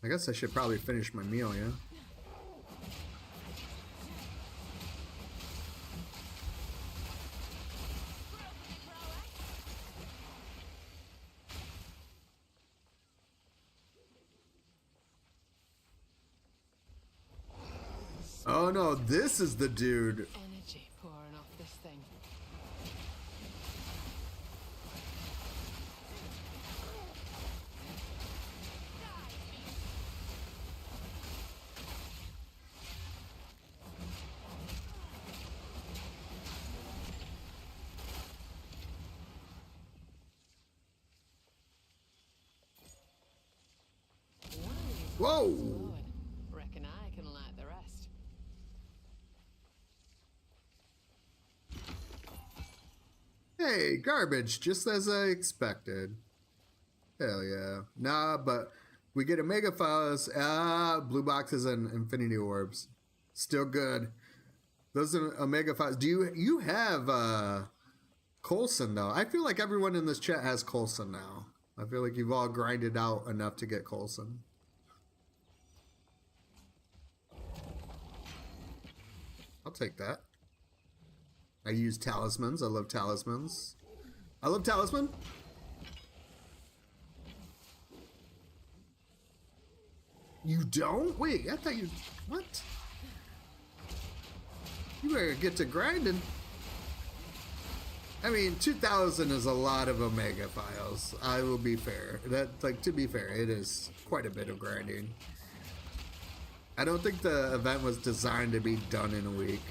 Speaker 1: I guess I should probably finish my meal, yeah? Oh no, this is the dude.
Speaker 4: Energy pouring off this thing.
Speaker 1: Whoa!
Speaker 4: Reckon I can light the rest.
Speaker 1: Hey, garbage, just as I expected. Hell yeah. Nah, but we get Omega Files, blue boxes and infinity orbs. Still good. Those are Omega Files. Do you have Coulson though? I feel like everyone in this chat has Coulson now. I feel like you've all grinded out enough to get Coulson. I'll take that. I use talismans. I love talismans. I love talisman. You don't? Wait, I thought you... What? You better get to grinding. I mean, 2,000 is a lot of Omega Files. I will be fair. To be fair, it is quite a bit of grinding. I don't think the event was designed to be done in a week.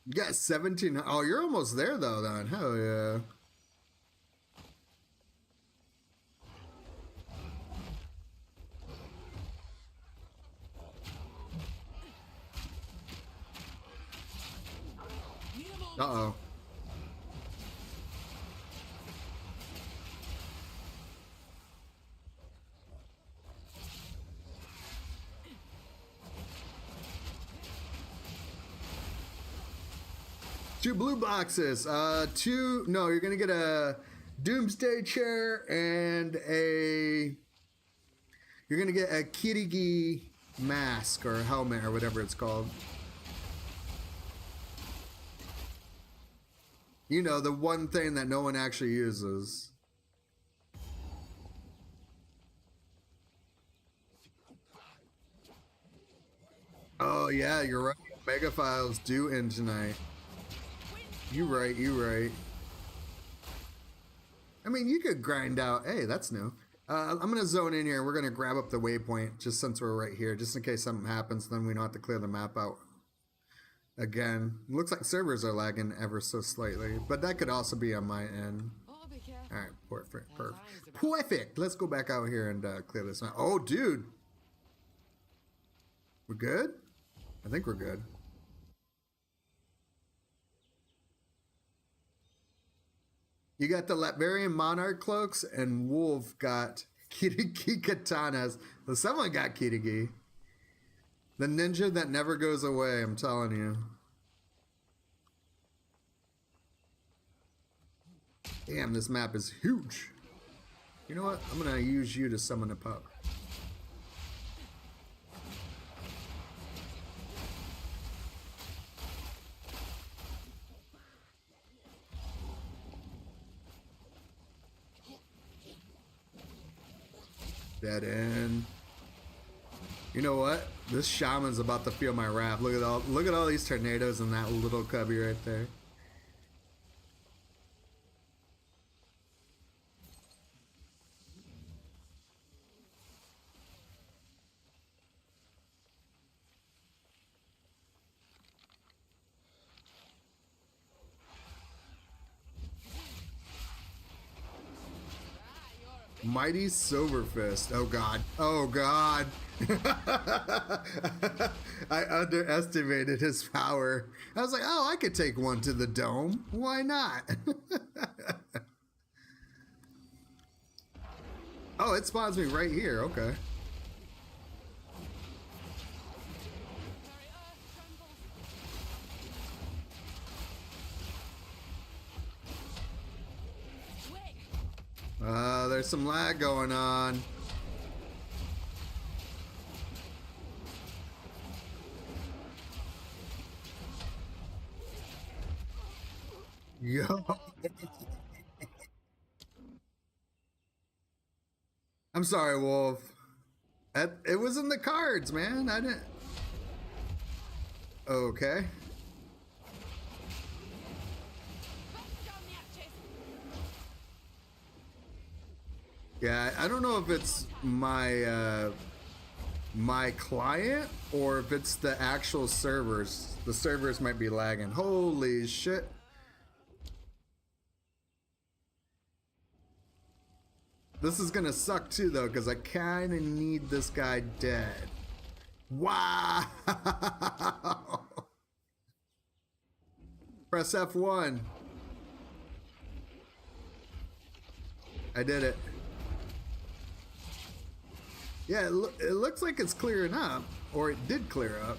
Speaker 1: You got 17. Oh, you're almost there though. Then hell yeah. Uh-oh. Two blue boxes. Two. No, you're gonna get a doomsday chair and a. You're gonna get a Kirigi mask or helmet or whatever it's called. You know, the one thing that no one actually uses. Oh yeah, you're right. Mega files due in tonight. You right, you right. I mean, you could grind out. Hey, that's new. I'm gonna zone in here. We're gonna grab up the waypoint just since we're right here, just in case something happens. Then we don't have to clear the map out again. Looks like servers are lagging ever so slightly, but that could also be on my end.
Speaker 3: Oh, be careful.
Speaker 1: All right, perfect, perfect, perfect. Let's go back out here and clear this map. Oh, dude, we're good. I think we're good. You got the Latvian Monarch cloaks, and Wolf got Kirigi katanas. Well, someone got Kirigi. The ninja that never goes away, I'm telling you. Damn, this map is huge. You know what? I'm going to use you to summon a pup. Dead end. You know what? This shaman's about to feel my wrath. Look at all these tornadoes in that little cubby right there. Mighty Silverfist. Oh god. Oh god. I underestimated his power. I was like, oh, I could take one to the dome. Why not? Oh, it spawns me right here. Okay. There's some lag going on. Yo. I'm sorry, Wolf. It was in the cards, man. I didn't. Okay. Yeah, I don't know if it's my my client or if it's the actual servers. The servers might be lagging. Holy shit. This is gonna suck too though, because I kinda need this guy dead. Wow. Press F1. I did it. Yeah, it looks like it's clearing up, or it did clear up.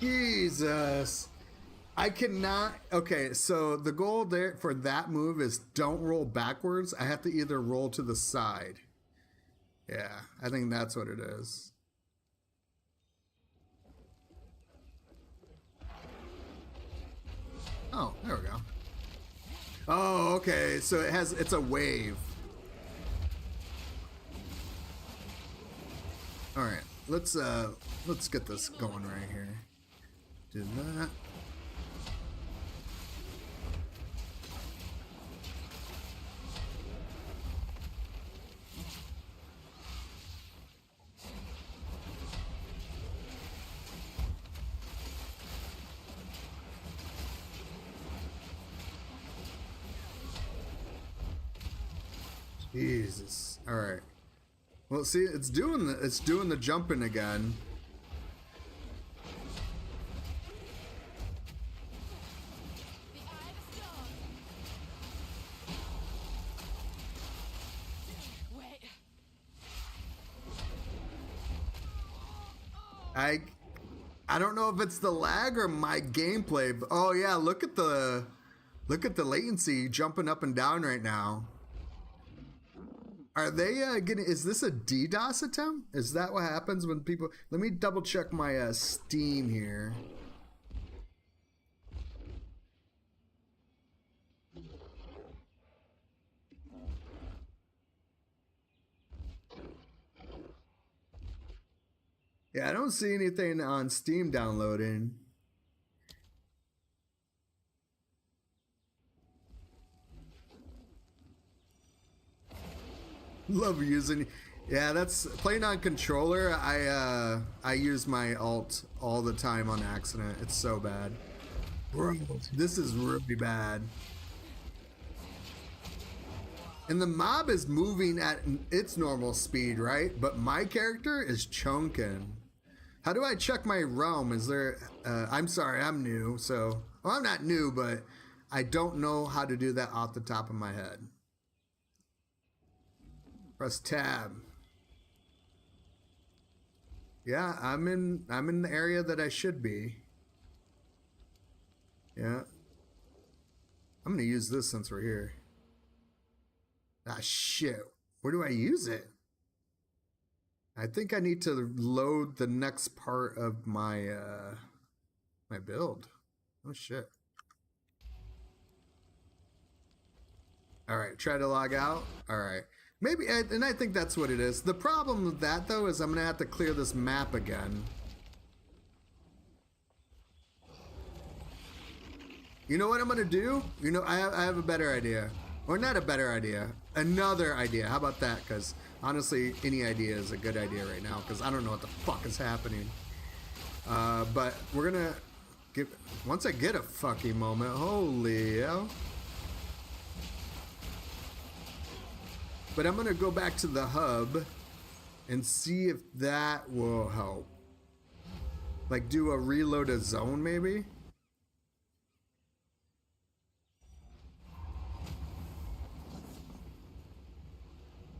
Speaker 1: Jesus. I cannot. Okay, so the goal there for that move is don't roll backwards. I have to either roll to the side. Yeah, I think that's what it is. Oh, there we go. Oh, okay. So it's a wave. All right. Let's get this going right here. Do that. Jesus. All right. Well, see, it's doing the jumping again.
Speaker 3: The Eye of the Storm. Wait.
Speaker 1: I don't know if it's the lag or my gameplay. But, oh yeah, look at the latency jumping up and down right now. Are they getting? Is this a DDoS attempt? Is that what happens when people? Let me double check my Steam here. Yeah, I don't see anything on Steam downloading. Love using, yeah. That's playing on controller. I use my alt all the time on accident. It's so bad. Bro, this is really bad. And the mob is moving at its normal speed, right? But my character is chunking. How do I check my realm? Is there? I'm sorry, I'm new. So, well, I'm not new, but I don't know how to do that off the top of my head. Press tab. Yeah, I'm in the area that I should be. Yeah. I'm gonna use this since we're here. Ah shit. Where do I use it? I think I need to load the next part of my my build. Oh shit. Alright, try to log out. Alright. Maybe, and I think that's what it is. The problem with that, though, is I'm going to have to clear this map again. You know what I'm going to do? You know, I have a better idea. Or not a better idea. Another idea. How about that? Because, honestly, any idea is a good idea right now. Because I don't know what the fuck is happening. But we're going to get... Once I get a fucking moment... Holy hell. But I'm going to go back to the hub and see if that will help. Like do a reload a zone maybe?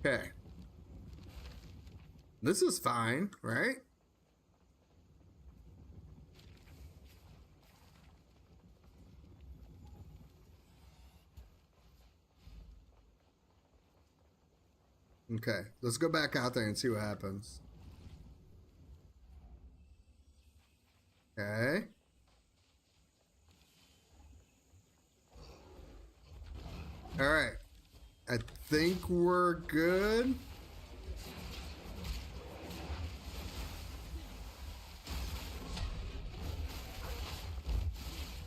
Speaker 1: Okay. This is fine, right? Okay, let's go back out there and see what happens. Okay. All right. I think we're good.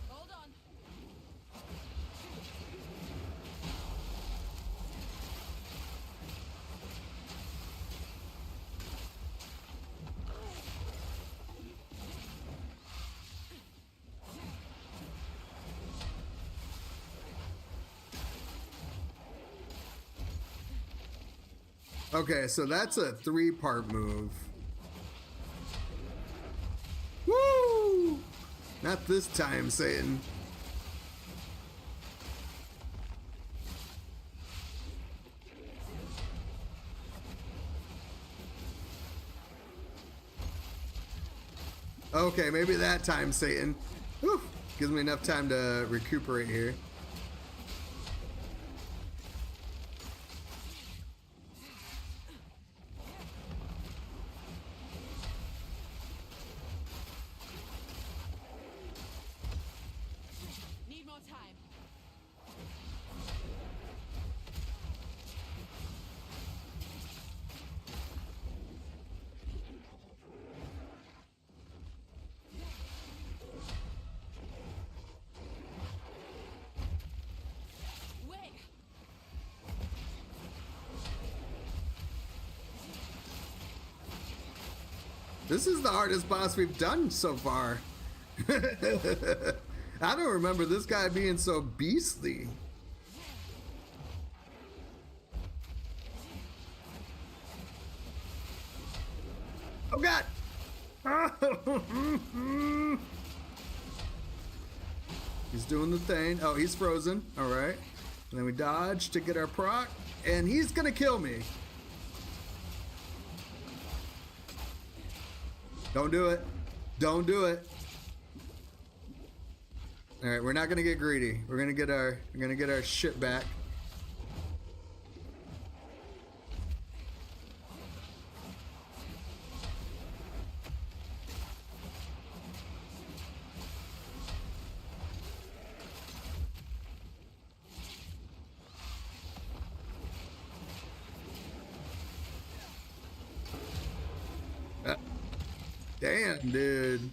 Speaker 3: Hold on.
Speaker 1: Okay, so that's a 3-part move. Woo! Not this time, Satan. Okay, maybe that time, Satan. Whew. Gives me enough time to recuperate here.
Speaker 3: Need more
Speaker 1: This is the hardest boss we've done so far. I don't remember this guy being so beastly. Oh god! He's doing the thing. Oh, he's frozen. Alright. And then we dodge to get our proc. And he's gonna kill me. Don't do it. Don't do it. Alright, we're not gonna get greedy. We're gonna get our shit back. Damn, dude.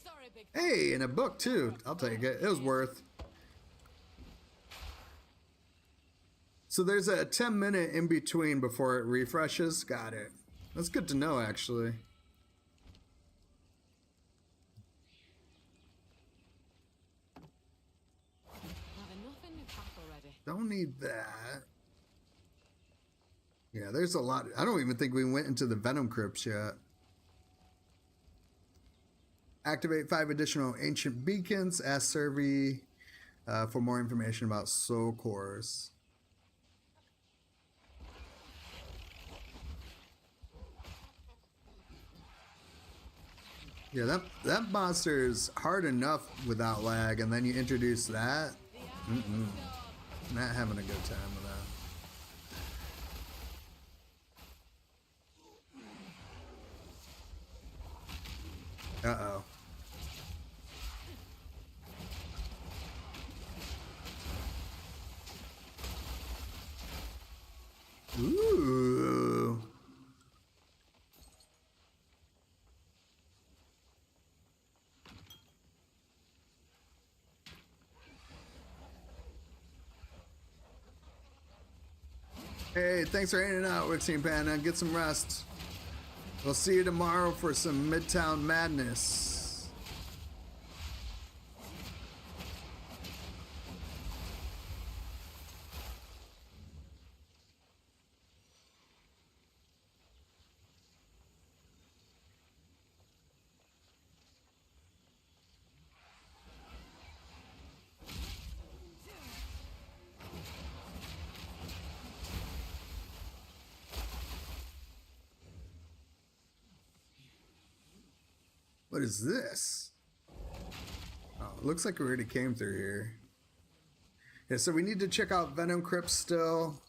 Speaker 3: Sorry, big
Speaker 1: Hey, and a book too. I'll take it. It was worth. So there's a 10-minute in between before it refreshes. Got it. That's good to know, actually.
Speaker 3: Have enough in the pack already.
Speaker 1: Don't need that. Yeah, there's a lot. I don't even think we went into the Venom Crypts yet. Activate 5 additional ancient beacons. Ask Survey for more information about soul cores. Yeah, that monster is hard enough without lag, and then you introduce that. Not having a good time with that. Uh-oh. Ooh. Hey, thanks for hanging out, Wixie Panda. Get some rest. We'll see you tomorrow for some Midtown madness. What is this? Oh, it looks like we already came through here. Yeah, so we need to check out Venom Crypt still.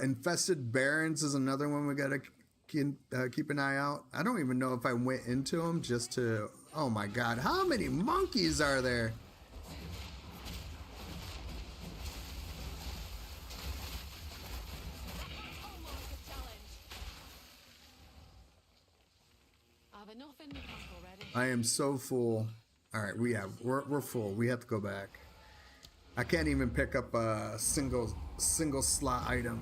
Speaker 1: Infested Barrens is another one we gotta keep an eye out. I don't even know if I went into them just to... Oh my god, how many monkeys are there?
Speaker 3: Almost a challenge. Have enough in the pack already.
Speaker 1: I am so full. Alright, we're full. We have to go back. I can't even pick up a single slot item.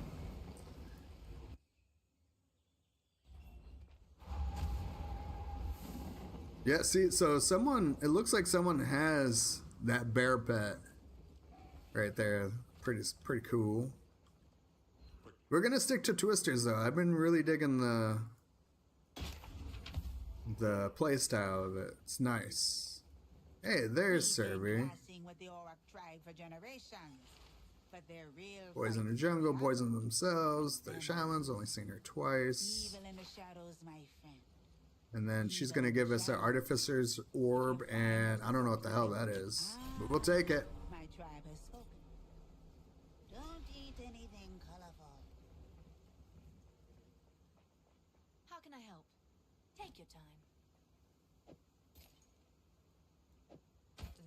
Speaker 1: Yeah, see, so it looks like someone has that bear pet right there. Pretty cool. We're gonna stick to Twisters though. I've been really digging the play style of it. It's nice. Hey, there's Serby.
Speaker 6: With the Auroch tribe for generations, but they're real.
Speaker 1: Boys in the jungle, poison themselves. They're shamans, only seen her twice.
Speaker 6: Evil in the shadows, my friend.
Speaker 1: And then she's gonna give us an artificer's orb, and I don't know what the hell that is, but we'll take it.
Speaker 6: My tribe has spoken. Don't eat anything colorful.
Speaker 3: How can I help? Take your time.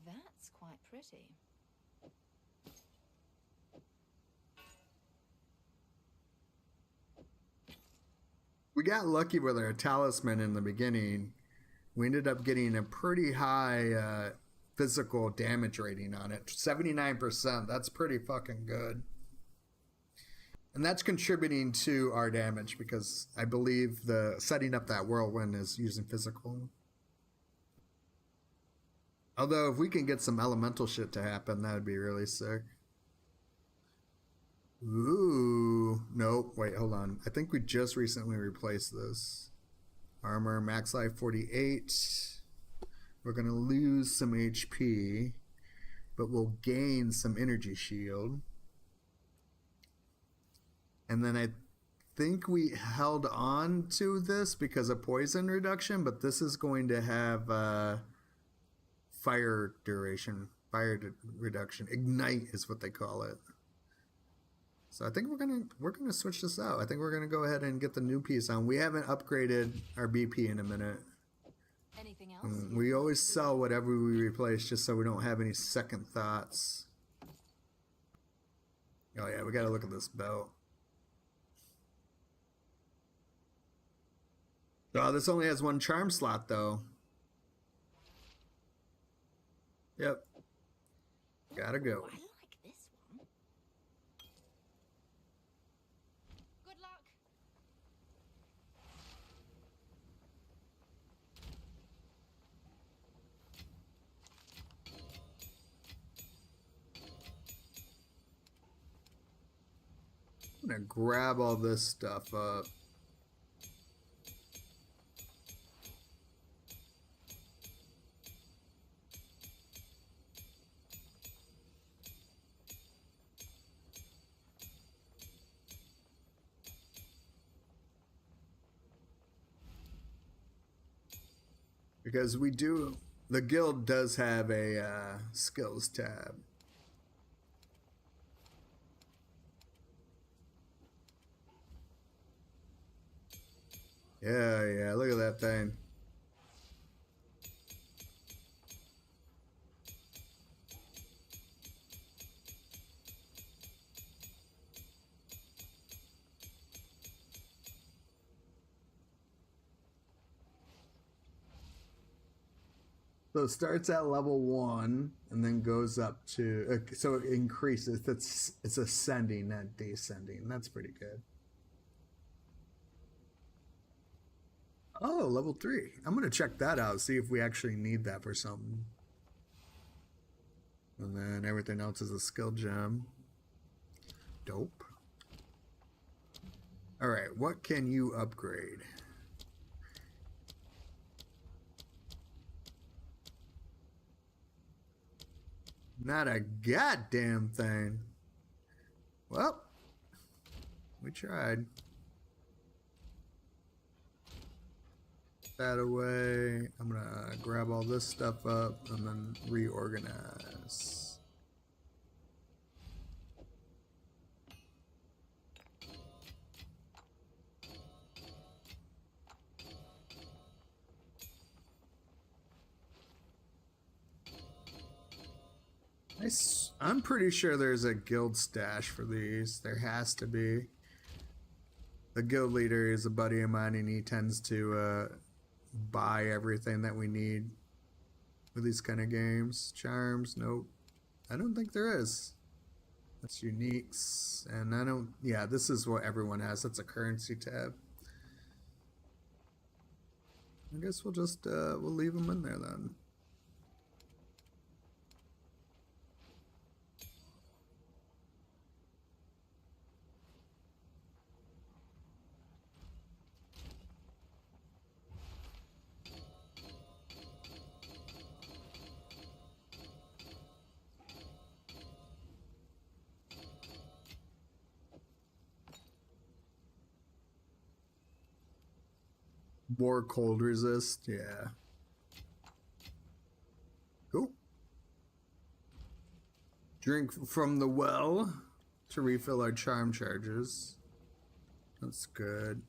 Speaker 3: That's quite pretty.
Speaker 1: We got lucky with our talisman in the beginning. We ended up getting a pretty high physical damage rating on it. 79%. That's pretty fucking good. And that's contributing to our damage because I believe the setting up that whirlwind is using physical. Although if we can get some elemental shit to happen, that would be really sick. Ooh, nope, wait, hold on. I think we just recently replaced this. Armor, max life 48. We're gonna lose some HP, but we'll gain some energy shield. And then I think we held on to this because of poison reduction, but this is going to have fire duration, reduction. Ignite is what they call it. So I think we're gonna switch this out. I think we're gonna go ahead and get the new piece on. We haven't upgraded our BP in a minute.
Speaker 3: Anything else?
Speaker 1: We always sell whatever we replace just so we don't have any second thoughts. Oh yeah, we gotta look at this belt. Oh, this only has one charm slot though. Yep. Gotta go.
Speaker 3: I like this one. Good luck.
Speaker 1: I'm gonna grab all this stuff up. Because the guild does have a skills tab. Yeah, look at that thing. So it starts at level 1 and then goes up to, so it increases. It's ascending, not descending. That's pretty good. Oh, level 3. I'm going to check that out, see if we actually need that for something. And then everything else is a skill gem. Dope. Alright, what can you upgrade? Not a goddamn thing. Well, we tried. That away. I'm gonna grab all this stuff up and then reorganize. I'm pretty sure there's a guild stash for these. There has to be. The guild leader is a buddy of mine and he tends to buy everything that we need for these kind of games. Charms, nope. I don't think there is. That's uniques. And I don't, yeah, this is what everyone has. That's a currency tab. I guess we'll just, we'll leave them in there then. More cold resist, yeah. Cool. Drink from the well to refill our charm charges. That's good.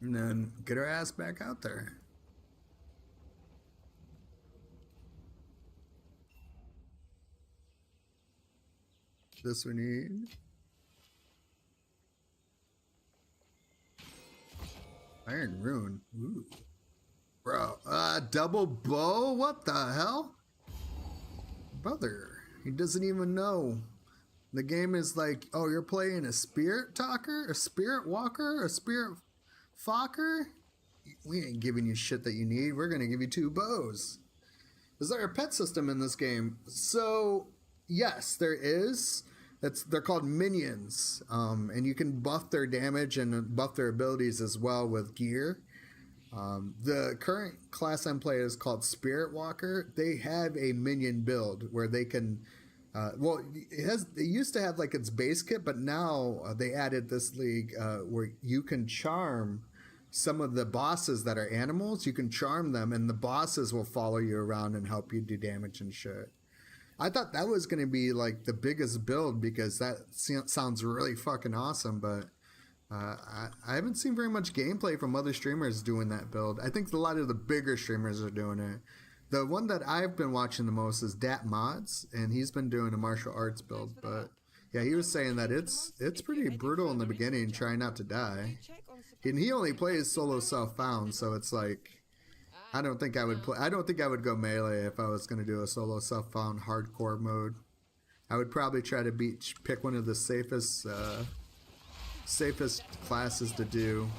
Speaker 1: And then get our ass back out there. This we need. Iron Rune. Ooh. Bro, double bow? What the hell? Brother, he doesn't even know. The game is like, oh, you're playing a spirit talker, a spirit walker, a spirit focker? We ain't giving you shit that you need. We're going to give you 2 bows. Is there a pet system in this game? So, yes, there is. They're called minions. And you can buff their damage and buff their abilities as well with gear. The current class I'm playing is called Spirit Walker. They have a minion build where they can... it used to have like its base kit, but now they added this league where you can charm some of the bosses that are animals. You can charm them, and the bosses will follow you around and help you do damage and shit. I thought that was going to be like the biggest build because that sounds really fucking awesome, but I haven't seen very much gameplay from other streamers doing that build. I think a lot of the bigger streamers are doing it. The one that I've been watching the most is Dat Mods, and he's been doing a martial arts build. But yeah, he was saying that it's pretty brutal in the beginning, trying not to die. And he only plays solo self-found, so it's like I don't think I would go melee if I was going to do a solo self-found hardcore mode. I would probably try to pick one of the safest classes to do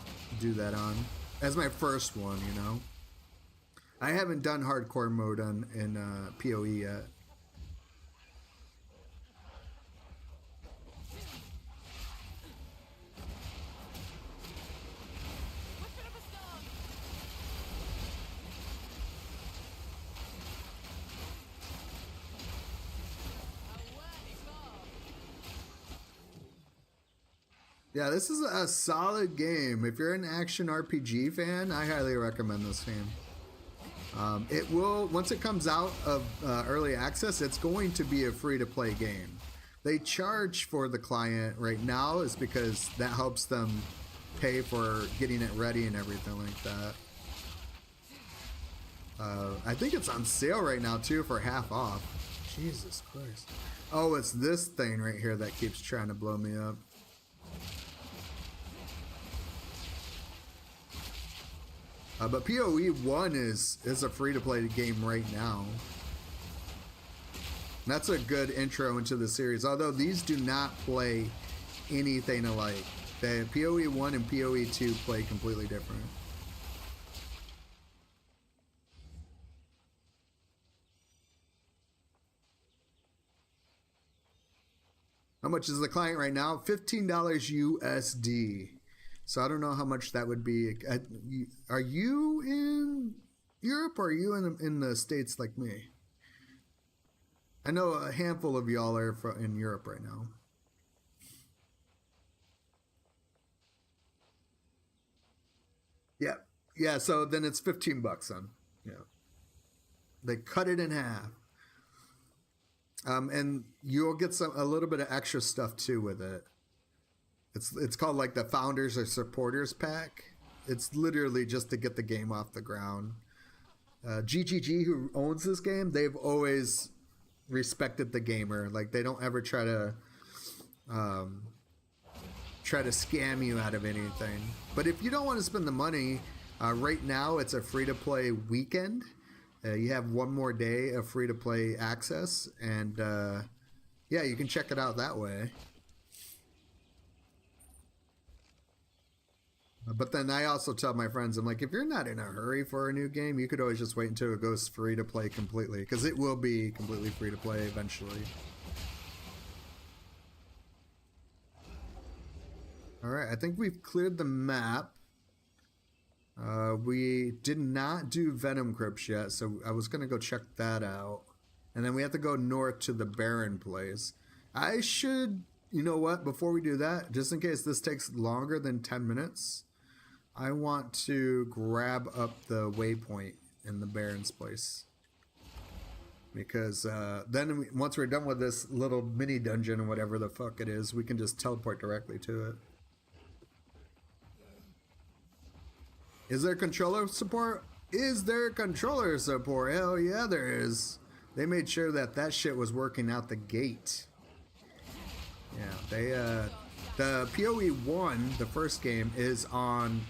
Speaker 1: that on as my first one, you know. I haven't done hardcore mode in PoE yet. Yeah, this is a solid game. If you're an action RPG fan, I highly recommend this game. It will, once it comes out of early access, it's going to be a free-to-play game. They charge for the client right now is because that helps them pay for getting it ready and everything like that. I think it's on sale right now too for half off. Jesus Christ. Oh, it's this thing right here that keeps trying to blow me up. But PoE 1 is a free-to-play game right now. That's a good intro into the series, although these do not play anything alike. The PoE 1 and PoE 2 play completely different. How much is the client right now? $15 USD. So I don't know how much that would be. Are you in Europe or are you in the States like me? I know a handful of y'all are in Europe right now. Yeah. Yeah, so then it's 15 bucks then. Yeah. They cut it in half. And you'll get a little bit of extra stuff too with it. It's called like the Founders or Supporters Pack. It's literally just to get the game off the ground. GGG, who owns this game, they've always respected the gamer. Like they don't ever try to scam you out of anything. But if you don't want to spend the money, right now it's a free-to-play weekend. You have one more day of free-to-play access, and yeah, you can check it out that way. But then I also tell my friends, I'm like, if you're not in a hurry for a new game, you could always just wait until it goes free to play completely, because it will be completely free to play eventually. Alright, I think we've cleared the map. We did not do Venom Crypts yet, so I was going to go check that out. And then we have to go north to the Baron place. I should, you know what, before we do that, just in case this takes longer than 10 minutes, I want to grab up the waypoint in the Baron's place. Because then once we're done with this little mini dungeon or whatever the fuck it is, we can just teleport directly to it. Is there controller support? Is there controller support? Hell yeah, there is. They made sure that that shit was working out the gate. Yeah, they the PoE 1, the first game, is on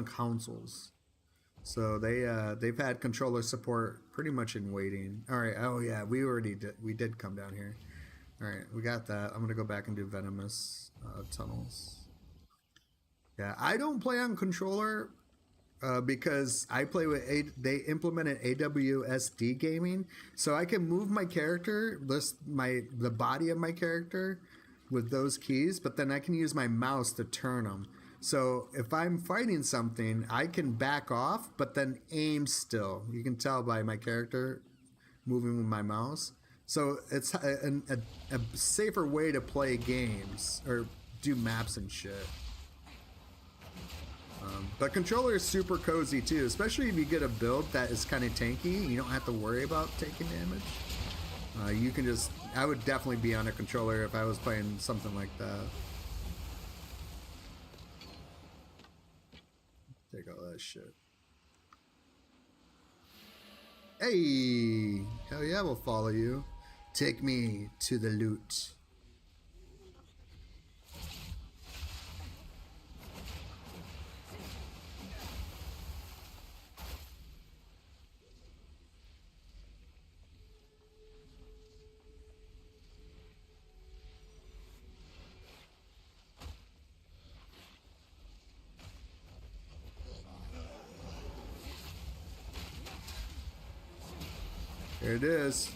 Speaker 1: consoles. So they've had controller support pretty much in waiting. All right. Oh yeah, we did come down here. Alright, we got that. I'm gonna go back and do venomous tunnels. Yeah, I don't play on controller because I play with they implemented AWSD gaming, so I can move my character, the body of my character, with those keys, but then I can use my mouse to turn them. So if I'm fighting something, I can back off, but then aim still. You can tell by my character moving with my mouse. So it's a safer way to play games or do maps and shit. But controller is super cozy too, especially if you get a build that is kind of tanky. You don't have to worry about taking damage. You can just, I would definitely be on a controller if I was playing something like that. Take all that shit. Hey, hell yeah, we'll follow you. Take me to the loot. There it is.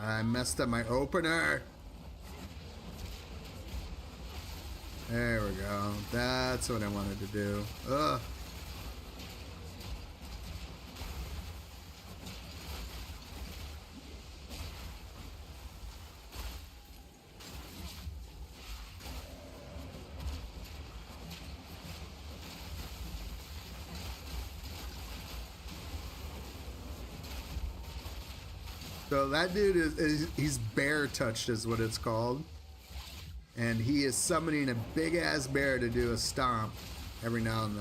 Speaker 1: I messed up my opener. There we go. That's what I wanted to do. Ugh. So that dude he's bear touched is what it's called. And he is summoning a big ass bear to do a stomp every now and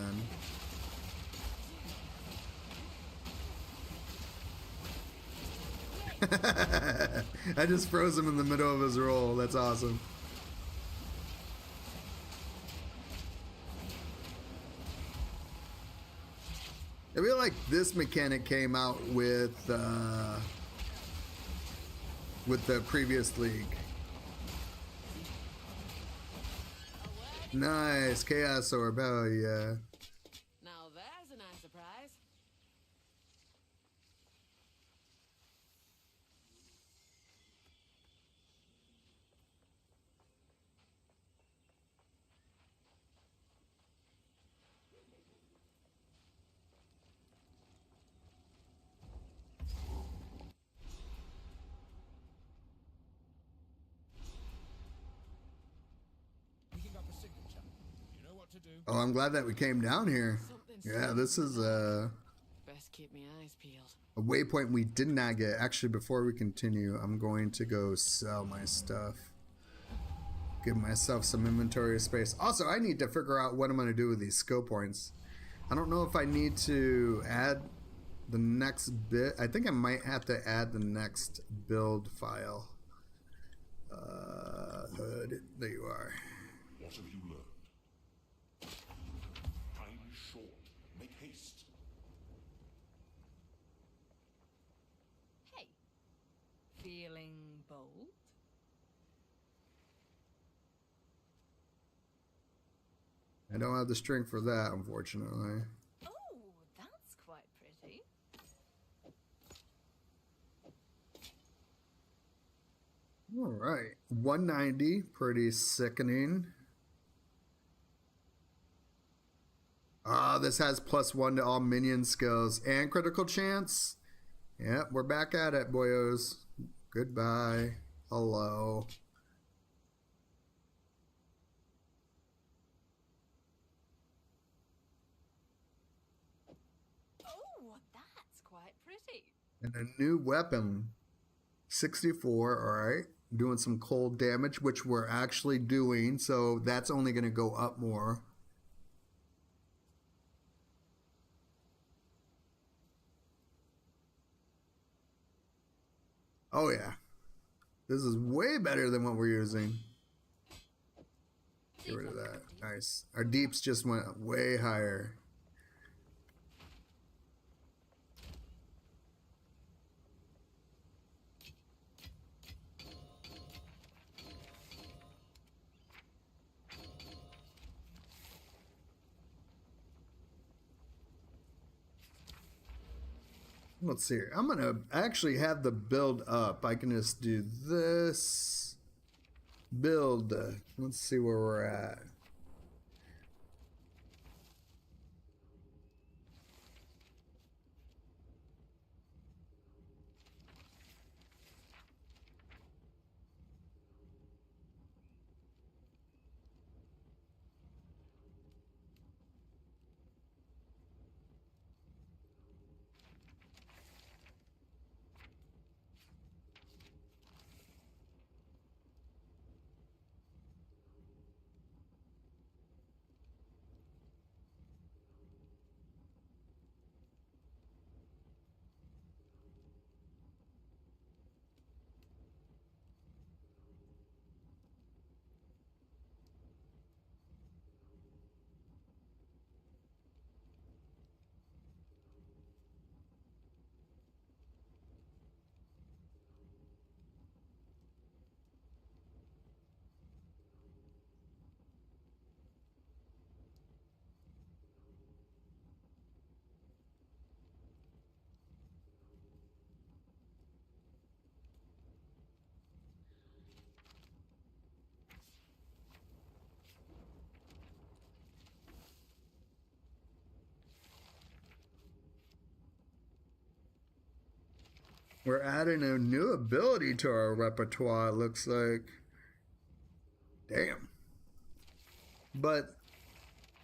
Speaker 1: then. I just froze him in the middle of his roll. That's awesome. I feel like this mechanic came out with the previous league. Nice, Chaos Orb, hell yeah.
Speaker 3: Now there's a nice surprise.
Speaker 2: Picking up a signature. You know what to do.
Speaker 1: Oh, I'm glad that we came down here. Yeah, this is
Speaker 3: Best keep my eyes peeled.
Speaker 1: a waypoint we did not get. Actually, before we continue, I'm going to go sell my stuff. Give myself some inventory space. Also, I need to figure out what I'm going to do with these skill points. I don't know if I need to add the next bit. I think I might have to add the next build file. Hood, there you are.
Speaker 7: What have you learned? Time is short. Make haste.
Speaker 6: Hey, feeling bold?
Speaker 1: I don't have the strength for that, unfortunately.
Speaker 6: Oh, that's quite pretty.
Speaker 1: All right, 190, pretty sickening. Ah, this has +1 to all minion skills and critical chance. Yep, we're back at it, boyos. Goodbye. Hello.
Speaker 6: Oh, that's quite pretty.
Speaker 1: And a new weapon. 64, all right. Doing some cold damage, which we're actually doing, so that's only going to go up more. Oh yeah. This is way better than what we're using. Get rid of that. Nice. Our deeps just went way higher. let's see here. I'm gonna actually have the build up. I can just do this build. Let's see where we're at. We're adding a new ability to our repertoire, it looks like. Damn. But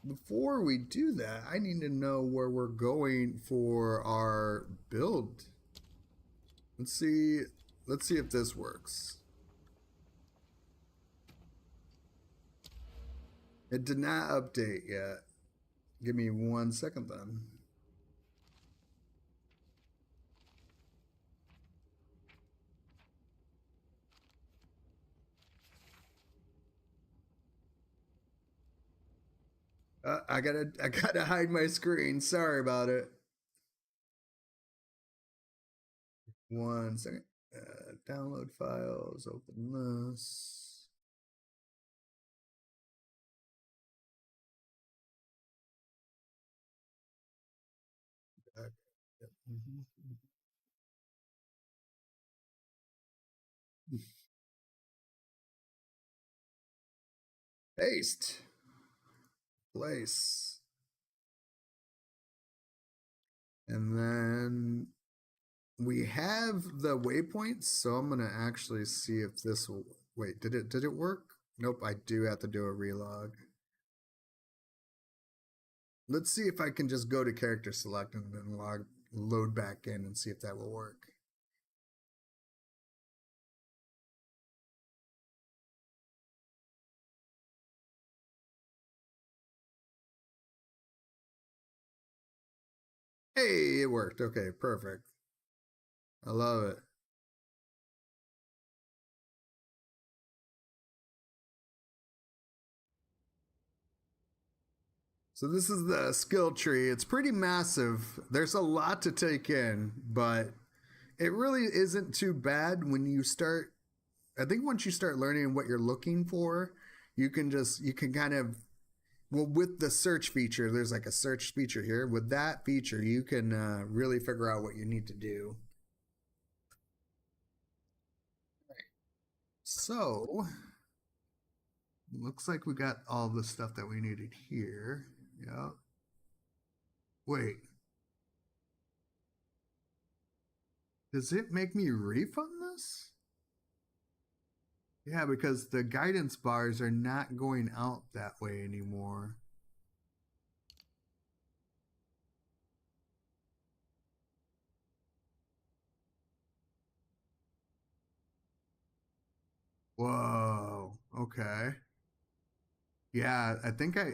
Speaker 1: before we do that, I need to know where we're going for our build. Let's see if this works. It did not update yet. Give me 1 second then. I gotta hide my screen. Sorry about it. 1 second. Download files. Open this. Paste. Place. And then we have the waypoints, so I'm gonna actually see if this will wait, did it work? Nope, I do have to do a relog. Let's see if I can just go to character select and then load back in and see if that will work. Hey, it worked. Okay, perfect. I love it. So this is the skill tree. It's pretty massive. There's a lot to take in, but it really isn't too bad when you start. I think once you start learning what you're looking for, you can kind of, well, with the search feature, there's like a search feature here. With that feature, you can really figure out what you need to do. So, looks like we got all the stuff that we needed here. Yeah. Wait. Does it make me refund this? Yeah, because the guidance bars are not going out that way anymore. Whoa. Okay. Yeah, I think I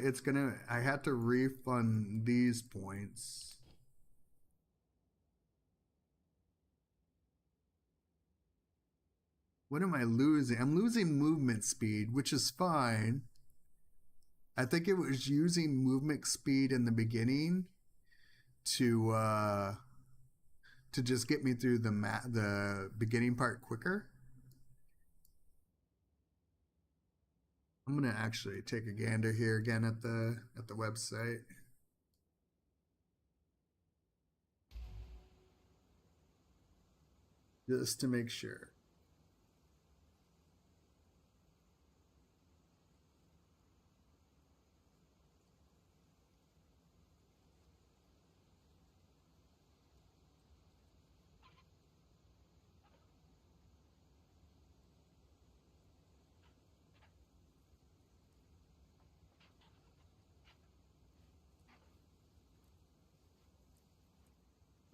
Speaker 1: had to refund these points. What am I losing? I'm losing movement speed, which is fine. I think it was using movement speed in the beginning to just get me through the beginning part quicker. I'm gonna actually take a gander here again at the website. Just to make sure.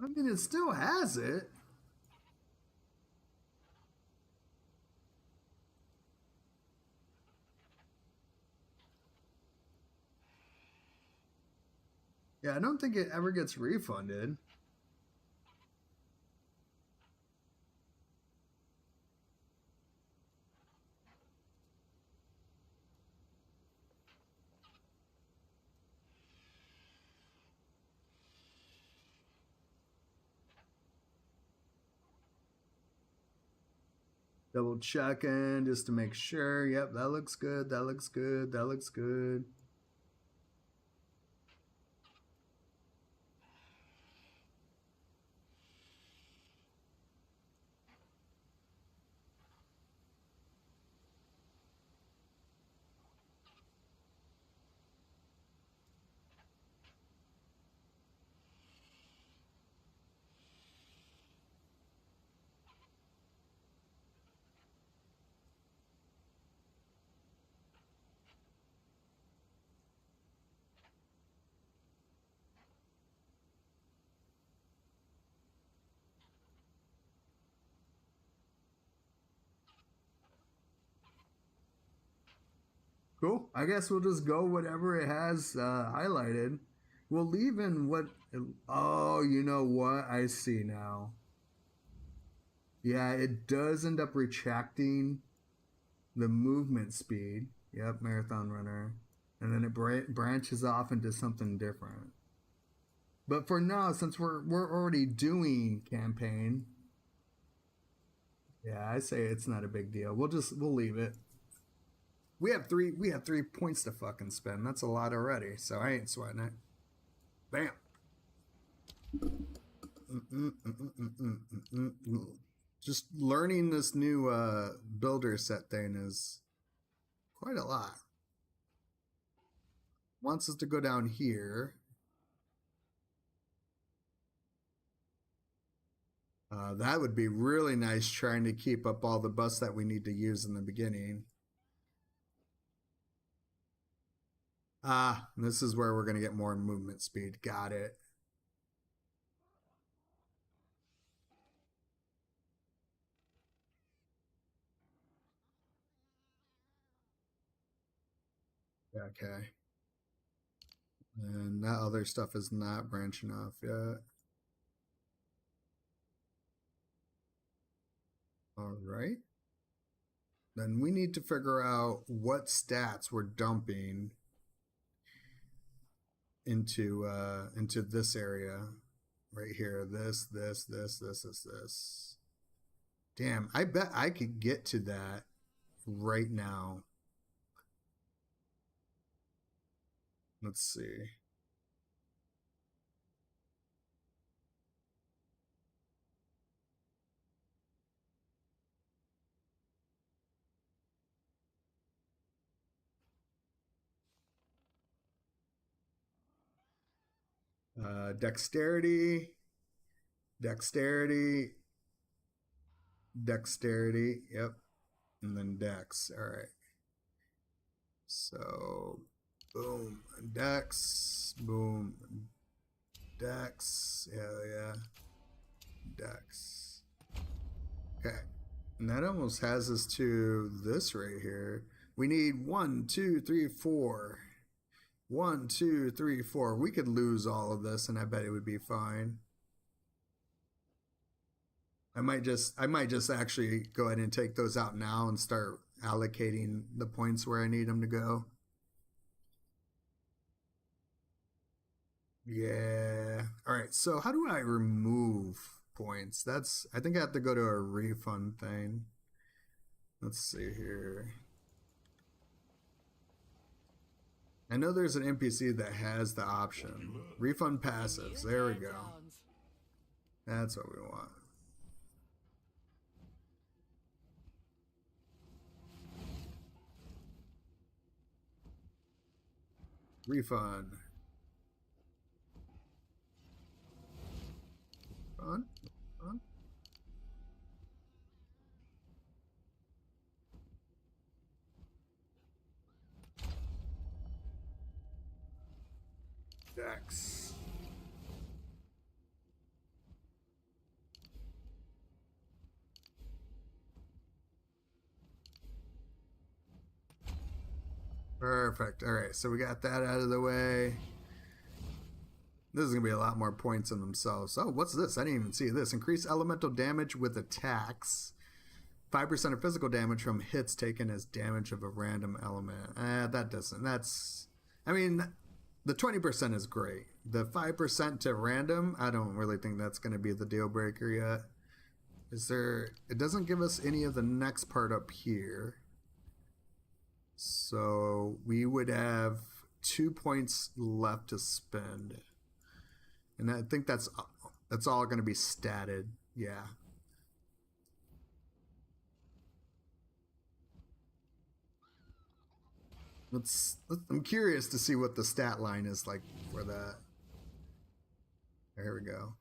Speaker 1: I mean, it still has it. Yeah, I don't think it ever gets refunded. Double checking just to make sure. Yep, that looks good. That looks good. That looks good. Cool. I guess we'll just go whatever it has highlighted. We'll leave in what. Oh, you know what? I see now. Yeah, it does end up retracting the movement speed. Yep, marathon runner. And then it branches off into something different. But for now, since we're already doing campaign, yeah, I say it's not a big deal. We'll leave it. We have 3 points to fucking spend. That's a lot already, so I ain't sweating it. Bam. Just learning this new builder set thing is quite a lot. Wants us to go down here. That would be really nice, trying to keep up all the busts that we need to use in the beginning. This is where we're going to get more movement speed. Got it. Okay. And that other stuff is not branching off yet. All right. Then we need to figure out what stats we're dumping into this area right here. This. Damn, I bet I could get to that right now. Let's see. Dexterity, yep, and then dex. All right, so boom, dex, boom, dex, yeah, dex. Okay, and that almost has us to this right here. We need 1, 2, 3, 4. 1, 2, 3, 4. We could lose all of this, and I bet it would be fine. I might just actually go ahead and take those out now and start allocating the points where I need them to go. Yeah. All right. So how do I remove points? I think I have to go to a refund thing. Let's see here. I know there's an NPC that has the option. Refund passives. There we go. That's what we want. Refund. Fun. Fun. Dex. Perfect. All right, so we got that out of the way. This is going to be a lot more points in themselves. Oh, what's this? I didn't even see this. Increase elemental damage with attacks. 5% of physical damage from hits taken as damage of a random element. That doesn't. That's... I mean, the 20% is great. The 5% to random, I don't really think that's going to be the deal breaker yet. Is there... It doesn't give us any of the next part up here. So we would have 2 points left to spend. And I think that's all going to be statted. Yeah. I'm curious to see what the stat line is like for that. There we go.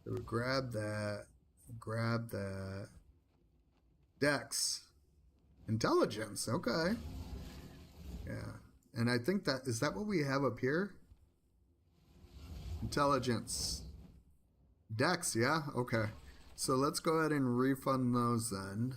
Speaker 1: So we grab that. Dex. Intelligence, okay. Yeah. And I think that, is that what we have up here? Intelligence. Dex, yeah? Okay. So let's go ahead and refund those then.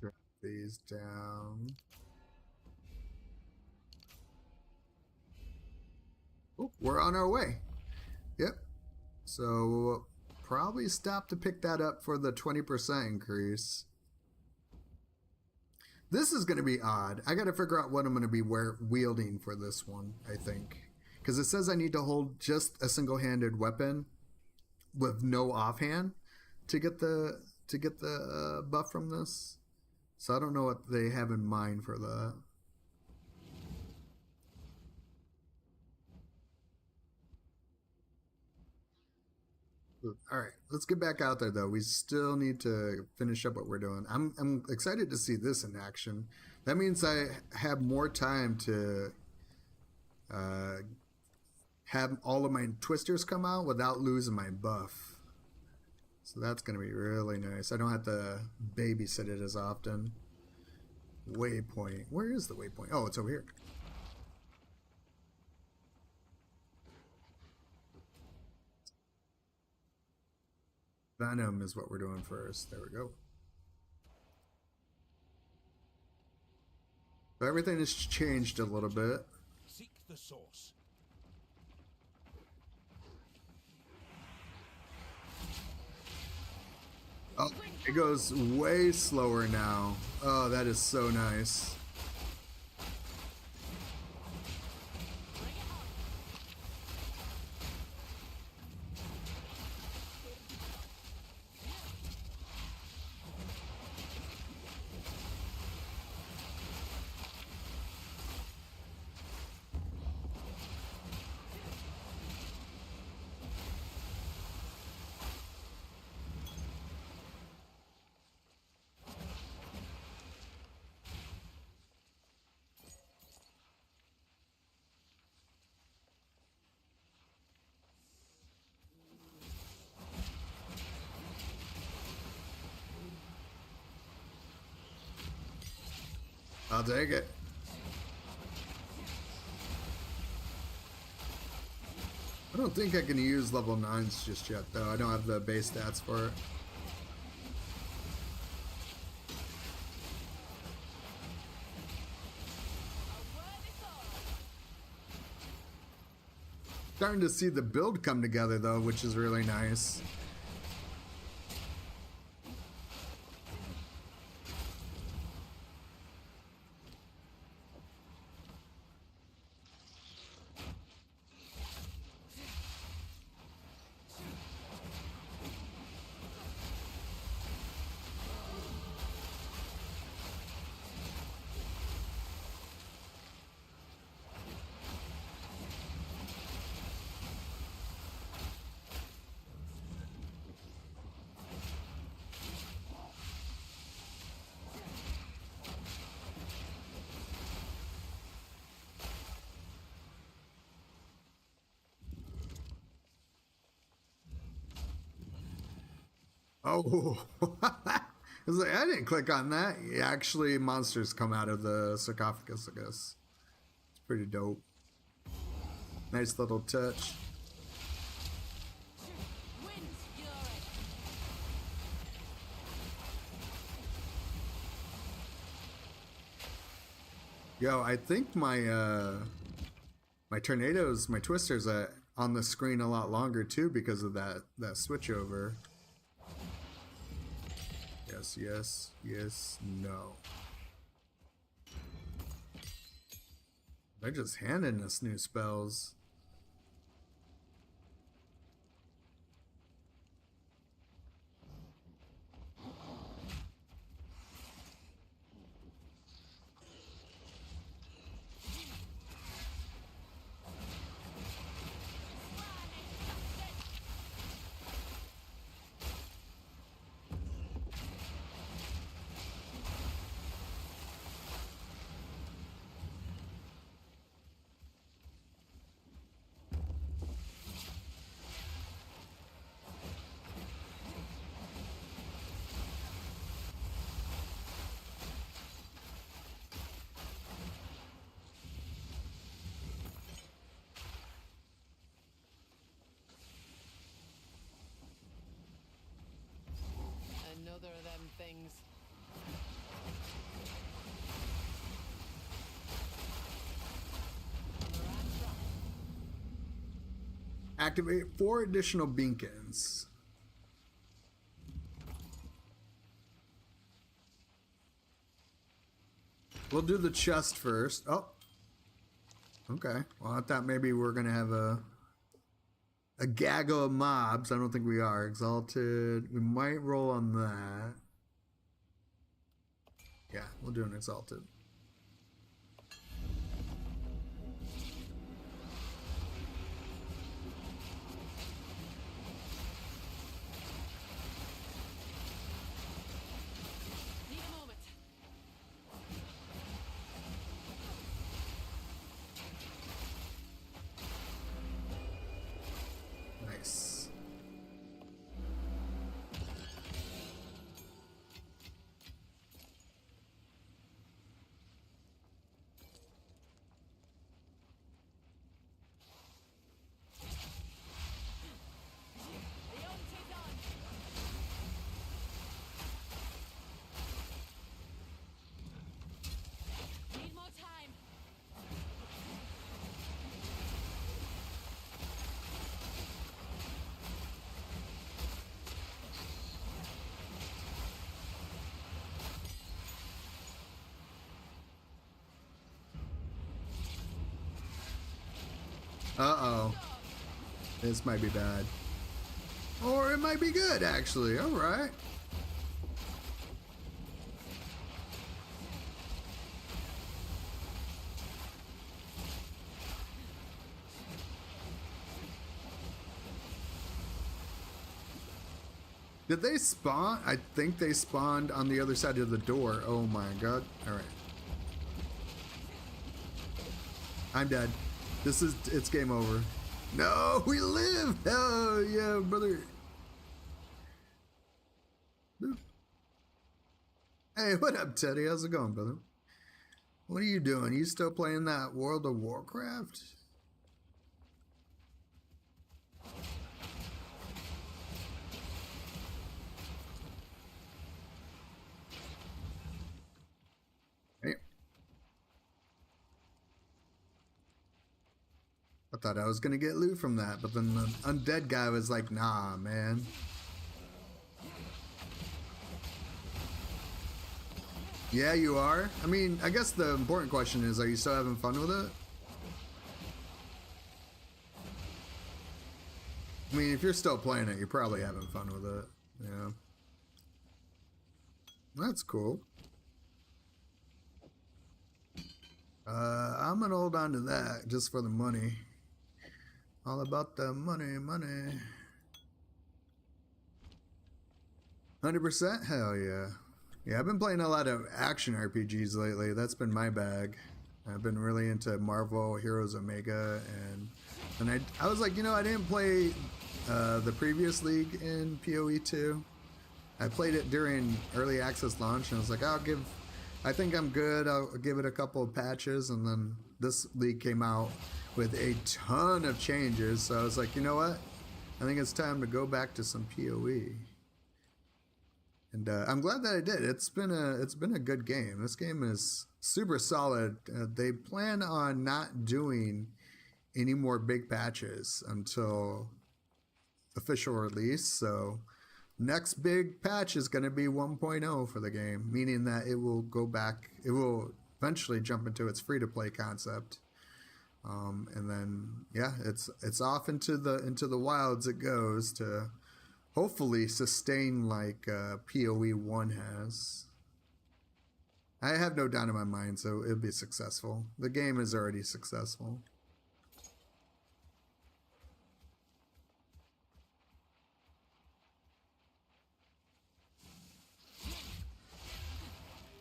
Speaker 1: Drop these down. Oh, we're on our way. Yep. So we'll probably stop to pick that up for the 20% increase. This is going to be odd. I got to figure out what I'm going to be wielding for this one, I think. Because it says I need to hold just a single-handed weapon with no offhand to get the buff from this. So I don't know what they have in mind for that. All right, let's get back out there though. We still need to finish up what we're doing. I'm excited to see this in action. That means I have more time to have all of my twisters come out without losing my buff. So that's going to be really nice. I don't have to babysit it as often. Waypoint. Where is the waypoint? Oh, it's over here. Venom is what we're doing first. There we go. So everything has changed a little bit.
Speaker 2: Seek the source.
Speaker 1: Oh, it goes way slower now. Oh, that is so nice. I'll take it. I don't think I can use level 9s just yet, though. I don't have the base stats for it. Starting to see the build come together, though, which is really nice. Oh, I was like, I didn't click on that. Actually, monsters come out of the sarcophagus, I guess. It's pretty dope. Nice little touch.
Speaker 3: Wind fury.
Speaker 1: Yo, I think my my tornadoes, my twisters on the screen a lot longer too because of that switch over. Yes, yes, yes, no. They're just handing us new spells.
Speaker 6: Another of them things.
Speaker 1: Activate 4 additional beacons. We'll do the chest first. Oh. Okay. Well, I thought maybe we're going to have a gaggle of mobs. I don't think we are. Exalted. We might roll on that. Yeah, we'll do an exalted.
Speaker 3: Need a moment.
Speaker 1: Nice.
Speaker 3: The hunt is on. Need more time.
Speaker 1: Uh-oh. This might be bad. Or it might be good, actually. All right. Did they spawn? I think they spawned on the other side of the door. Oh my god. All right. I'm dead. It's game over. No, we live. Oh yeah, brother. Hey, what up, Teddy? How's it going, brother? What are you doing? You still playing that World of Warcraft? Hey. I thought I was gonna get loot from that, but then the undead guy was like, nah, man. Yeah, you are. I mean, I guess the important question is, are you still having fun with it? I mean, if you're still playing it, you're probably having fun with it. Yeah. That's cool. I'm gonna hold on to that just for the money. All about the money, money. 100%? Hell yeah. Yeah, I've been playing a lot of action RPGs lately. That's been my bag. I've been really into Marvel, Heroes Omega, and I was like, you know, I didn't play the previous league in PoE 2. I played it during early access launch, and I was like, I think I'm good. I'll give it a couple of patches, and then this league came out with a ton of changes. So I was like, you know what? I think it's time to go back to some PoE. And I'm glad that I did. It's been a good game. This game is super solid. They plan on not doing any more big patches until official release. So next big patch is going to be 1.0 for the game, meaning that it will go back. It will eventually jump into its free-to-play concept, and then yeah, it's off into the wilds. It goes to hopefully sustain like PoE 1 has. I have no doubt in my mind, so it'll be successful. The game is already successful.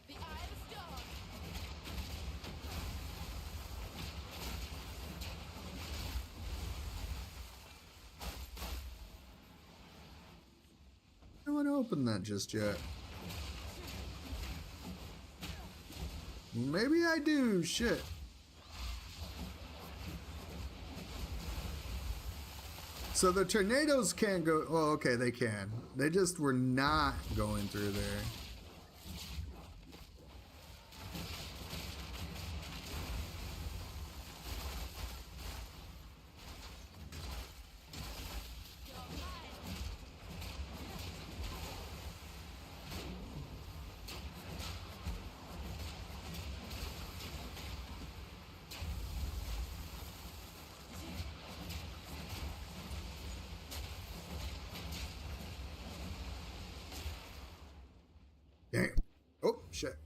Speaker 3: The Eye of the Storm.
Speaker 1: I don't want to open that just yet. Maybe I do. Shit. So the tornadoes can't go. Oh, okay, they can. They just were not going through there. Damn. Oh, shit.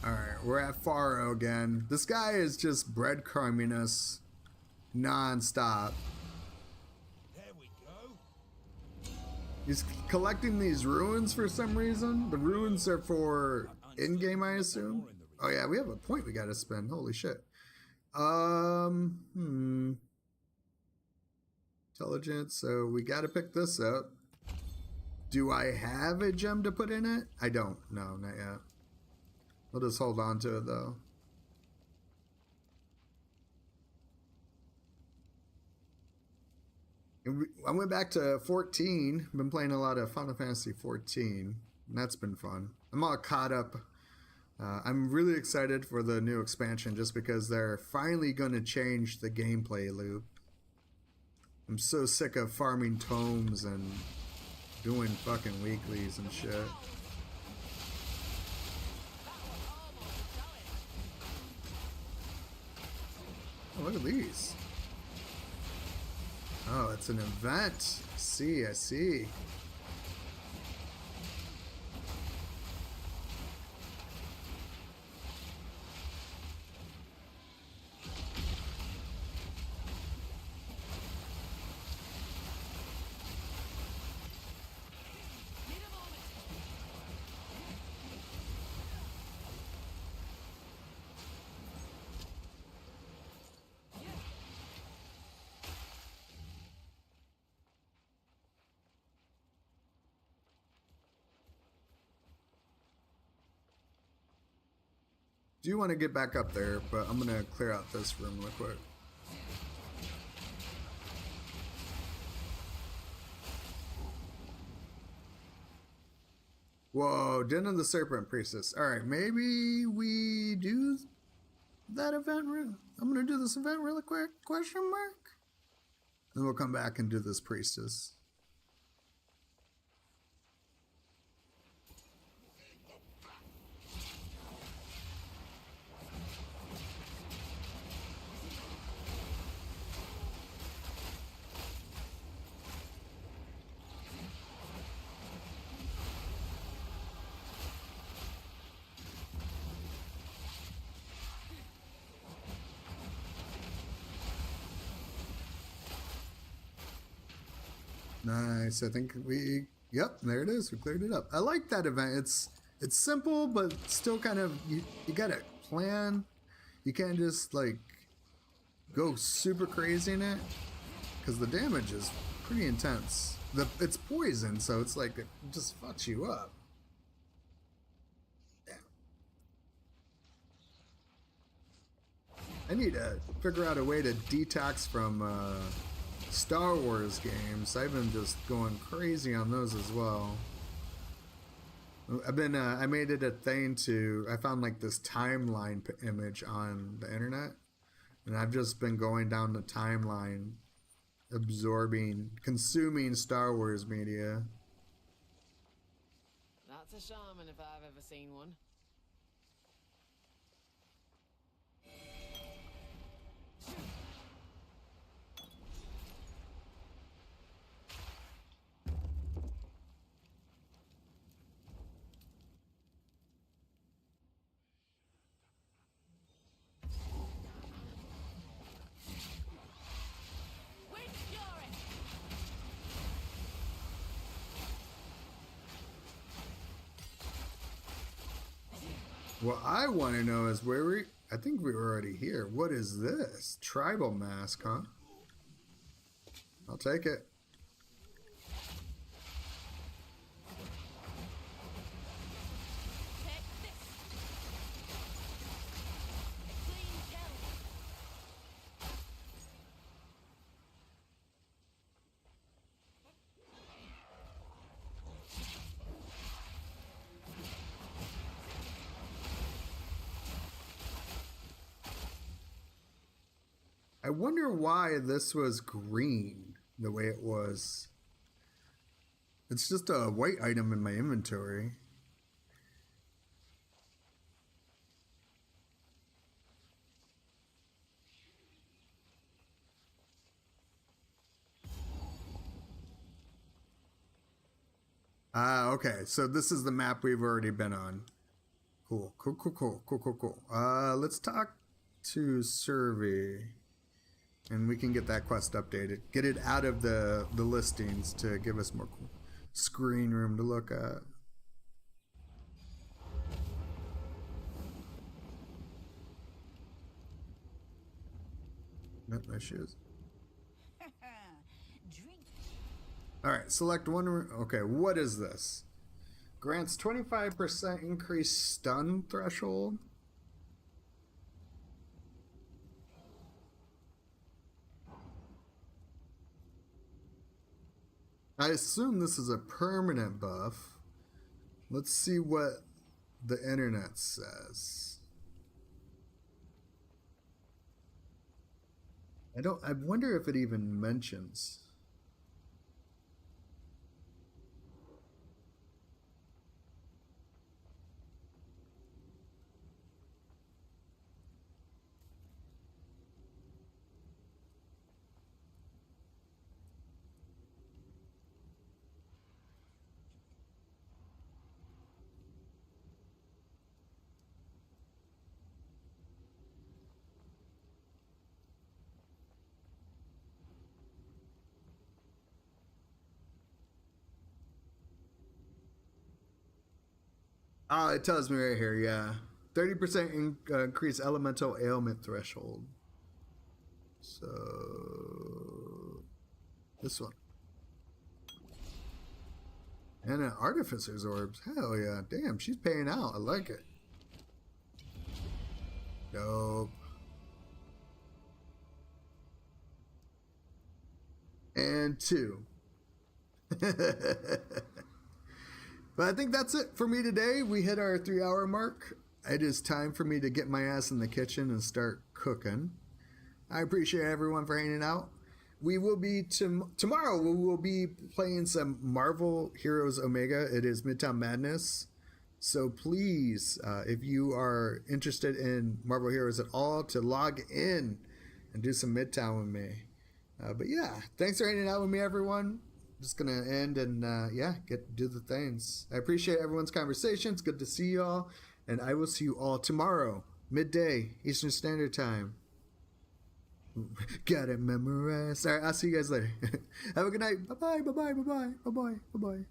Speaker 1: Alright, we're at Faro again. This guy is just breadcrumbing us non-stop.
Speaker 2: There we go.
Speaker 1: He's collecting these ruins for some reason. The ruins are for in-game, I assume. Oh yeah, we have a point we gotta spend. Holy shit. Intelligence, so we gotta pick this up. Do I have a gem to put in it? I don't. No, not yet. We'll just hold on to it though. I went back to 14. Been playing a lot of Final Fantasy 14. And that's been fun. I'm all caught up. I'm really excited for the new expansion just because they're finally going to change the gameplay loop. I'm so sick of farming tomes and doing fucking weeklies and shit. Oh, look at these. Oh, it's an event. I see. Do want to get back up there, but I'm gonna clear out this room real quick. Whoa, Den of the Serpent Priestess. Alright, maybe we do that event. I'm gonna do this event really quick, question mark? Then we'll come back and do this priestess. Nice. I think we. Yep, there it is. We cleared it up. I like that event. It's simple, but still kind of you gotta plan. You can't just like go super crazy in it because the damage is pretty intense. It's poison, so it's like it just fucks you up. Damn. I need to figure out a way to detox from Star Wars games. I've been just going crazy on those as well. I made it a thing I found like this timeline image on the internet, and I've just been going down the timeline, consuming Star Wars media.
Speaker 9: That's a shaman if I've ever seen one.
Speaker 1: What I want to know is I think we were already here. What is this? Tribal mask, huh? I'll take it. I wonder why this was green the way it was. It's just a white item in my inventory. Ah, okay. So this is the map we've already been on. Cool. Let's talk to Survey. And we can get that quest updated. Get it out of the listings to give us more screen room to look at. Not my shoes. Alright, select one. Okay, what is this? Grants 25% increased stun threshold. I assume this is a permanent buff. Let's see what the internet says. I wonder if it even mentions. Oh, it tells me right here, yeah. 30% increase elemental ailment threshold. So, this one. And an artificer's orbs. Hell yeah. Damn, she's paying out. I like it. Dope. And 2. But I think that's it for me today. We hit our 3-hour mark. It is time for me to get my ass in the kitchen and start cooking. I appreciate everyone for hanging out. We will be tomorrow. We will be playing some Marvel Heroes Omega. It is Midtown Madness. So please, if you are interested in Marvel Heroes at all, to log in and do some Midtown with me. But yeah, thanks for hanging out with me, everyone. Just gonna end and do the things. I appreciate everyone's conversation. It's good to see y'all, and I will see you all tomorrow, midday Eastern Standard Time. Got it memorized. All right, I'll see you guys later. Have a good night. Bye bye. Bye bye. Bye bye. Bye bye. Bye bye.